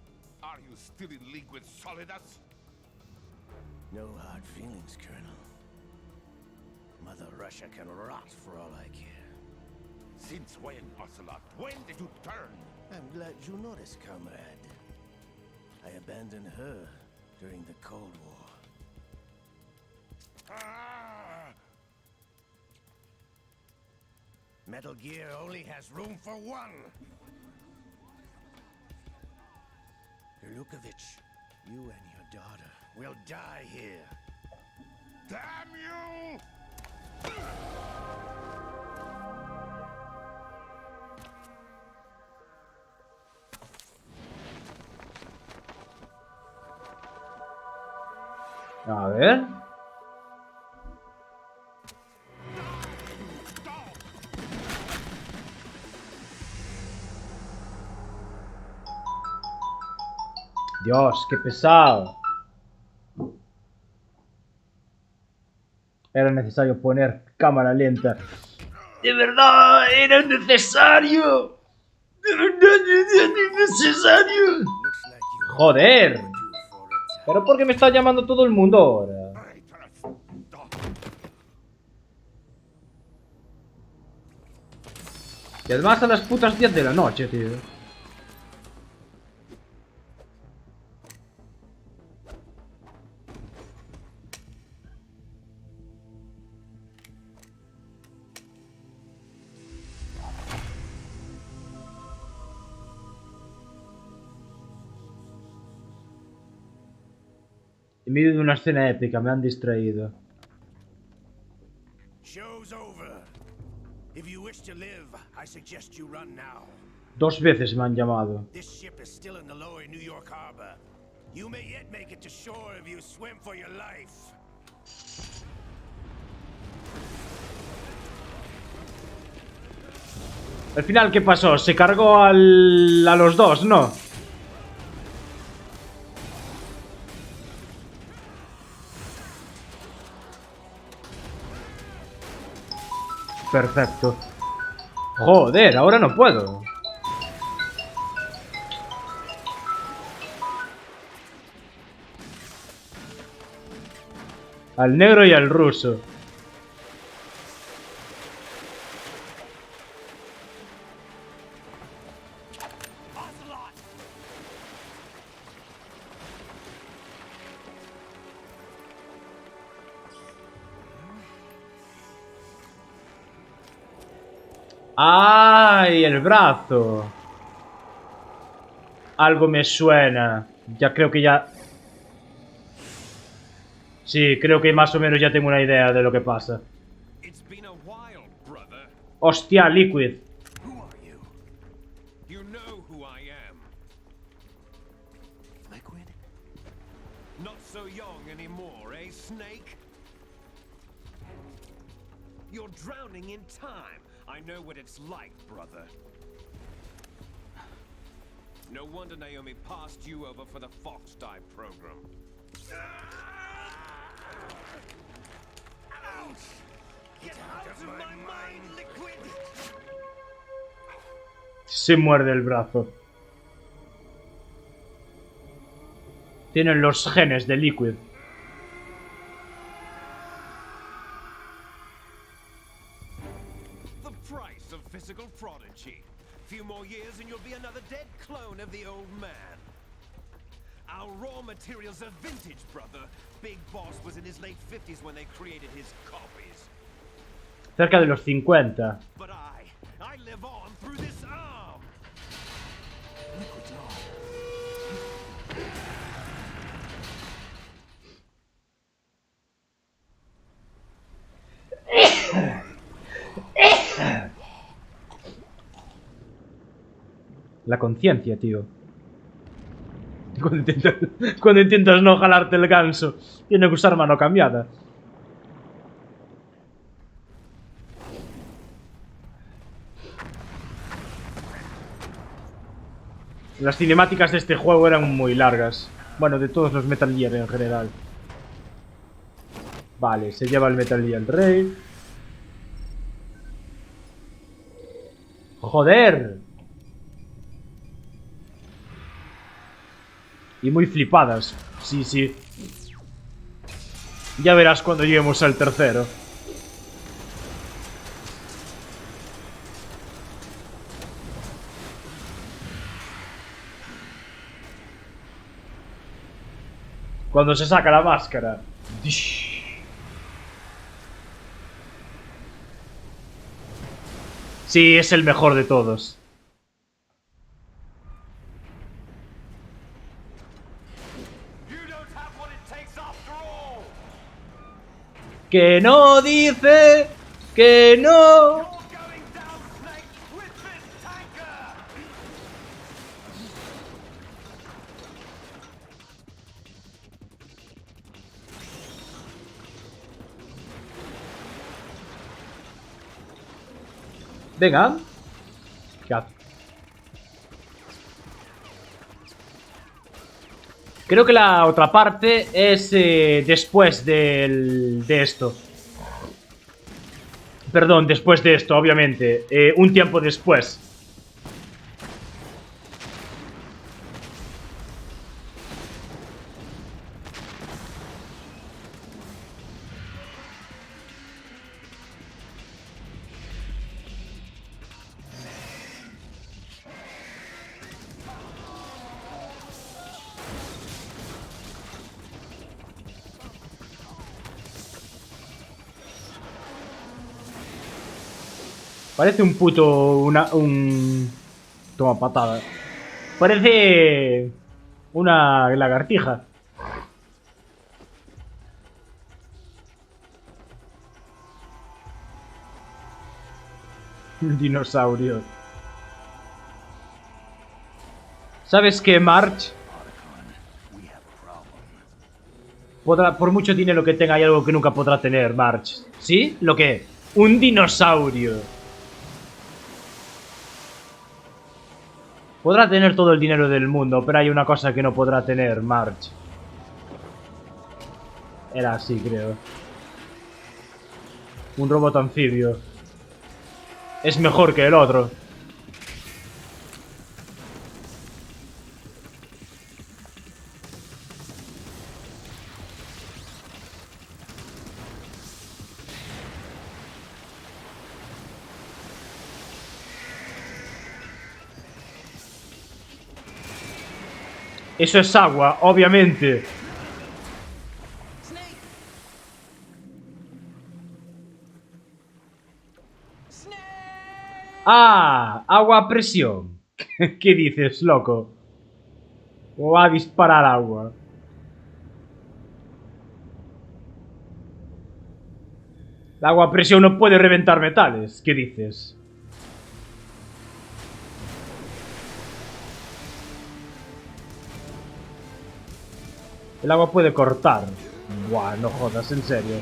Are you still in league with Solidas? No hard feelings, Colonel. Mother Russia can rot for all I care. Since when, Ocelot? When did you turn? I'm glad you noticed, comrade. I abandoned her during the Cold War. Ah! Metal Gear only has room for one. Kurlukovich, you and your daughter will die here. Damn you! A ver. Dios, qué pesado. Era necesario poner cámara lenta. De verdad, era necesario. De verdad, era necesario. Joder. ¿Pero por qué me está llamando todo el mundo ahora? Y además a las putas 10 de la noche, tío. En medio de una escena épica me han distraído. Show's over. If you wish to live, I suggest you run now. 2 veces me han llamado. This ship is still in the lower New York harbor. You may yet make it to shore if you swim for your life. Al final, ¿qué pasó? Se cargó a los dos, ¿no? Perfecto. Joder, ahora no puedo. Al negro y al ruso. ¡Ay! El brazo. Algo me suena. Ya creo que ya... Sí, creo que más o menos ya tengo una idea de lo que pasa. Hostia, Liquid. Liquid? Not so young anymore, eh, Snake? You're drowning in time. I know what it's like, brother. No wonder Naomi passed you over for the Fox Dive program. Ouch! Get out of my mind, Liquid! Se muerde el brazo. Tienen los genes de Liquid. The price of physical prodigy. Few more years and you'll be another dead clone of the old man. Our raw materials are vintage, brother. Big Boss was in his late 50s when they created his copies. Cerca de los 50. But I live on through this arm. La conciencia, tío. Cuando intentas no jalarte el ganso, tiene que usar mano cambiada. Las cinemáticas de este juego eran muy largas. Bueno, de todos los Metal Gear en general. Vale, se lleva el Metal Gear el rey. ¡Joder! Y muy flipadas. Sí, sí. Ya verás cuando lleguemos al tercero. Cuando se saca la máscara. Sí, es el mejor de todos. Que no dice que no. Venga. ¿Qué hace? Creo que la otra parte es después de esto. Perdón, después de esto, obviamente. Un tiempo después. Parece un puto... Toma patada. Parece... una lagartija. Un dinosaurio. ¿Sabes qué, March? Por mucho dinero que tenga hay algo que nunca podrá tener, March. ¿Sí? ¿Lo qué? Un dinosaurio. Podrá tener todo el dinero del mundo, pero hay una cosa que no podrá tener, March. Era así, creo. Un robot anfibio. Es mejor que el otro. Eso es agua, obviamente. Ah, agua a presión. ¿Qué dices, loco? ¿O va a disparar agua? El agua a presión no puede reventar metales. ¿Qué dices? El agua puede cortar. Buah, no jodas, en serio.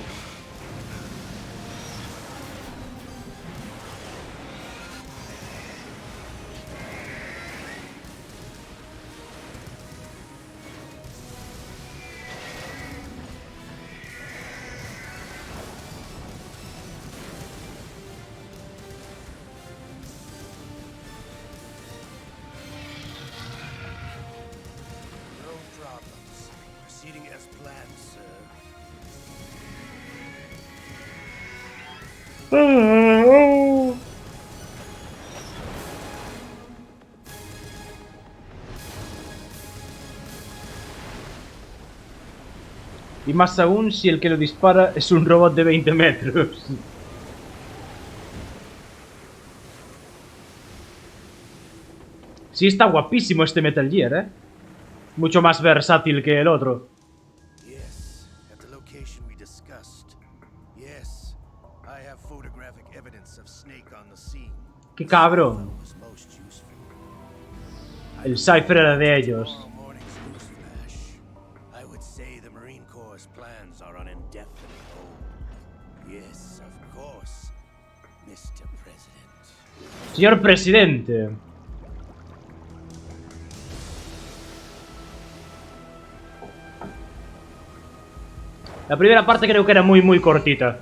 proceeding as planned, sir. Y más aún si el que lo dispara es un robot de 20 metros. Sí, está guapísimo este Metal Gear, ¿eh? Mucho más versátil que el otro. Yes, at the location we discussed. Yes, I have photographic evidence of Snake on the scene. ¡Qué cabrón! Was most useful. El Cypher era de ellos. Tomorrow morning's news flash. I would say the Marine Corps' plans are on indefinite hold. Yes, of course, Mr. President. Señor presidente. La primera parte creo que era muy cortita.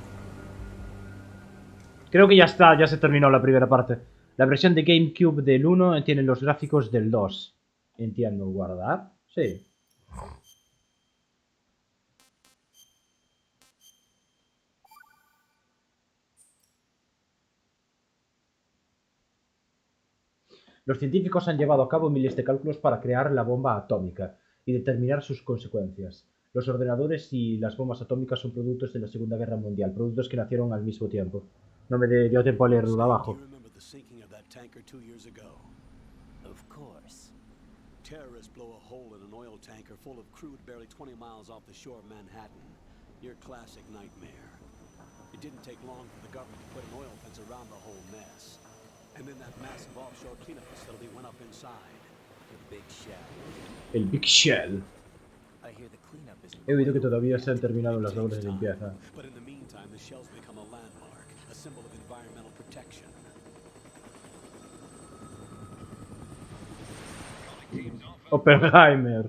Creo que ya está, ya se terminó la primera parte. La versión de GameCube del 1 tiene los gráficos del 2. Entiendo, ¿guardar? Sí. Los científicos han llevado a cabo miles de cálculos para crear la bomba atómica y determinar sus consecuencias. Los ordenadores y las bombas atómicas son productos de la Segunda Guerra Mundial, productos que nacieron al mismo tiempo. No me dio tiempo a leerlo de abajo. Of course. Terrorists blow a hole in an oil tanker full of crude barely 20 miles off the shore of Manhattan. Your classic nightmare. It didn't take long for the government to put an oil fence around the whole mess. And then that massive offshore cleanup facility went up inside. The Big Shell. El Big Shell. I hear the cleanup is He oído que todavía se han terminado las labores de limpieza. But in the meantime, the shell's become a landmark, a symbol of environmental protection. Oppenheimer.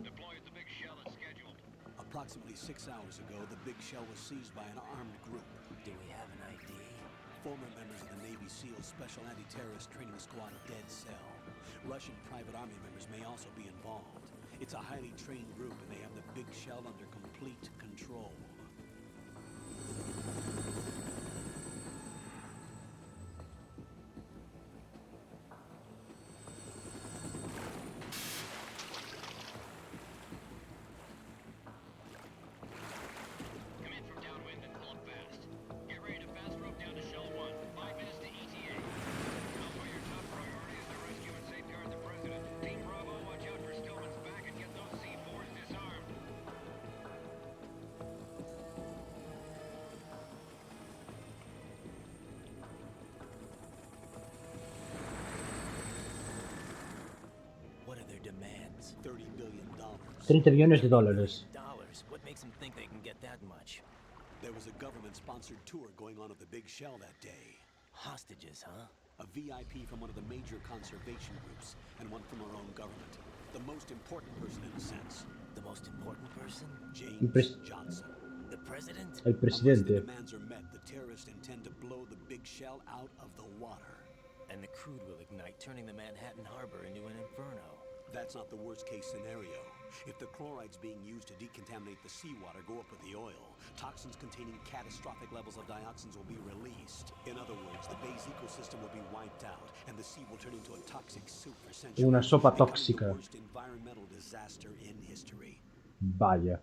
Approximately 6 hours ago, the Big Shell was seized by an armed group. Do we have an ID? Former members of the Navy SEAL Special Anti-Terrorist Training Squad Dead Cell. Russian private army members may also be involved. It's a highly trained group, and they have the Big Shell under complete control. What are their demands? $30 billion. 30 billones de dólares. What makes them think they can get that much? There was a government-sponsored tour going on at the Big Shell that day. Hostages, huh? A VIP from one of the major conservation groups, and one from our own government. The most important person in a sense. The most important person? James Johnson. The president? El Unless the presidente. demands are met, the terrorists intend to blow the Big Shell out of the water. And the crude will ignite, turning the Manhattan Harbor into an inferno. That's not the worst-case scenario. If the chlorides being used to decontaminate the seawater go up with the oil, toxins containing catastrophic levels of dioxins will be released. In other words, the bay's ecosystem will be wiped out, and the sea will turn into a toxic soup for centuries. Una sopa becoming tóxica. The worst environmental disaster in history. Vaya.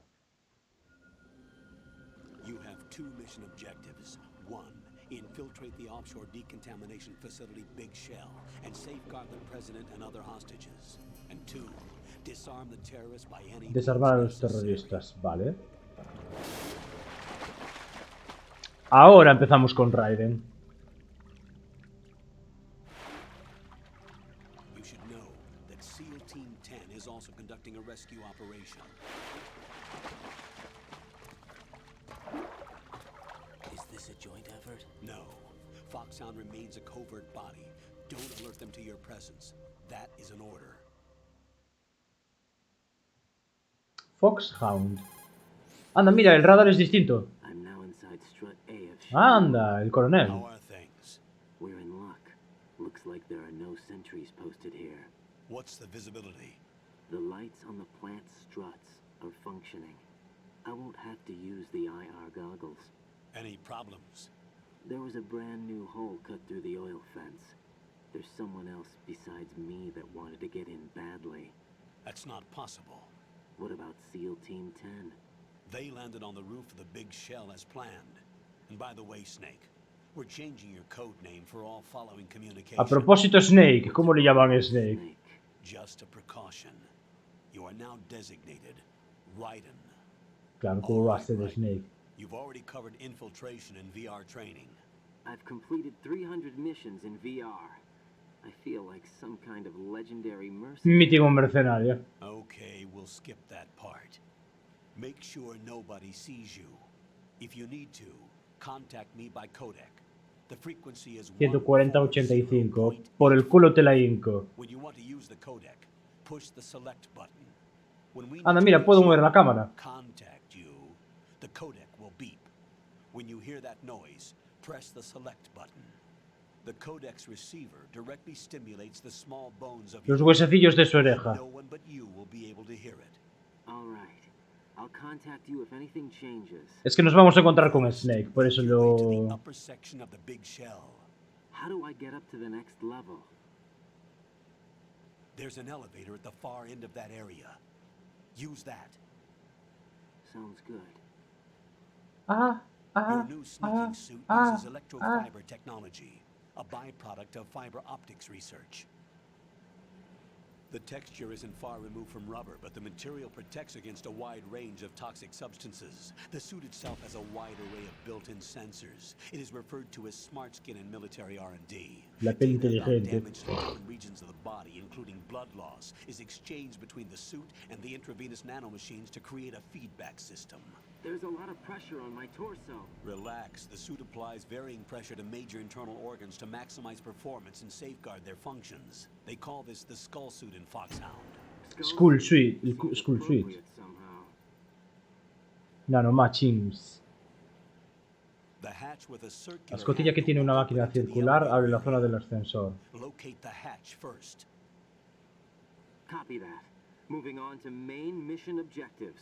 You have 2 mission objectives. 1. Infiltrate the offshore decontamination facility Big Shell and safeguard the president and other hostages. And 2. Disarm the terrorists by any means Desarmar a los necessary. terroristas. Vale. Ahora empezamos con Raiden. You should know that SEAL Team 10 is also conducting a rescue operation. Is this a joint effort? No. Foxhound remains a covert body. Don't alert them to your presence. That is an order. Foxhound. Anda, mira, el radar es distinto. I'm now inside strut A of ship. Anda, el How coronel. are things? We're in luck. Looks like there are no sentries posted here. What's the visibility? The lights on the plant struts are functioning. I won't have to use the IR goggles. Any problems? There was a brand new hole cut through the oil fence. There's someone else besides me that wanted to get in badly. That's not possible. What about SEAL Team 10? They landed on the roof of the big shell as planned. And by the way, Snake, we're changing your code name for all following communication. A propósito, Snake. ¿Cómo le llaman a Snake? Just a precaution. You are now designated Raiden. Claro, ¿cómo va a ser Snake? You've already covered infiltration and VR training. I've completed 300 missions in VR. I feel like some kind of legendary mercenary. Mítico mercenario. Okay, we'll skip that part. Make sure nobody sees you. If you need to, contact me by codec. The frequency is 140-85. Por el culo te la hinco. When you want to use the codec, push the select button. When we Anda, mira, puedo mover la cámara. Contact you. The codec will beep. When you hear that noise, press the select button. The codec's receiver directly stimulates the small bones of Los huesecillos de su oreja. No one but you will be able to hear it. All right. I'll contact you if anything changes. Es que nos vamos a encontrar con Snake, por eso lo... Upper section of the big shell. How do I get up to the next level? There's an elevator at the far end of that area. Use that. Sounds good. Your new sneaking suit uses electrofiber technology, a byproduct of fiber optics research. The texture isn't far removed from rubber, but the material protects against a wide range of toxic substances. The suit itself has a wide array of built-in sensors. It is referred to as smart skin in military R&D. La piel inteligente. Damage to different regions of the body, including blood loss, is exchanged between the suit and the intravenous nanomachines to create a feedback system. There's a lot of pressure on my torso. Relax. The suit applies varying pressure to major internal organs to maximize performance and safeguard their functions. They call this the skull suit in Foxhound. Skull Suite. El Skull Suite. Nanomachines. The hatch with a circular La escotilla que tiene una máquina circular abre la zona del ascensor. Locate the hatch first. Copy that. Moving on to main mission objectives.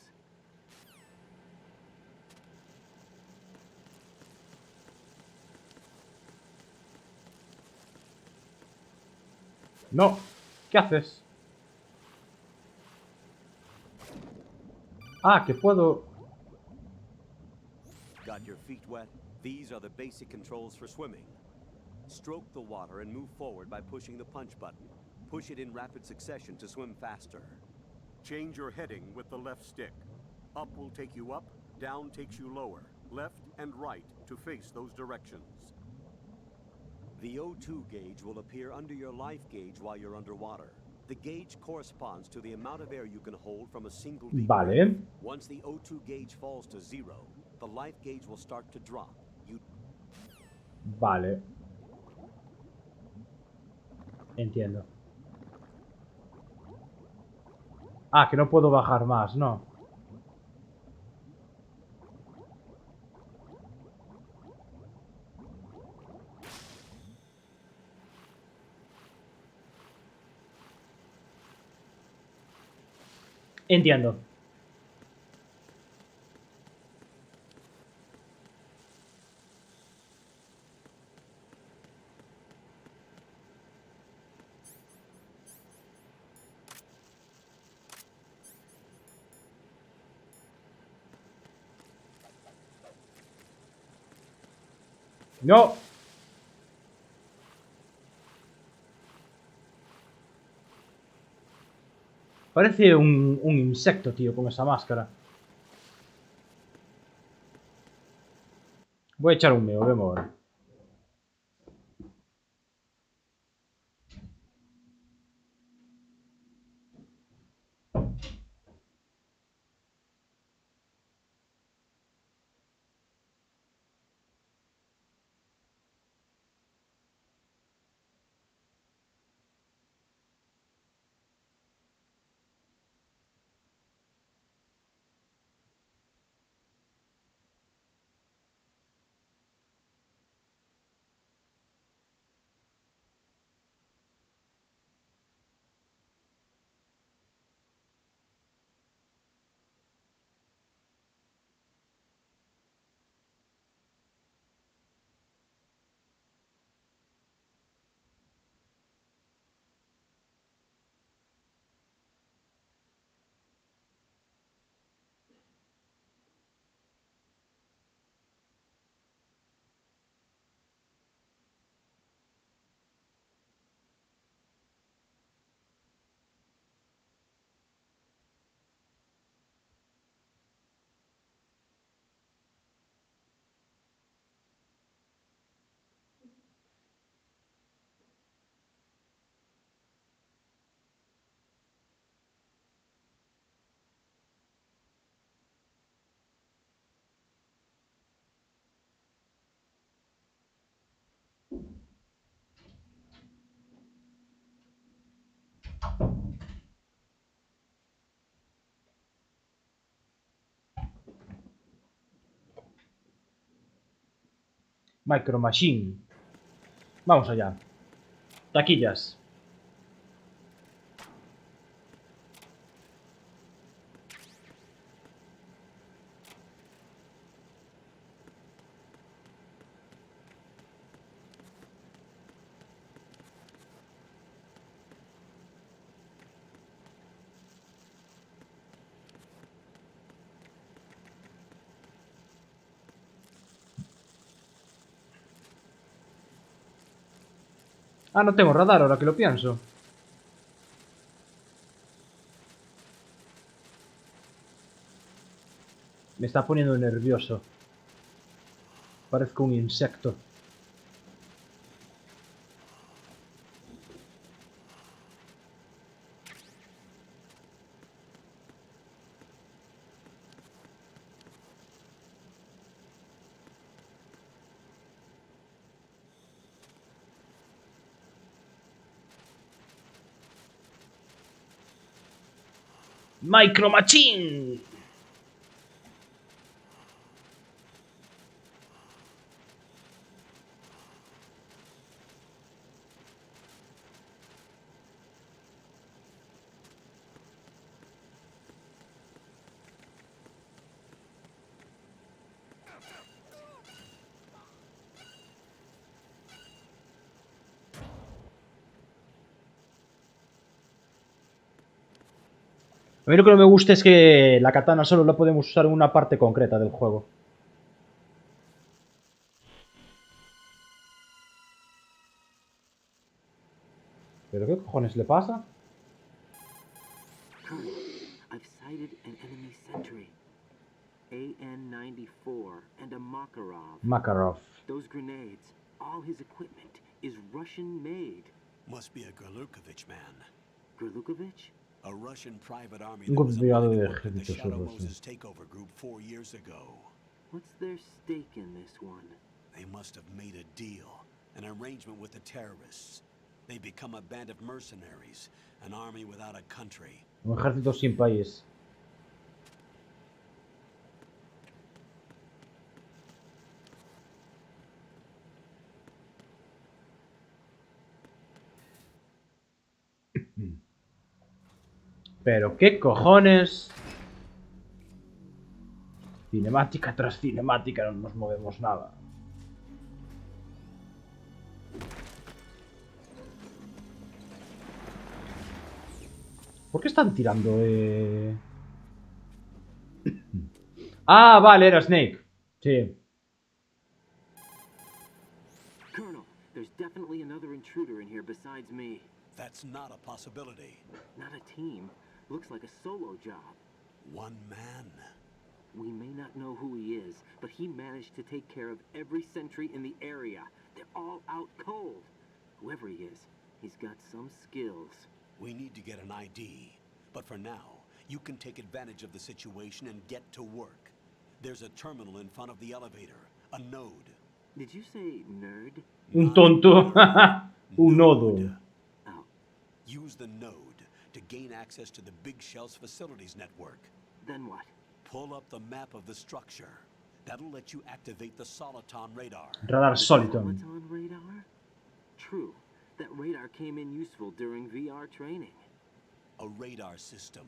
No. ¿Qué haces? Ah, que puedo... Got your feet wet? These are the basic controls for swimming. Stroke the water and move forward by pushing the punch button. Push it in rapid succession to swim faster. Change your heading with the left stick. Up will take you up, down takes you lower. Left and right to face those directions. The O2 gauge will appear under your life gauge while you're underwater. The gauge corresponds to the amount of air you can hold from a single deep breath. Vale. Once the O2 gauge falls to 0, the life gauge will start to drop. Vale. Entiendo. Ah, que no puedo bajar más, ¿no? Entiendo. No. Parece un insecto, tío, con esa máscara. Voy a echar un meo, vemos ahora. Micro Machine. Vamos allá. Taquillas. Ah, no tengo radar ahora que lo pienso. Me está poniendo nervioso. Parezco un insecto. Micro Machine. A mí lo que no me gusta es que la katana solo la podemos usar en una parte concreta del juego. ¿Pero qué cojones le pasa? Colonel, I've sighted an enemy sentry. AN-94 and a Makarov. Makarov. Those grenades, all his equipment, is Russian-made. Must be a Gerlukovich man. Gerlukovich? A Russian private army Un that was copiado invited de to work with the ejércitos Shadow rusos. Moses takeover group 4 years ago. What's their stake in this one? They must have made a deal, an arrangement with the terrorists. They become a band of mercenaries, an army without a country. Un ejército sin país. Pero qué cojones. Cinemática tras cinemática, no nos movemos nada. ¿Por qué están tirando? Ah, vale, era Snake. Sí. Colonel, there's definitely another intruder in here besides me. That's not a possibility. Not a team. Looks like a solo job. One man. We may not know who he is, but he managed to take care of every sentry in the area. They're all out cold. Whoever he is, he's got some skills. We need to get an ID. But for now, you can take advantage of the situation and get to work. There's a terminal in front of the elevator. A node. Did you say nerd? Un tonto. Un nodo. Oh. Use the node to gain access to the Big Shell's facilities network. Then what? Pull up the map of the structure. That'll let you activate the Soliton radar. Radar Soliton. Soliton radar? True. That radar came in useful during VR training. A radar system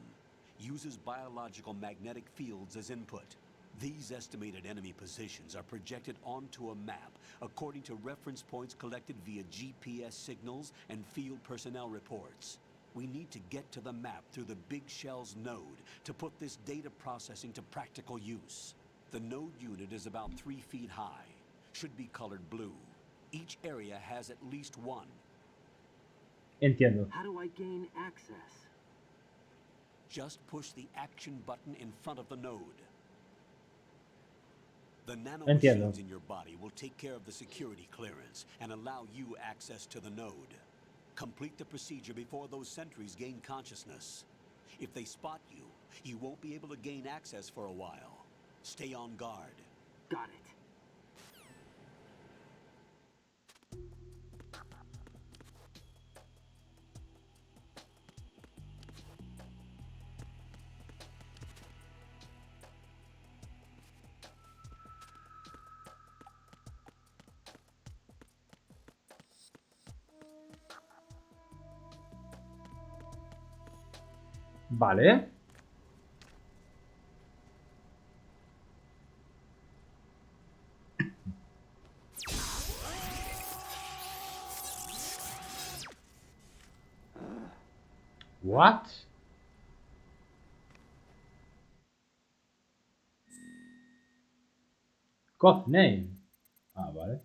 uses biological magnetic fields as input. These estimated enemy positions are projected onto a map according to reference points collected via GPS signals and field personnel reports. We need to get to the map through the Big Shell's node to put this data processing to practical use. The node unit is about 3 feet high. Should be colored blue. Each area has at least one. Entiendo. How do I gain access? Just push the action button in front of the node. The nanomachines in your body will take care of the security clearance and allow you access to the node. Complete the procedure before those sentries gain consciousness. If they spot you, you won't be able to gain access for a while. Stay on guard. Got it. Vale. What? God name. Ah, vale.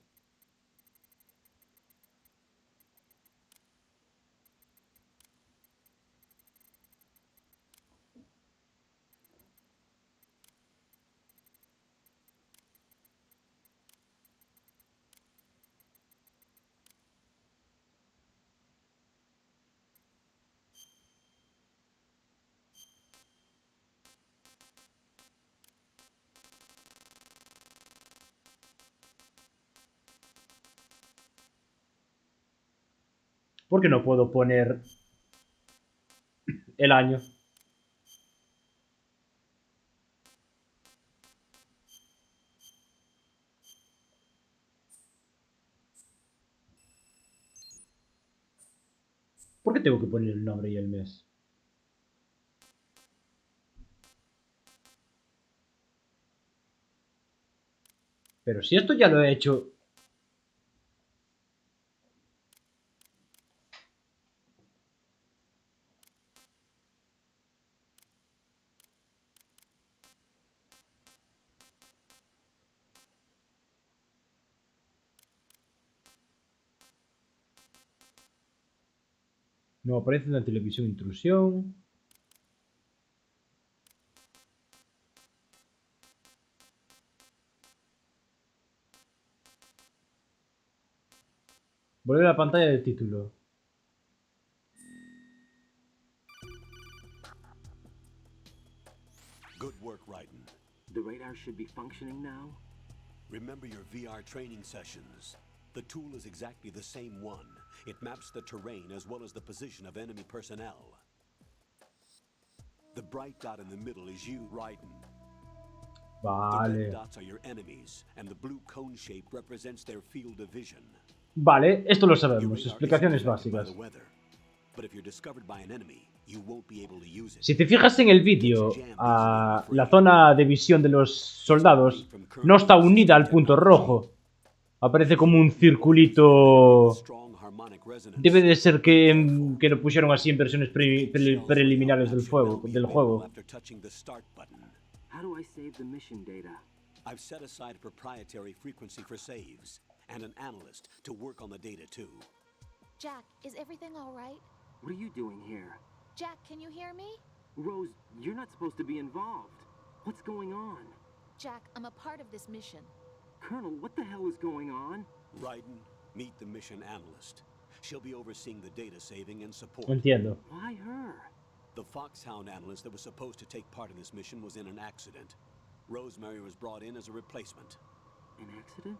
¿Por qué no puedo poner el año? ¿Por qué tengo que poner el nombre y el mes? Pero si esto ya lo he hecho. No aparece en la televisión intrusión. Volver a la pantalla del título. Good work, Raiden. The radar should be functioning now? Remember your VR training sessions. The tool is exactly the same one. It maps the terrain as well as the position of enemy personnel. The bright dot in the middle is you, Raiden. The red Vale. dots are your enemies, and the blue cone shape represents their field of vision. Vale, esto lo Your sabemos. radar Explicaciones isn't affected by básicas. the weather, but if you're discovered by an enemy, you won't be able to use it. Si te fijas en el vídeo, la zona de visión de los soldados no está unida al punto rojo. Aparece como un circulito. Debe de ser que lo pusieron así en versiones preliminares del juego. How do I save the mission data? I've set aside a proprietary frequency for saves, and an analyst to work on the data too. Jack, is everything all right? What are you doing here? Jack, can you hear me? Rose, you're not supposed to be involved. What's going on? Jack, I'm a part of this mission. Colonel, what the hell is going on? Raiden, meet the mission analyst. She'll be overseeing the data saving and support. Entiendo. Why her? The Foxhound analyst that was supposed to take part in this mission was in an accident. Rosemary was brought in as a replacement. An accident?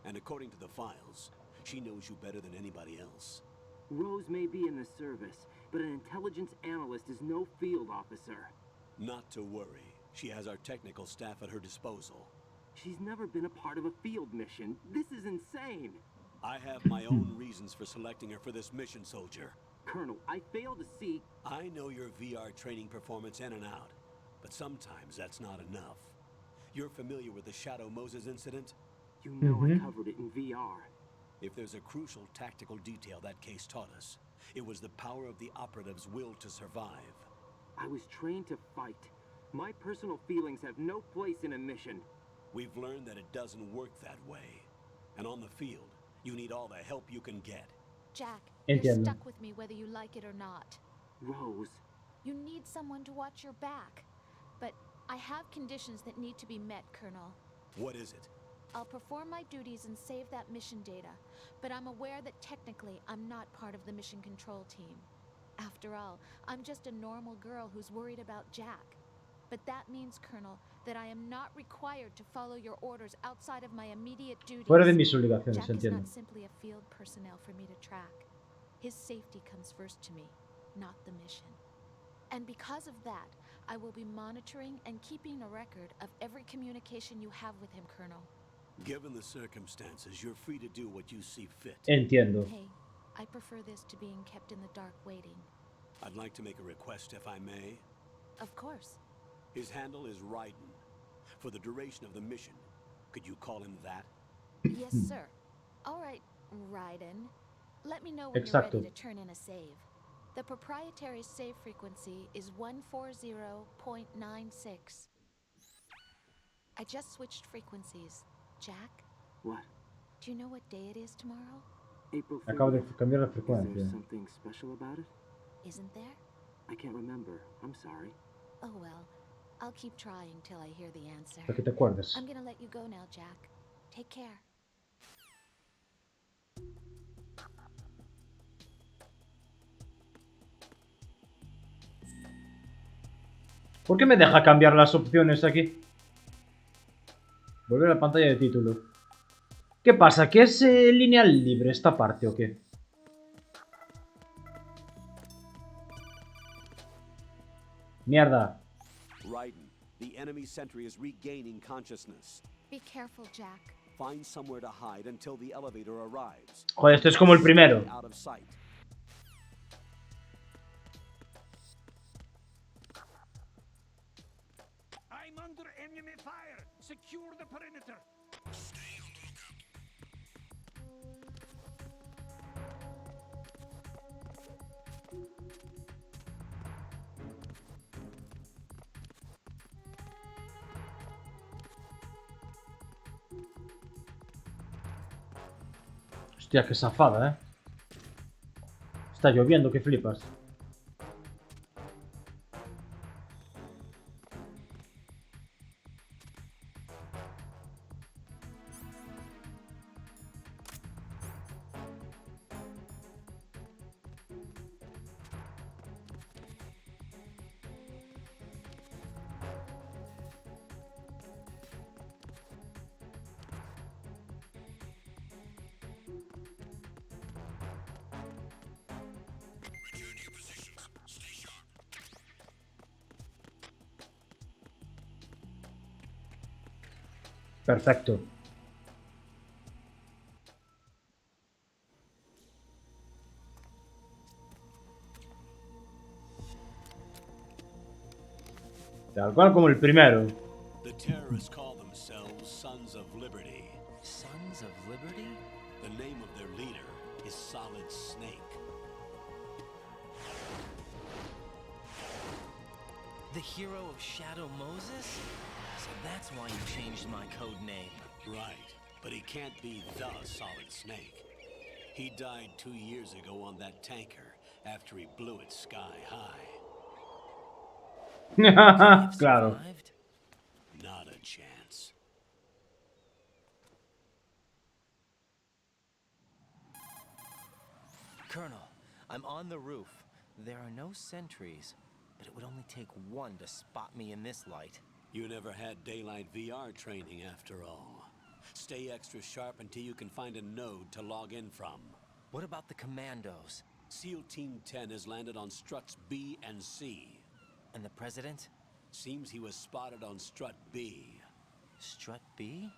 And according to the files, she knows you better than anybody else. Rose may be in the service, but an intelligence analyst is no field officer. Not to worry. She has our technical staff at her disposal. She's never been a part of a field mission. This is insane. I have my own reasons for selecting her for this mission, soldier. Colonel, I fail to see... I know your VR training performance in and out, but sometimes that's not enough. You're familiar with the Shadow Moses incident? You know I covered it in VR. If there's a crucial tactical detail that case taught us, it was the power of the operative's will to survive. I was trained to fight. My personal feelings have no place in a mission. We've learned that it doesn't work that way. And on the field, you need all the help you can get. Jack, Entiendo. you're stuck with me whether you like it or not. Rose. You need someone to watch your back. But I have conditions that need to be met, Colonel. What is it? I'll perform my duties and save that mission data, but I'm aware that technically I'm not part of the mission control team. After all, I'm just a normal girl who's worried about Jack. But that means, Colonel, that I am not required to follow your orders outside of my immediate duties. Fuera de mis obligaciones, Jack is entiendo. not simply a field personnel for me to track. His safety comes first to me, not the mission. And because of that, I will be monitoring and keeping a record of every communication you have with him, Colonel. Given the circumstances, you're free to do what you see fit. Entiendo. Hey, I prefer this to being kept in the dark waiting. I'd like to make a request, if I may. Of course. His handle is Raiden. For the duration of the mission, could you call him that? Yes, sir. All right, Raiden. Let me know when you're ready to turn in a save. The proprietary save frequency is 140.96. I just switched frequencies. Jack? What? Do you know what day it is tomorrow? April 30th. Acabo de cambiar la Is frecuencia. there something special about it? Isn't there? I can't remember. I'm sorry. Oh well. I'll keep trying till I hear the answer. Para que te acuerdes. I'm gonna let you go now, Jack. Take care. ¿Por qué me deja cambiar las opciones aquí? Volver a la pantalla de título. ¿Qué pasa? ¿Que es lineal libre esta parte o qué? Mierda. Raiden, the enemy sentry is regaining consciousness. Be careful, Jack. Find somewhere to hide until the elevator arrives. Joder, esto es como el primero. Out of sight. I'm under enemy fire. Secure the perimeter. Stay on the lookout. Hostia, qué zafada, ¿eh? Está lloviendo, que flipas. Perfecto. Tal cual como el primero. The terrorists call themselves Sons of Liberty. Sons of Liberty? The name of their leader is Solid Snake. The hero of Shadow Moses? So that's why you changed my code name. Right, but he can't be the Solid Snake. He died 2 years ago on that tanker after he blew it sky high. Claro. Not a chance. Colonel, I'm on the roof. There are no sentries, but it would only take one to spot me in this light. You never had daylight VR training after all. Stay extra sharp until you can find a node to log in from. What about the commandos? SEAL Team 10 has landed on struts B and C. And the president? Seems he was spotted on strut B. Strut B?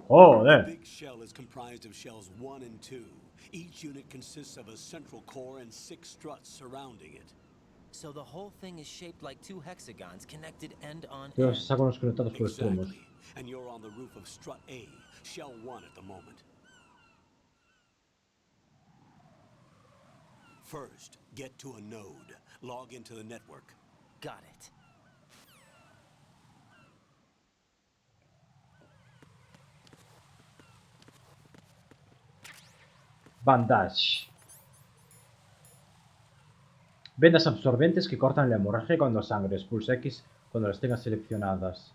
Oh, The big shell is comprised of shells 1 and 2. Each unit consists of a central core and 6 struts surrounding it. So the whole thing is shaped like 2 hexagons connected end on Pero end. se sacan los conectados por extremos. Exactly. And you're on the roof of strut A, shell 1 at the moment. First, get to a node. Log into the network. Got it. Bandage. Vendas absorbentes que cortan la hemorragia cuando sangres. Pulsa X cuando las tengas seleccionadas.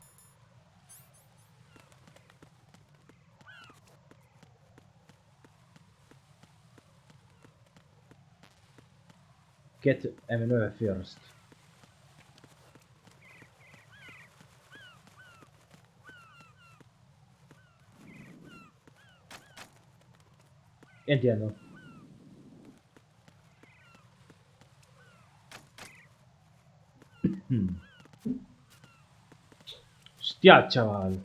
Get M9 first. Entiendo. Hostia, chaval.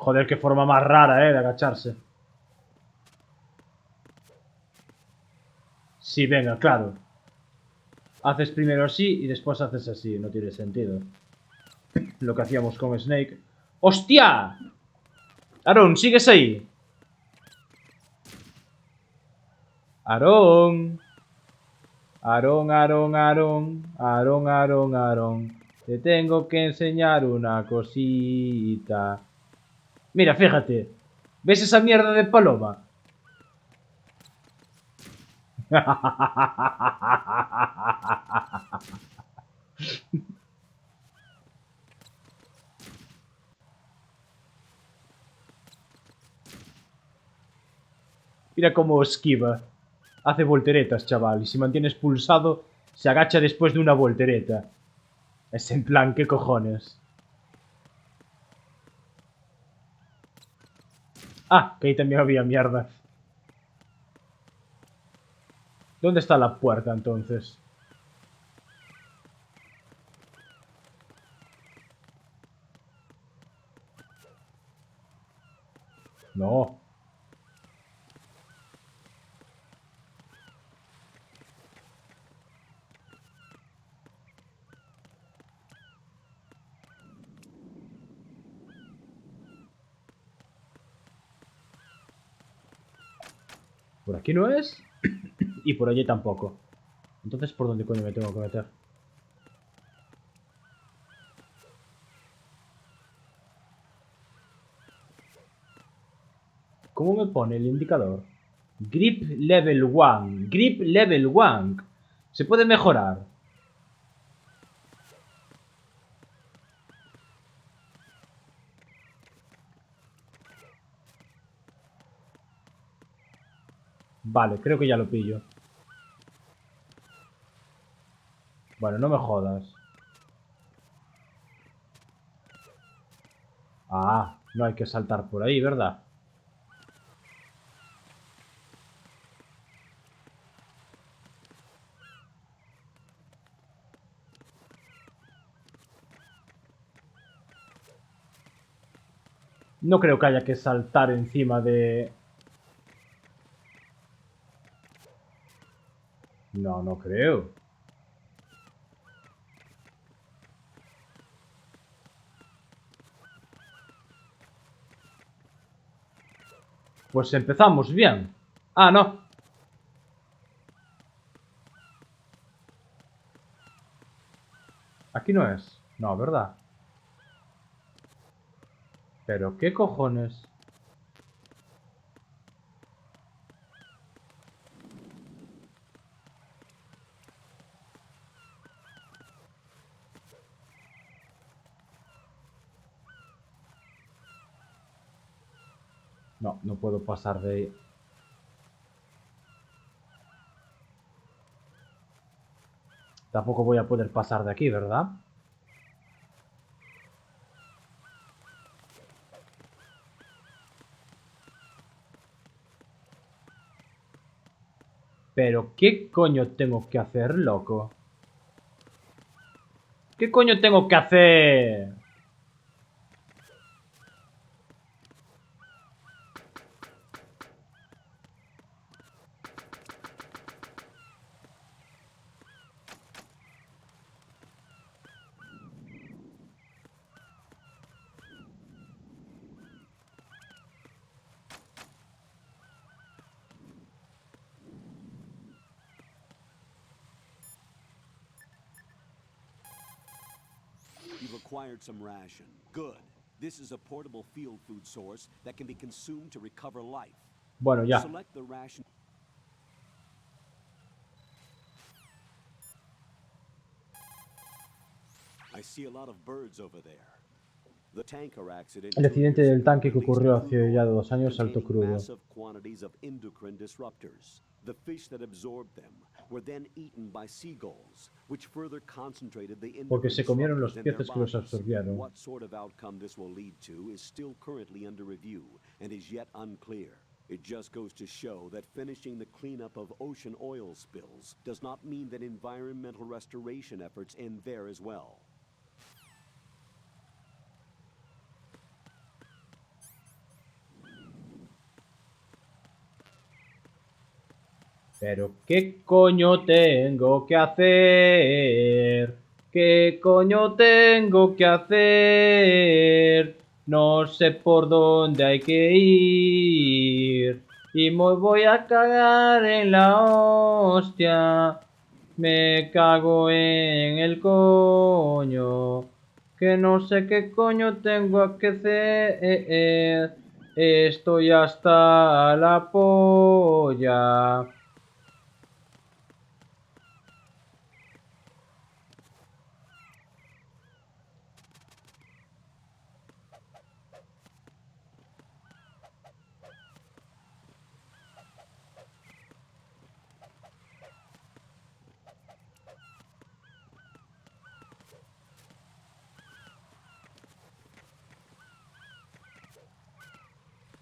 Joder, qué forma más rara, de agacharse. Sí, venga, claro. Haces primero así y después haces así. No tiene sentido. Lo que hacíamos con Snake. ¡Hostia! Aaron, ¿sigues ahí? Aaron. Aaron, Aaron, Aaron. Aaron, Aaron, Aaron. Te tengo que enseñar una cosita. Mira, fíjate. ¿Ves esa mierda de paloma? Mira cómo esquiva. Hace volteretas, chaval. Y si mantienes pulsado, se agacha después de una voltereta. Es en plan, ¿qué cojones? Ah, que ahí también había mierda. ¿Dónde está la puerta, entonces? No. Por aquí no es. Y por allí tampoco. Entonces, ¿por dónde coño me tengo que meter? ¿Cómo me pone el indicador? Grip level 1. Grip level 1. Se puede mejorar. Vale, creo que ya lo pillo. Bueno, no me jodas. Ah, no hay que saltar por ahí, ¿verdad? No creo que haya que saltar encima de... No, no creo. Pues empezamos bien. Ah, no. Aquí no es. No, ¿verdad? ¿Pero qué cojones? No, no puedo pasar de ahí. Tampoco voy a poder pasar de aquí, ¿verdad? ¿Pero qué coño tengo que hacer, loco? ¿Qué coño tengo que hacer? You've acquired some ration. Good. This is a portable field food source that can be consumed to recover life. Bueno, ya. Select the ration. I see a lot of birds over there. The tanker accident El accidente del tanque que ocurrió hace ya 2 años saltó crudo. massive quantities of endocrine disruptors. The fish that absorbed them were then eaten by seagulls, which further concentrated the Porque se comieron los disruptors in their peces que los bodies. absorbieron. What sort of outcome this will lead to is still currently under review and is yet unclear. It just goes to show that finishing the cleanup of ocean oil spills does not mean that environmental restoration efforts end there as well. Pero ¿qué coño tengo que hacer? ¿Qué coño tengo que hacer? No sé por dónde hay que ir. Y me voy a cagar en la hostia. Me cago en el coño. Que no sé qué coño tengo que hacer. Estoy hasta la polla.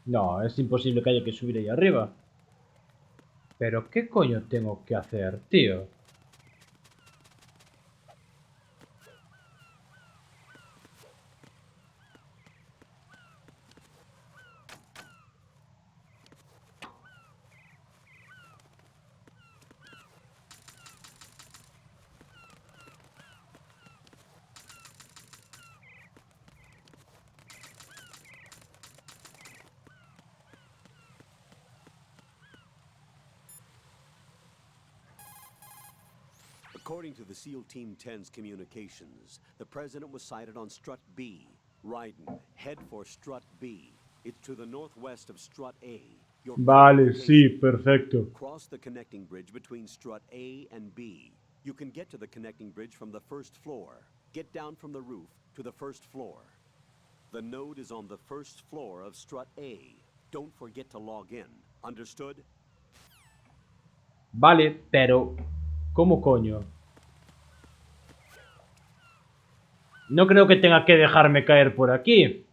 No, es imposible que haya que subir ahí arriba. Pero ¿qué coño tengo que hacer, tío? According to the SEAL Team 10's communications, the president was sighted on Strut B. Raiden, head for Strut B. It's to the northwest of Strut A. Your Vale, sí, perfecto. Cross the connecting bridge between Strut A and B. You can get to the connecting bridge from the first floor. Get down from the roof to the first floor. The node is on the first floor of Strut A. Don't forget to log in. Understood? Vale, pero ¿cómo coño? No creo que tenga que dejarme caer por aquí.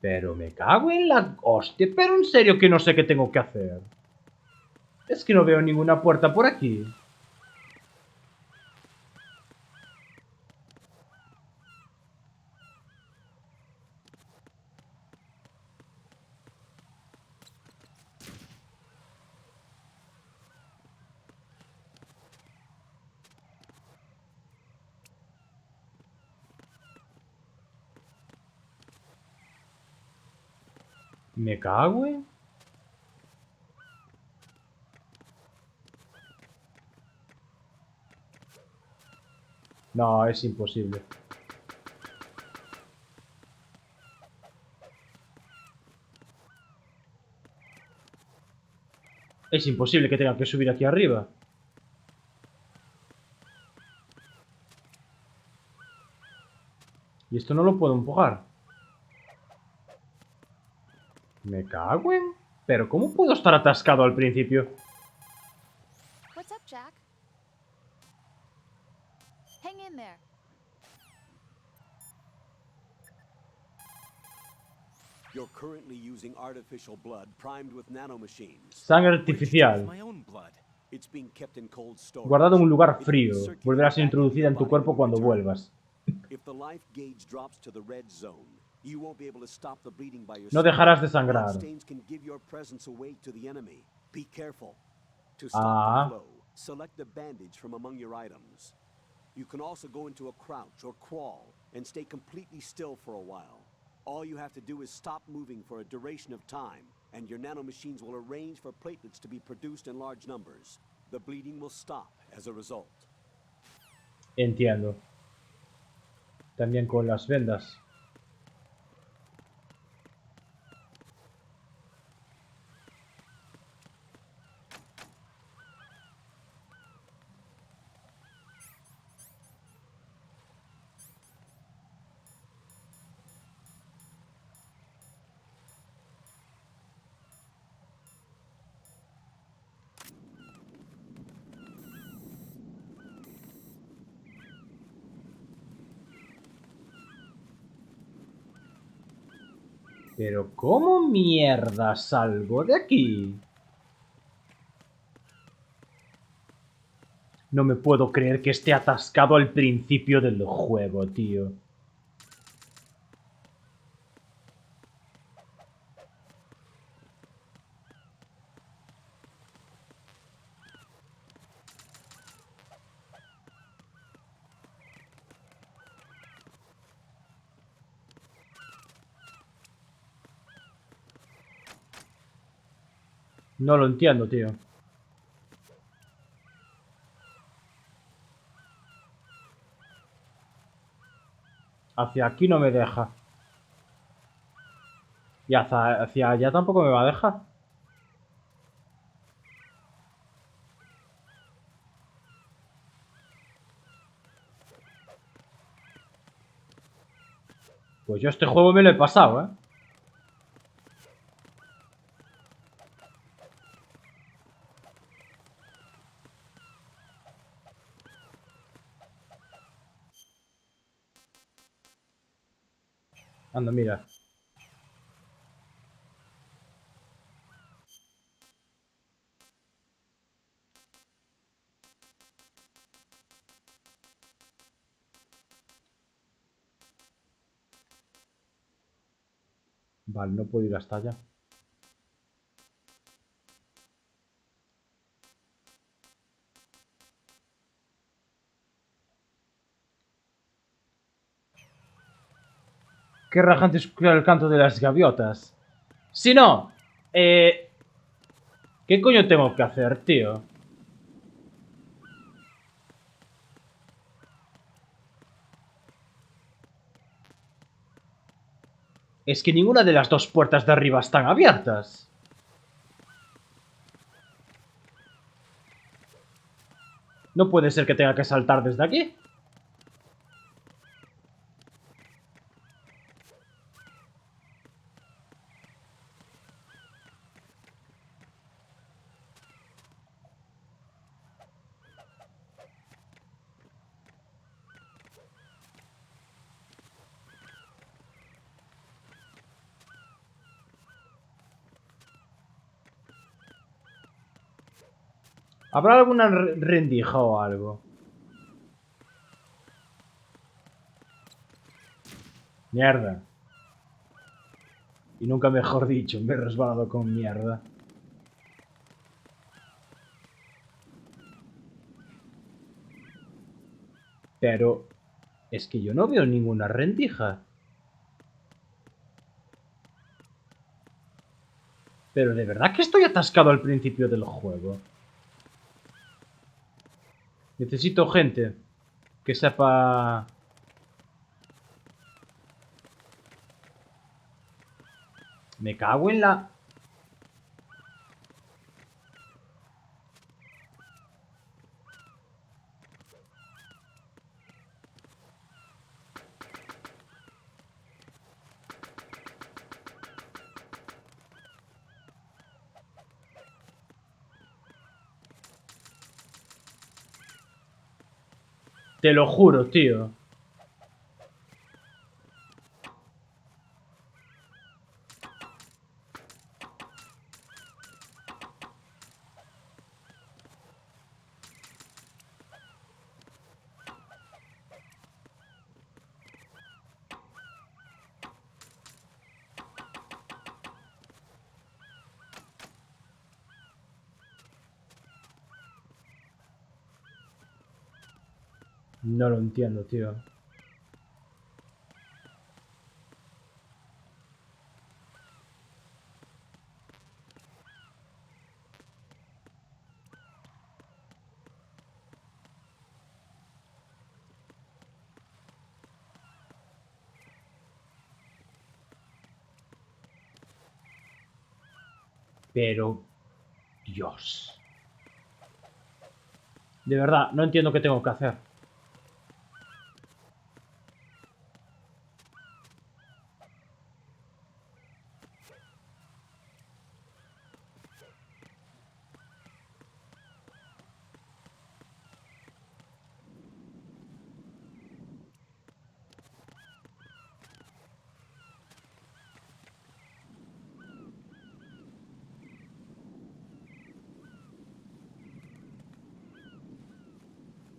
Pero me cago en la hostia. Pero en serio que no sé qué tengo que hacer. Es que no veo ninguna puerta por aquí. Me cago en... No, es imposible. Es imposible que tenga que subir aquí arriba. Y esto no lo puedo empujar. Me cago en... Pero ¿cómo puedo estar atascado al principio? What's up, Jack? Hang in there. You're currently using artificial blood primed with nanomachines. Sangre artificial. My own blood. It's being kept in cold storage. Guardado en un lugar frío. Volverá a ser introducida en tu cuerpo cuando vuelvas. If the life gauge drops to the red zone, you won't be able to stop the bleeding by yourself. No dejarás de sangrar. Bloodstains can give your presence away to the enemy. Be careful. To stop the flow, select a bandage from among your items. You can also go into a crouch or crawl and stay completely still for a while. All you have to do is stop moving for a duration of time, and your nanomachines will arrange for platelets to be produced in large numbers. The bleeding will stop as a result. Entiendo. También con las vendas. Pero ¿cómo mierda salgo de aquí? No me puedo creer que esté atascado al principio del juego, tío. No lo entiendo, tío. Hacia aquí no me deja. Y hacia allá tampoco me va a dejar. Pues yo este juego me lo he pasado, ¿eh? Anda, mira. Vale, no puedo ir hasta allá. Qué rajante escuchar el canto de las gaviotas. Si no, ¿qué coño tengo que hacer, tío? Es que ninguna de las dos puertas de arriba están abiertas. No puede ser que tenga que saltar desde aquí. ¿Habrá alguna rendija o algo? Mierda. Y nunca mejor dicho, me he resbalado con mierda. Pero es que yo no veo ninguna rendija. Pero de verdad que estoy atascado al principio del juego. Necesito gente que sepa... Me cago en la... Te lo juro, tío. No lo entiendo, tío. Pero... Dios. De verdad, no entiendo qué tengo que hacer.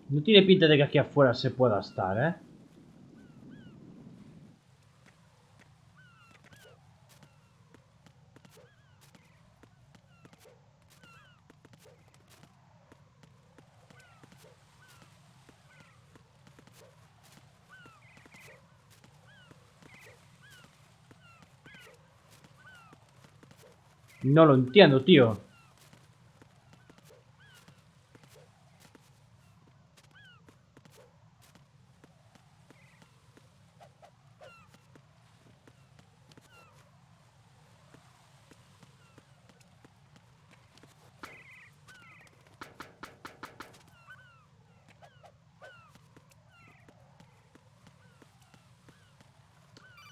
No tiene pinta de que aquí afuera se pueda estar, ¿eh? No lo entiendo, tío.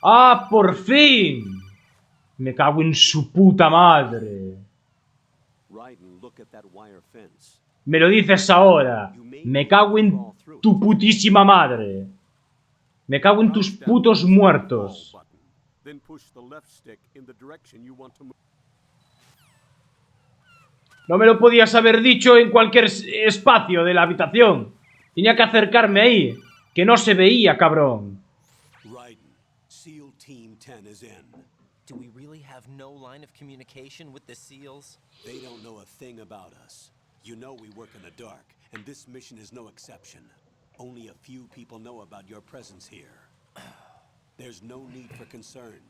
¡Ah, por fin! Me cago en su puta madre. Me lo dices ahora. Me cago en tu putísima madre. Me cago en tus putos muertos. No me lo podías haber dicho en cualquier espacio de la habitación. Tenía que acercarme ahí. Que no se veía, cabrón. SEAL Team 10 is in. Do we really have no line of communication with the SEALs? They don't know a thing about us. You know we work in the dark, and this mission is no exception. Only a few people know about your presence here. There's no need for concern.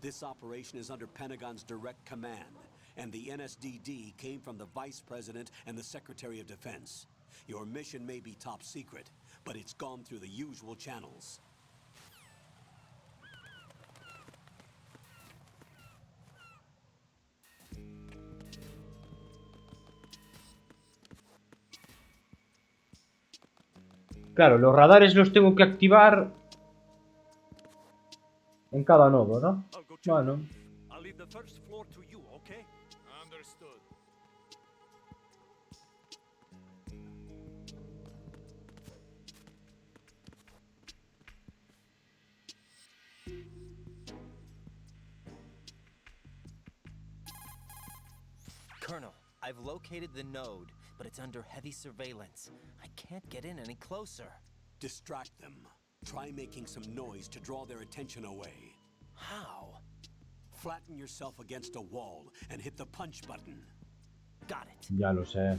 This operation is under Pentagon's direct command, and the NSDD came from the Vice President and the Secretary of Defense. Your mission may be top secret, but it's gone through the usual channels. Claro, los radares los tengo que activar en cada nodo, ¿no? Bueno. Colonel, I've located the node, but it's under heavy surveillance. I can't get in any closer. Distract them. Try making some noise to draw their attention away. How? Flatten yourself against a wall and hit the punch button. Got it. Ya lo sé.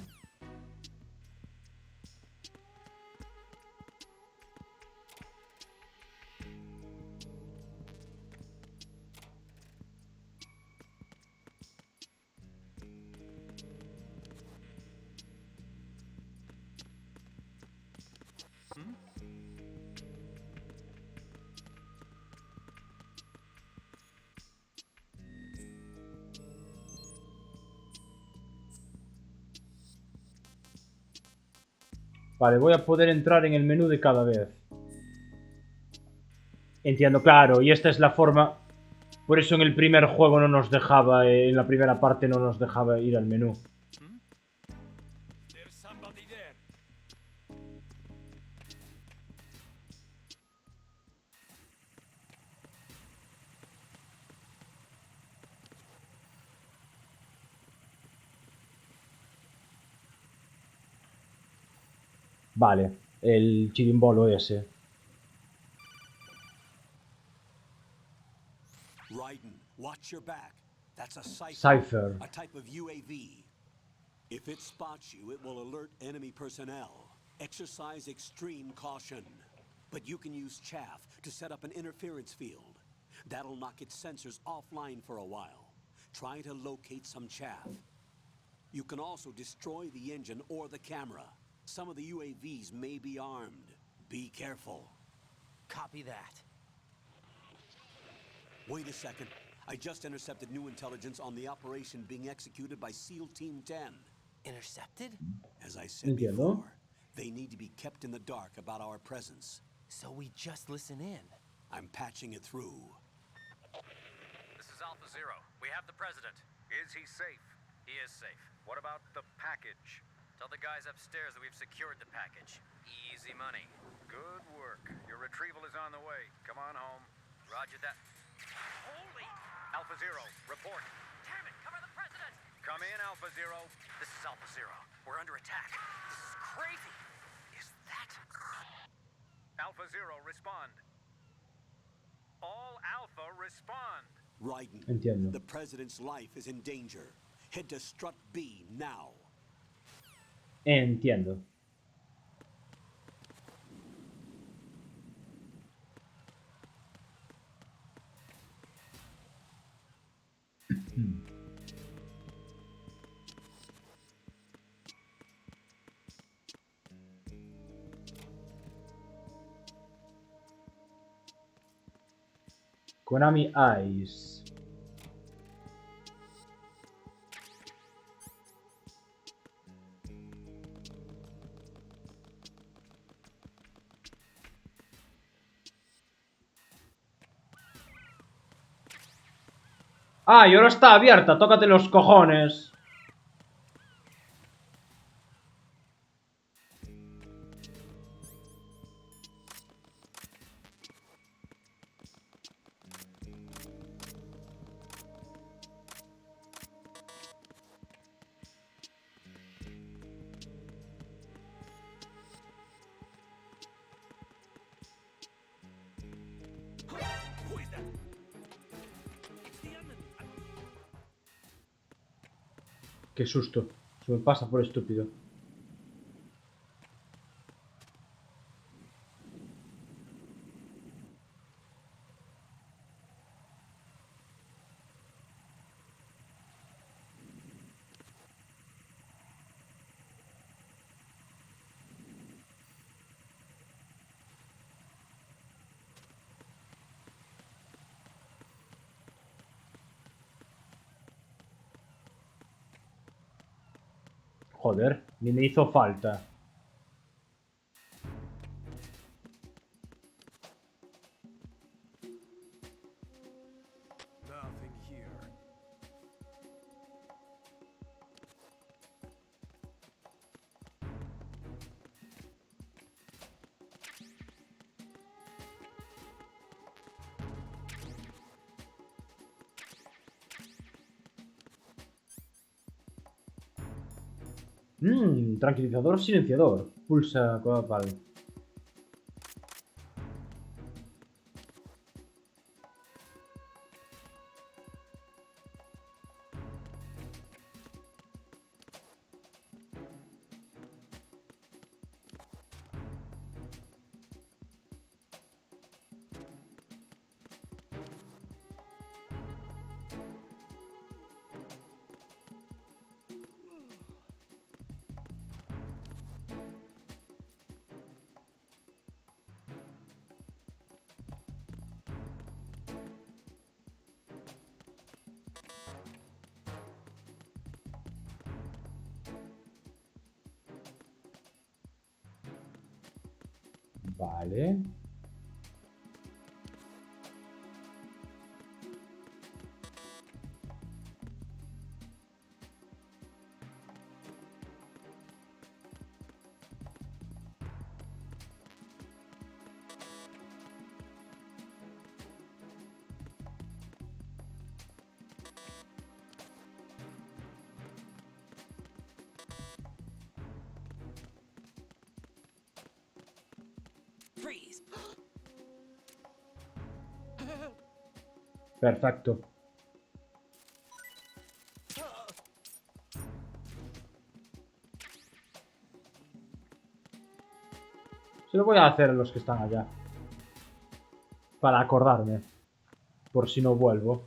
Vale, voy a poder entrar en el menú de cada vez. Entiendo, claro, y esta es la forma... Por eso en el primer juego no nos dejaba, en la primera parte no nos dejaba ir al menú. Vale, el chirimbolo ese. Raiden, watch your back. That's a Cypher. A type of UAV. If it spots you, it will alert enemy personnel. Exercise extreme caution. But you can use chaff to set up an interference field. That'll knock its sensors offline for a while. Try to locate some chaff. You can also destroy the engine or the camera. Some of the UAVs may be armed. Be careful. Copy that. Wait a second. I just intercepted new intelligence on the operation being executed by SEAL Team 10. Intercepted? As I said before, they need to be kept in the dark about our presence. So we just listen in. I'm patching it through. This is Alpha Zero. We have the president. Is he safe? He is safe. What about the package? Tell the guys upstairs that we've secured the package. Easy money. Good work. Your retrieval is on the way. Come on home. Roger that. Holy! Alpha Zero, report. Damn it, cover the president! Come in, Alpha Zero. This is Alpha Zero. We're under attack. This is crazy. Is Alpha Zero, respond. All Alpha, respond. Raiden, Entiendo. the President's life is in danger. Head to Strut B now. Entiendo. Konami Ice. Ah, y ahora está abierta, tócate los cojones. Qué susto. Se me pasa por estúpido. Joder, ni me hizo falta. Nothing here. Tranquilizador silenciador. Pulsa vale. Vale. Freeze. Perfecto. Se lo voy a hacer a los que están allá. Para acordarme. Por si no vuelvo.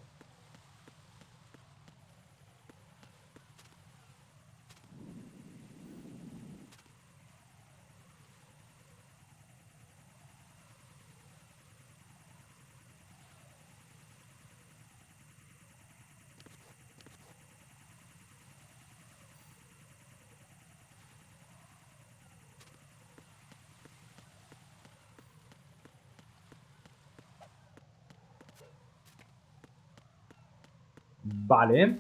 Vale.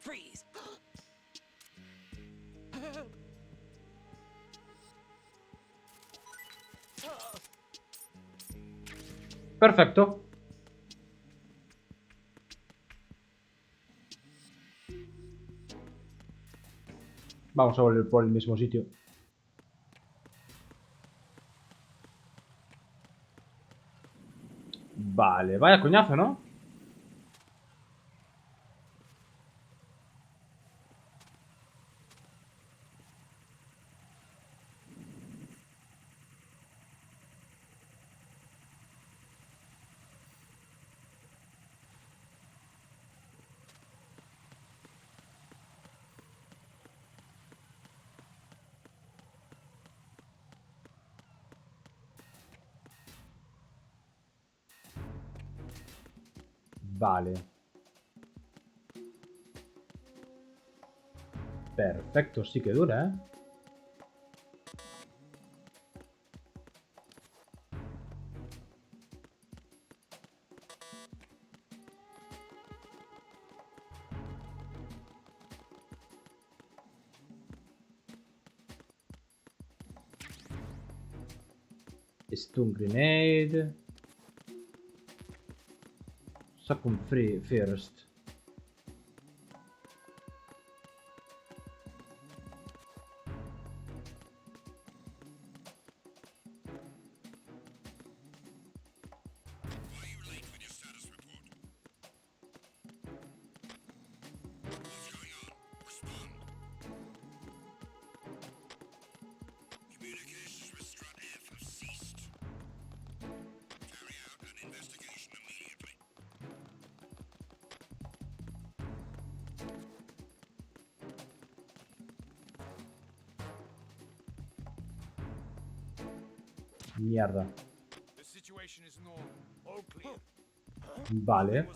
Freeze. Perfecto. Vamos a volver por el mismo sitio. Vale, vaya coñazo, ¿no? Vale. Perfecto, sí que dura, ¿eh? Stun grenade. Second free first. Mierda. Vale.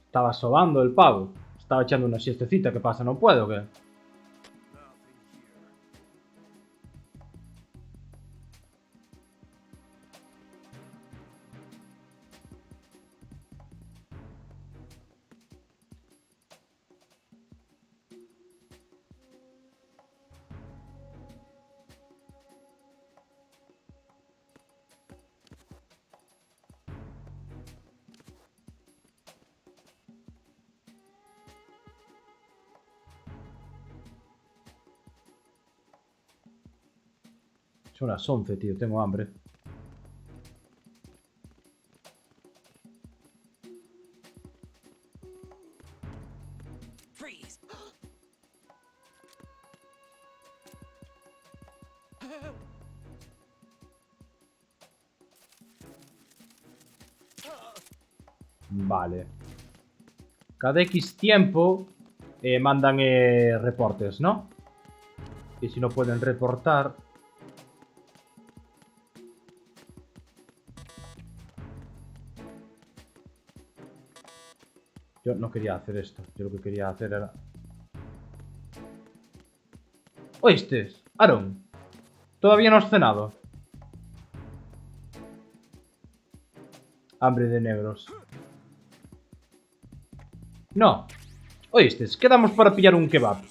Estaba sobando el pavo. Estaba echando una siestecita. ¿Qué pasa? ¿No puedo o qué? Son las 11, tío. Tengo hambre. Freeze. Vale. Cada X tiempo mandan reportes, ¿no? Y si no pueden reportar... Yo no quería hacer esto. Yo lo que quería hacer era... ¿Oíste? Aaron, ¿todavía no has cenado? Hambre de negros. No. ¿Oíste? Quedamos para pillar un kebab.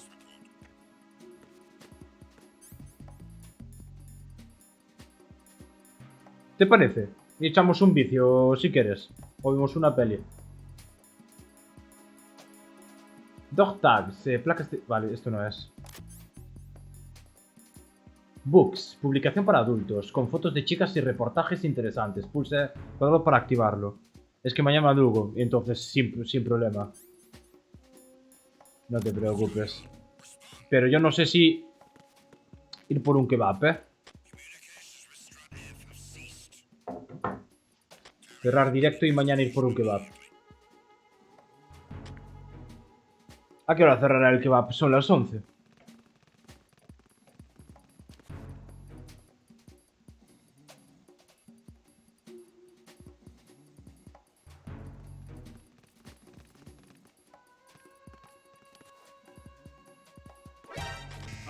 ¿Te parece? Y echamos un vicio si quieres. O vemos una peli. Dog tags, placas de... Vale, esto no es. Books, publicación para adultos, con fotos de chicas y reportajes interesantes. Pulse cuadrado para activarlo. Es que mañana madrugo, y entonces sin problema. No te preocupes. Pero yo no sé si ir por un kebab, ¿eh? Cerrar directo y mañana ir por un kebab. ¿A qué hora cerrará el kebab? Son las 11.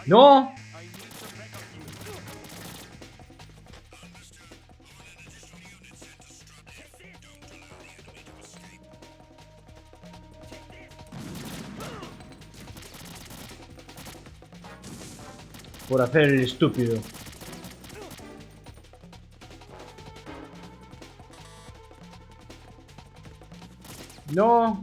¡No! Por hacer el estúpido. No.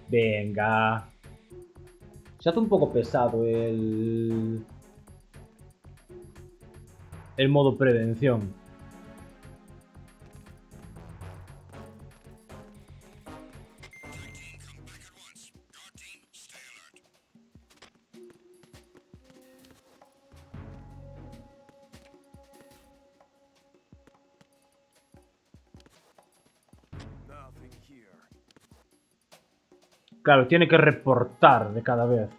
Venga. Se hace un poco pesado el modo prevención. Claro, tiene que reportar de cada vez.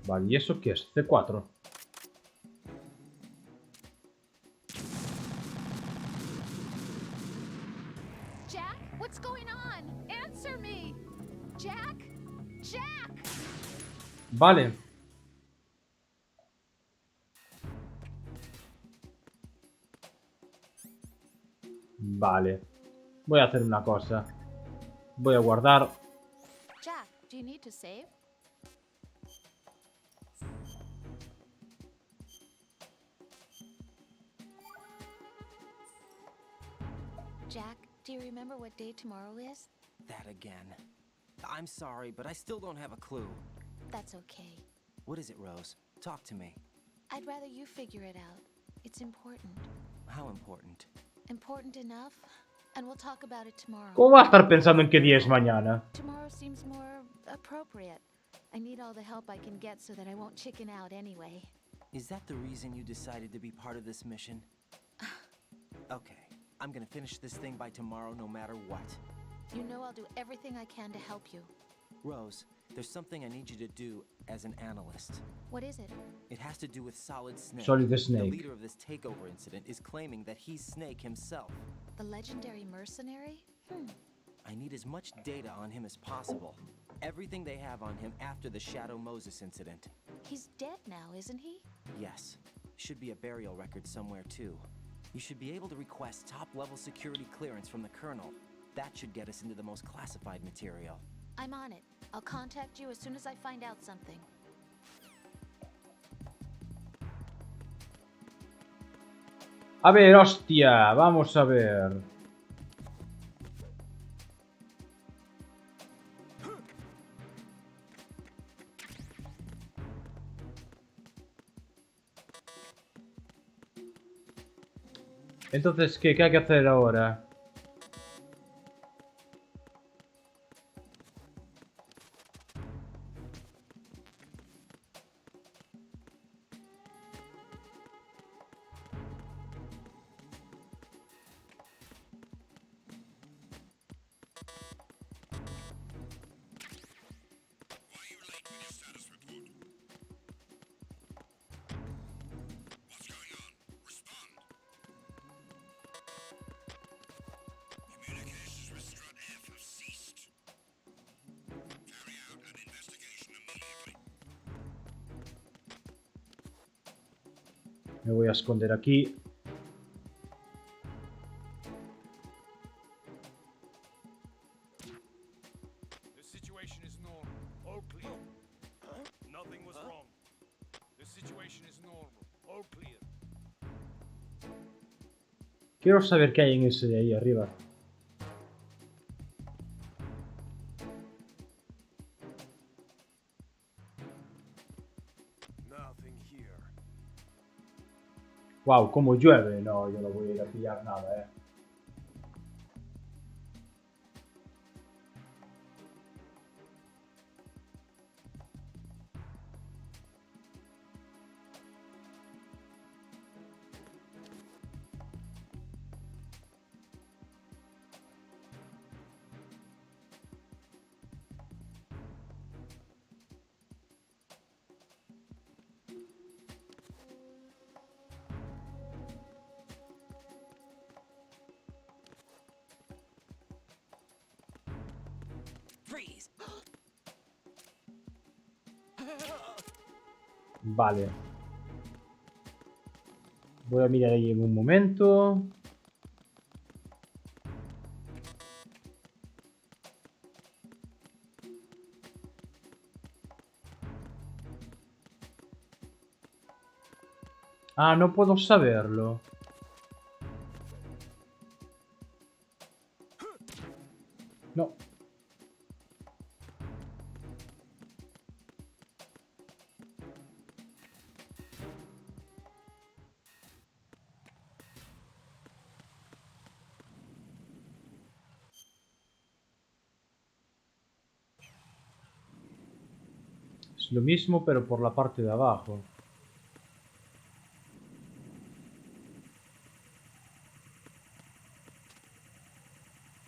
Vale, ¿y eso qué es? C4. Jack, what's going on? Answer me. Jack? Jack! Vale. Vale. Voy a hacer una cosa. Voy a guardar. Jack, do you need to save? Jack, do you remember what day tomorrow is? That again. I'm sorry, but I still don't have a clue. That's okay. What is it, Rose? Talk to me. I'd rather you figure it out. It's important. How important? Important enough? And we'll talk about it tomorrow. ¿Cómo va a estar pensando en qué día es mañana? Tomorrow seems more appropriate. I need all the help I can get so that I won't chicken out anyway. Is that the reason you decided to be part of this mission? Okay. I'm gonna finish this thing by tomorrow no matter what. You know I'll do everything I can to help you. Rose, there's something I need you to do as an analyst. What is it? It has to do with Solid Snake. Solid Snake. The leader of this takeover incident is claiming that he's Snake himself. The legendary mercenary? I need as much data on him as possible. Everything they have on him after the Shadow Moses incident. He's dead now, isn't he? Yes. Should be a burial record somewhere too. You should be able to request top-level security clearance from the Colonel. That should get us into the most classified material. I'm on it. I'll contact you as soon as I find out something. A ver, hostia, vamos a ver. Entonces, ¿qué hay que hacer ahora? Me voy a esconder aquí. The situation is normal. All clear. Nothing was wrong. The situation is normal. All clear. Quiero saber qué hay en ese de ahí arriba. Nothing here. Wow, cómo llueve. No, yo no voy a ir a pillar nada, Freeze. Vale. Voy a mirar ahí en un momento. Ah, no puedo saberlo. No. Es lo mismo, pero por la parte de abajo.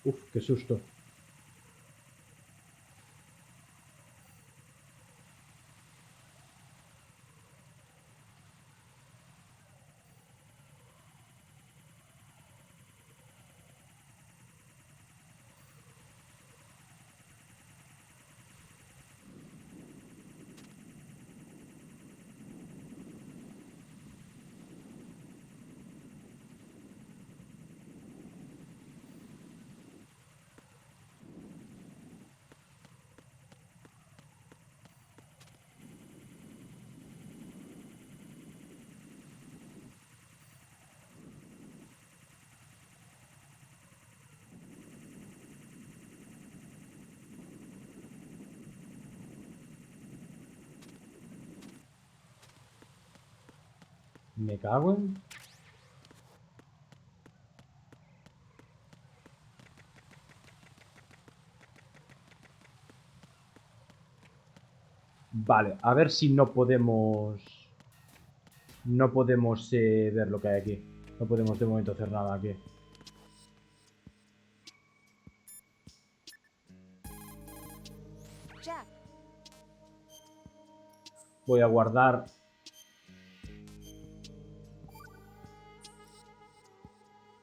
Uf, qué susto. Me cago en... Vale, a ver si no podemos... No podemos ver lo que hay aquí. No podemos de momento hacer nada aquí. Jack, Voy a guardar...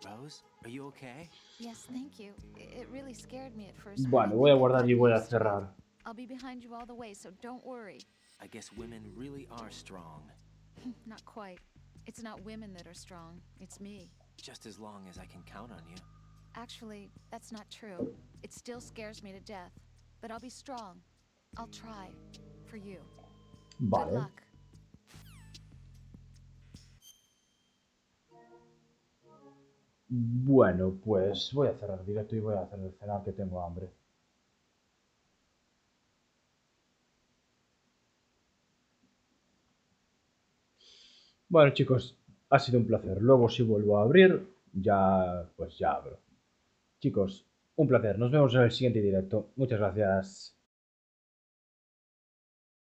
Rose, are you okay? yes, thank you. It really scared me at first. but Vale, I voy a think I've guardar y gotten voy a used to it. cerrar. I'll be behind you all the way, so don't worry. I guess women really are strong. Not quite. It's not women that are strong, it's me. Just as long as I can count on you. Actually, that's not true. It still scares me to death. But I'll be strong. I'll try. For you. Good Vale. luck. Bueno, pues voy a cerrar el directo y voy a hacer el cenar que tengo hambre. Bueno, chicos, ha sido un placer. Luego si vuelvo a abrir, ya, pues ya abro. Chicos, un placer. Nos vemos en el siguiente directo. Muchas gracias.